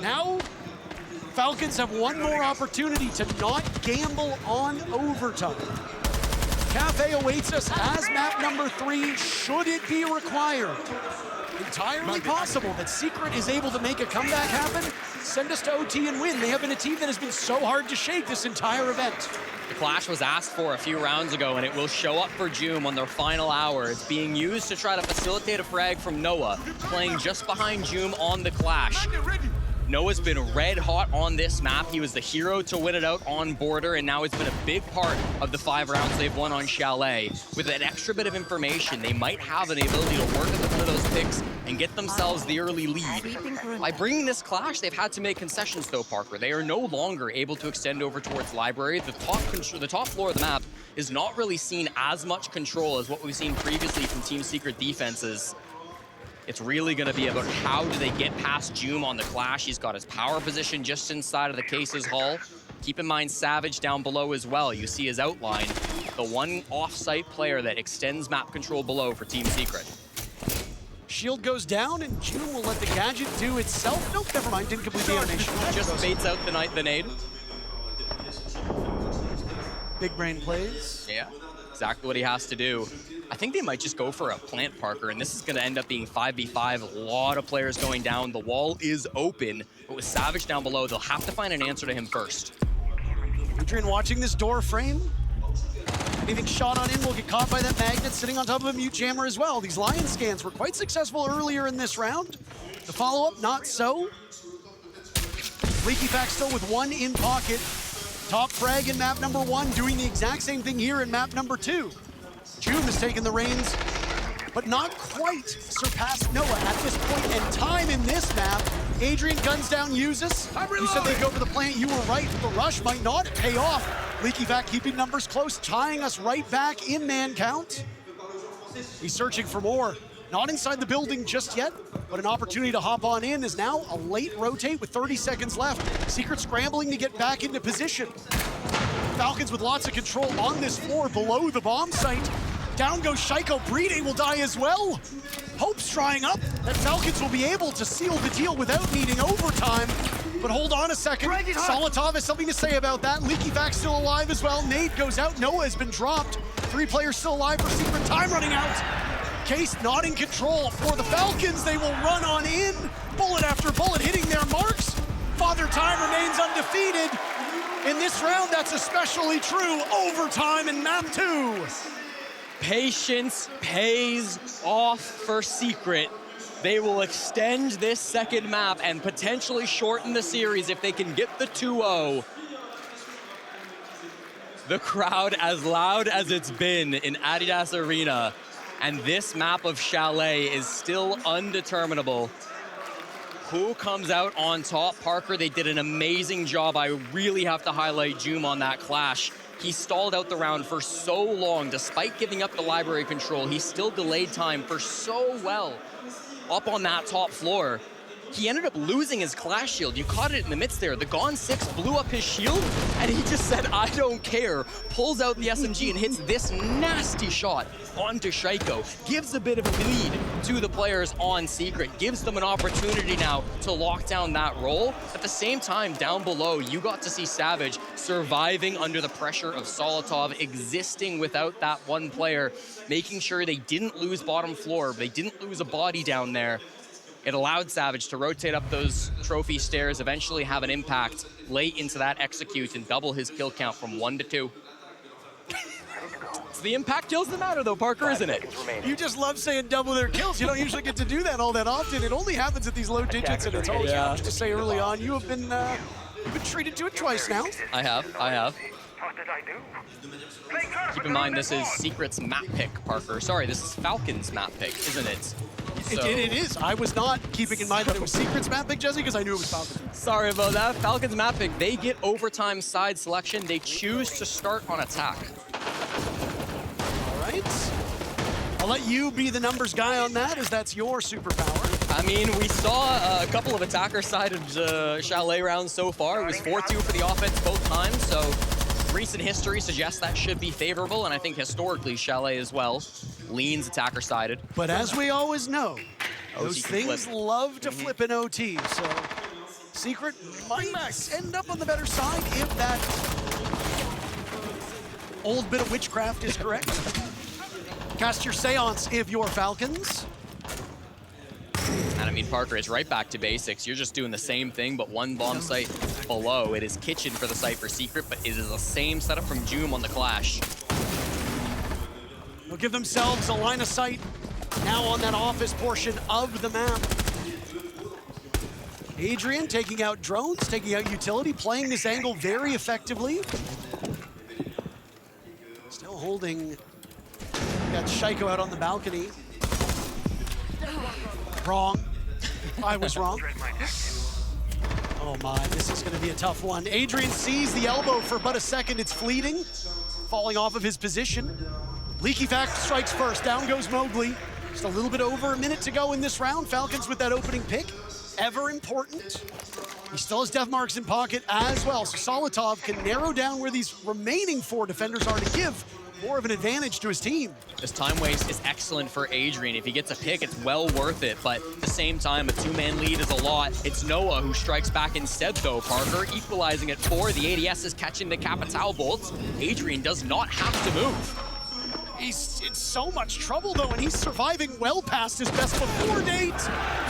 Now, Falcons have one more opportunity to not gamble on overtime. Cafe awaits us as map number 3, should it be required. Entirely possible that Secret is able to make a comeback happen, send us to OT and win. They have been a team that has been so hard to shake this entire event. The Clash was asked for a few rounds ago, and it will show up for Joom on their final hour. It's being used to try to facilitate a frag from Noah, playing just behind Joom on the Clash. Noah's been red hot on this map. He was the hero to win it out on Border, and now it's been a big part of the 5 rounds they've won on Chalet. With an extra bit of information, they might have an ability to work at one of those picks and get themselves the early lead. By bringing this Clash, they've had to make concessions though, Parker. They are no longer able to extend over towards Library. The top floor of the map is not really seen as much control as what we've seen previously from Team Secret defenses. It's really going to be about how do they get past Joom on the Clash. He's got his power position just inside of the Case's hull. Keep in mind Savage down below as well. You see his outline, the one off-site player that extends map control below for Team Secret. Shield goes down, and Joom will let the gadget do itself. Nope, never mind, didn't complete the animation. Just baits out the nade. Big brain plays. Yeah, exactly what he has to do. I think they might just go for a plant, Parker, and this is going to end up being 5v5. A lot of players going down. The wall is open, but with Savage down below, they'll have to find an answer to him first. Adrian watching this door frame. Anything shot on him will get caught by that magnet sitting on top of a mute jammer as well. These Lion scans were quite successful earlier in this round. The follow-up, not so. Leaky Fact still with 1 in pocket. Top frag in map number 1, doing the exact same thing here in map number 2. Joom has taken the reins, but not quite surpassed Noah at this point in time in this map. Adrian guns down uses. You said they'd go for the plant. You were right. The rush might not pay off. Leaky Vac keeping numbers close, tying us right back in man count. He's searching for more. Not inside the building just yet, but an opportunity to hop on in is now a late rotate with 30 seconds left. Secret scrambling to get back into position. Falcons with lots of control on this floor below the bomb site. Down goes Shaiko. Bride will die as well. Hope's drying up that Falcons will be able to seal the deal without needing overtime. But hold on a second. Solotov has something to say about that. Leaky Vac still alive as well. Nade goes out. Noah has been dropped. 3 players still alive for Secret. Time running out. Case not in control for the Falcons. They will run on in. Bullet after bullet hitting their marks. Father Time remains undefeated. In this round, that's especially true. Overtime in map 2. Patience pays off for Secret. They will extend this second map and potentially shorten the series if they can get the 2-0. The crowd as loud as it's been in Adidas Arena, and this map of Chalet is still undeterminable. Who comes out on top? Parker, they did an amazing job. I really have to highlight Joom on that Clash. He stalled out the round for so long. Despite giving up the library control, he still delayed time for so well up on that top floor. He ended up losing his Clash shield. You caught it in the midst there. The Gone 6 blew up his shield, and he just said, I don't care. Pulls out the SMG and hits this nasty shot onto Shaiko. Gives a bit of a lead to the players on Secret. Gives them an opportunity now to lock down that roll. At the same time, down below, you got to see Savage surviving under the pressure of Solotov, existing without that one player, making sure they didn't lose bottom floor. They didn't lose a body down there. It allowed Savage to rotate up those trophy stairs, eventually have an impact late into that execute and double his kill count from 1 to 2. It's the impact kills that matter, though, Parker, isn't it? You just love saying double their kills. You don't usually get to do that all that often. It only happens at these low digits, and it's always good to say early on. You have been treated to it twice now. I have. What did I do? Keep in mind, this is Secret's map pick, Parker. Sorry, this is Falcons map pick, isn't it? So, It is. I was not keeping in mind that it was Secret's map pick, Jesse, because I knew it was Falcons. Sorry about that. Falcons map pick, they get overtime side selection. They choose to start on attack. All right. I'll let you be the numbers guy on that, as that's your superpower. I mean, we saw a couple of attacker-sided Chalet rounds so far. It was 4-2 for the offense both times, so recent history suggests that should be favorable, and I think historically Chalet as well leans attacker-sided. But as we always know, those things love to flip in OT, so Secret might end up on the better side if that old bit of witchcraft is correct. Cast your seance if you're Falcons. And I mean, Parker, it's right back to basics. You're just doing the same thing, but one bomb site below. It is kitchen for the site for Secret, but it is the same setup from Joom on the Clash. They'll give themselves a line of sight now on that office portion of the map. Adrian taking out drones, taking out utility, playing this angle very effectively. Still holding. Got Shaiko out on the balcony. Wrong. I was wrong. Oh my, this is gonna be a tough one. Adrian sees the elbow for but a second. It's fleeting, falling off of his position. Leaky Fact strikes first. Down goes Mowgli. Just a little bit over a minute to go in this round. Falcons with that opening pick. Ever important. He still has death marks in pocket as well. So Solitov can narrow down where these remaining 4 defenders are to give more of an advantage to his team. This time waste is excellent for Adrian. If he gets a pick, it's well worth it. But at the same time, a 2-man lead is a lot. It's Noah who strikes back instead, though. Parker equalizing at 4. The ADS is catching the Capital bolts. Adrian does not have to move. He's in so much trouble, though, and he's surviving well past his best before date.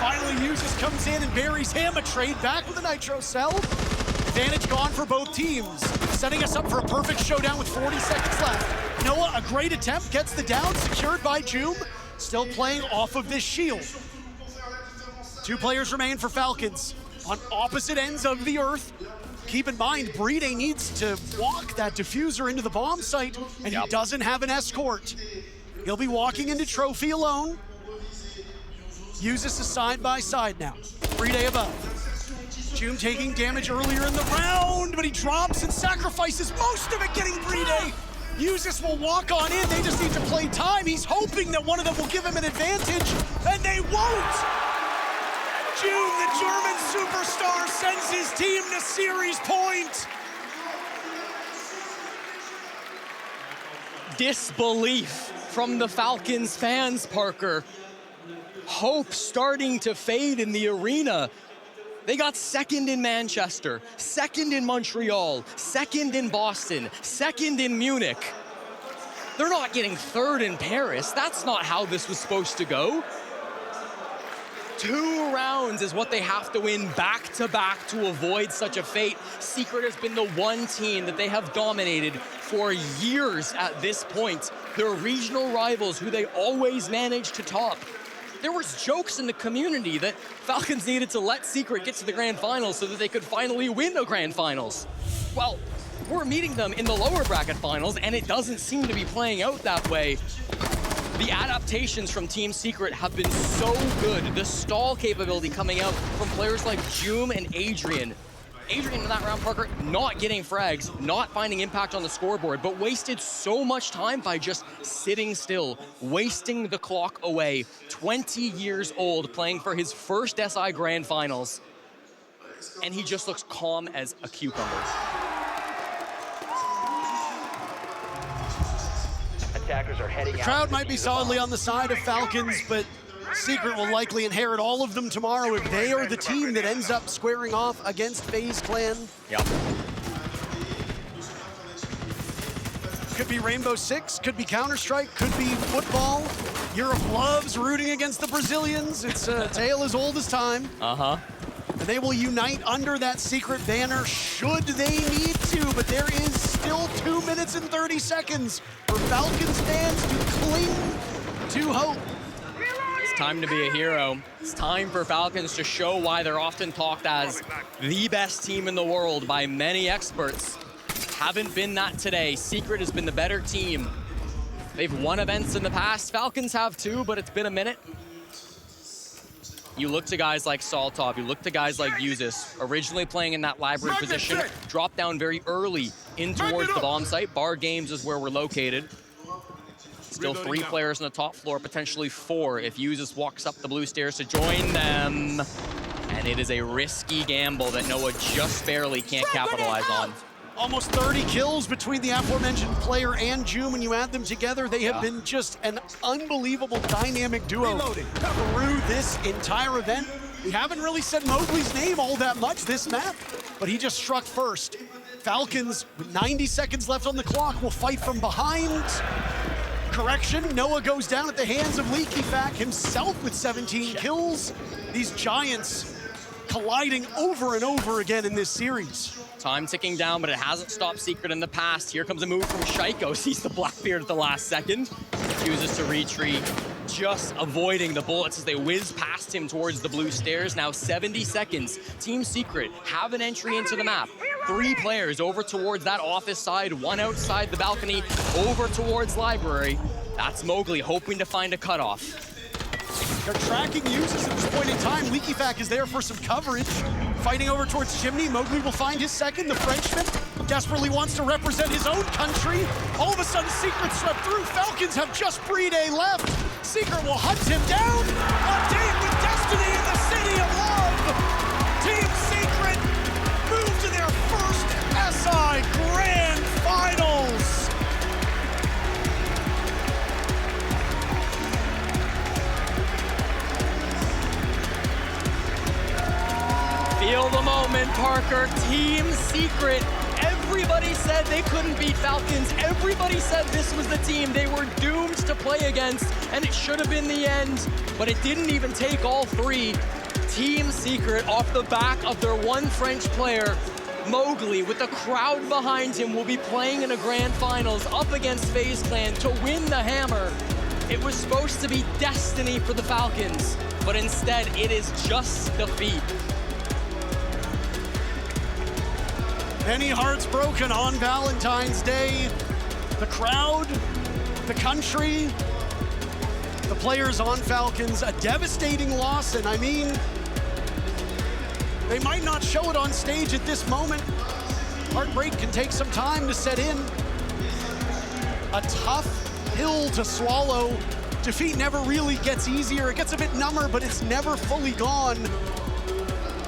Finally, Uses comes in and buries him. A trade back with a Nitro cell. Advantage gone for both teams, setting us up for a perfect showdown with 40 seconds left. Noah, a great attempt, gets the down, secured by Joom. Still playing off of this shield. 2 players remain for Falcons on opposite ends of the earth. Keep in mind, Bride needs to walk that diffuser into the bomb site, and he doesn't have an escort. He'll be walking into Trophy alone. Uses a side-by-side now. Bride above. Joom taking damage earlier in the round, but he drops and sacrifices most of it, getting Bride. Uses will walk on in. They just need to play time. He's hoping that one of them will give him an advantage, and they won't. Joom, the German superstar, sends his team to series point. Disbelief from the Falcons fans, Parker. Hope starting to fade in the arena. They got second in Manchester, second in Montreal, second in Boston, second in Munich. They're not getting third in Paris. That's not how this was supposed to go. 2 rounds is what they have to win back-to-back to avoid such a fate. Secret has been the one team that they have dominated for years at this point. Their regional rivals who they always manage to top. There was jokes in the community that Falcons needed to let Secret get to the grand finals so that they could finally win the grand finals. Well, we're meeting them in the lower bracket finals, and it doesn't seem to be playing out that way. The adaptations from Team Secret have been so good. The stall capability coming out from players like Joom and Adrian. Adrian in that round, Parker, not getting frags, not finding impact on the scoreboard, but wasted so much time by just sitting still, wasting the clock away. 20 years old, playing for his first SI Grand Finals, and he just looks calm as a cucumber. Attackers are heading The crowd might be solidly on the side of Falcons, but Secret will likely inherit all of them tomorrow if they are the team that ends up squaring off against FaZe Clan. Yep. Could be Rainbow Six, could be Counter-Strike, could be football. Europe loves rooting against the Brazilians. It's a tale as old as time. Uh-huh. And they will unite under that secret banner should they need to, but there is still 2 minutes and 30 seconds for Falcons fans to cling to hope. It's time to be a hero. It's time for Falcons to show why they're often talked as the best team in the world by many experts. Haven't been that today. Secret has been the better team. They've won events in the past. Falcons have too, but it's been a minute. You look to guys like Saltov, you look to guys like Uzis, originally playing in that library position, dropped down very early in towards the bomb site. Bar Games is where we're located. Still 3 players on the top floor, potentially 4 if Uzis walks up the blue stairs to join them. And it is a risky gamble that Noah just barely can't capitalize on. Almost 30 kills between the aforementioned player and June. When you add them together, they have been just an unbelievable dynamic duo through this entire event. We haven't really said Mowgli's name all that much this map, but he just struck first. Falcons, with 90 seconds left on the clock, will fight from behind. Correction, Noah goes down at the hands of LeakyFac himself with 17 kills. These giants colliding over and over again in this series. Time ticking down, but it hasn't stopped Secret in the past. Here comes a move from Shaiko. Sees the Blackbeard at the last second. Chooses to retreat, just avoiding the bullets as they whiz past him towards the blue stairs. Now 70 seconds. Team Secret have an entry into the map. 3 players over towards that office side, 1 outside the balcony, over towards library. That's Mowgli hoping to find a cutoff. They're tracking Uzis at this point in time. LeakyFac is there for some coverage. Fighting over towards Chimney. Mowgli will find his second. The Frenchman desperately wants to represent his own country. All of a sudden, Secret swept through. Falcons have just Brede left. Secret will hunt him down. A date with destiny in the city of love. Team Secret move to their first SI Grand Finals. Feel the moment, Parker. Team Secret. Everybody said they couldn't beat Falcons. Everybody said this was the team they were doomed to play against, and it should have been the end, but it didn't even take all 3. Team Secret, off the back of their 1 French player, Mowgli, with the crowd behind him, will be playing in a grand finals up against FaZe Clan to win the hammer. It was supposed to be destiny for the Falcons, but instead it is just defeat. Many hearts broken on Valentine's Day. The crowd, the country, the players on Falcons, a devastating loss, and I mean, they might not show it on stage at this moment. Heartbreak can take some time to set in. A tough pill to swallow. Defeat never really gets easier. It gets a bit number, but it's never fully gone.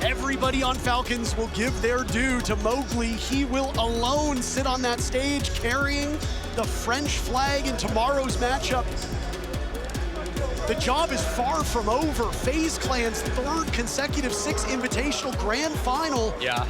Everybody on Falcons will give their due to Mowgli. He will alone sit on that stage carrying the French flag in tomorrow's matchup. The job is far from over. FaZe Clan's 3rd consecutive Six Invitational Grand Final. Yeah.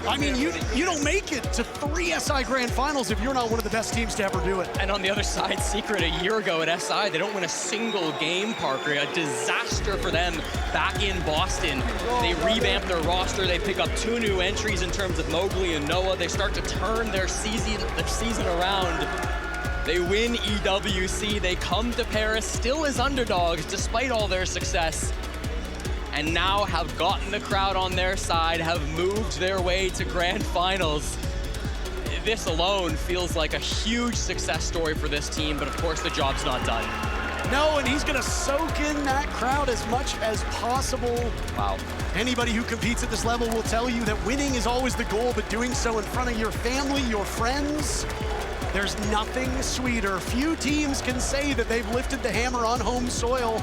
I mean, you don't make it to 3 SI Grand Finals if you're not one of the best teams to ever do it. And on the other side, Secret a year ago at SI, they don't win a single game, Parker. A disaster for them back in Boston. They revamp their roster. They pick up 2 new entries in terms of Mowgli and Noah. They start to turn their season around. They win EWC. They come to Paris still as underdogs despite all their success. And now have gotten the crowd on their side, have moved their way to grand finals. This alone feels like a huge success story for this team, but of course the job's not done. No, and he's gonna soak in that crowd as much as possible. Wow. Anybody who competes at this level will tell you that winning is always the goal, but doing so in front of your family, your friends, there's nothing sweeter. Few teams can say that they've lifted the hammer on home soil.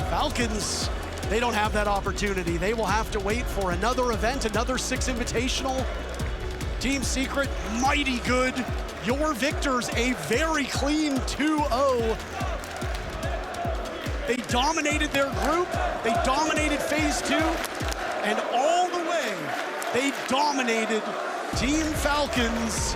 Falcons, they don't have that opportunity. They will have to wait for another event, another Six Invitational. Team Secret, mighty good. Your victors, a very clean 2-0. They dominated their group, they dominated phase 2, and all the way, they dominated Team Falcons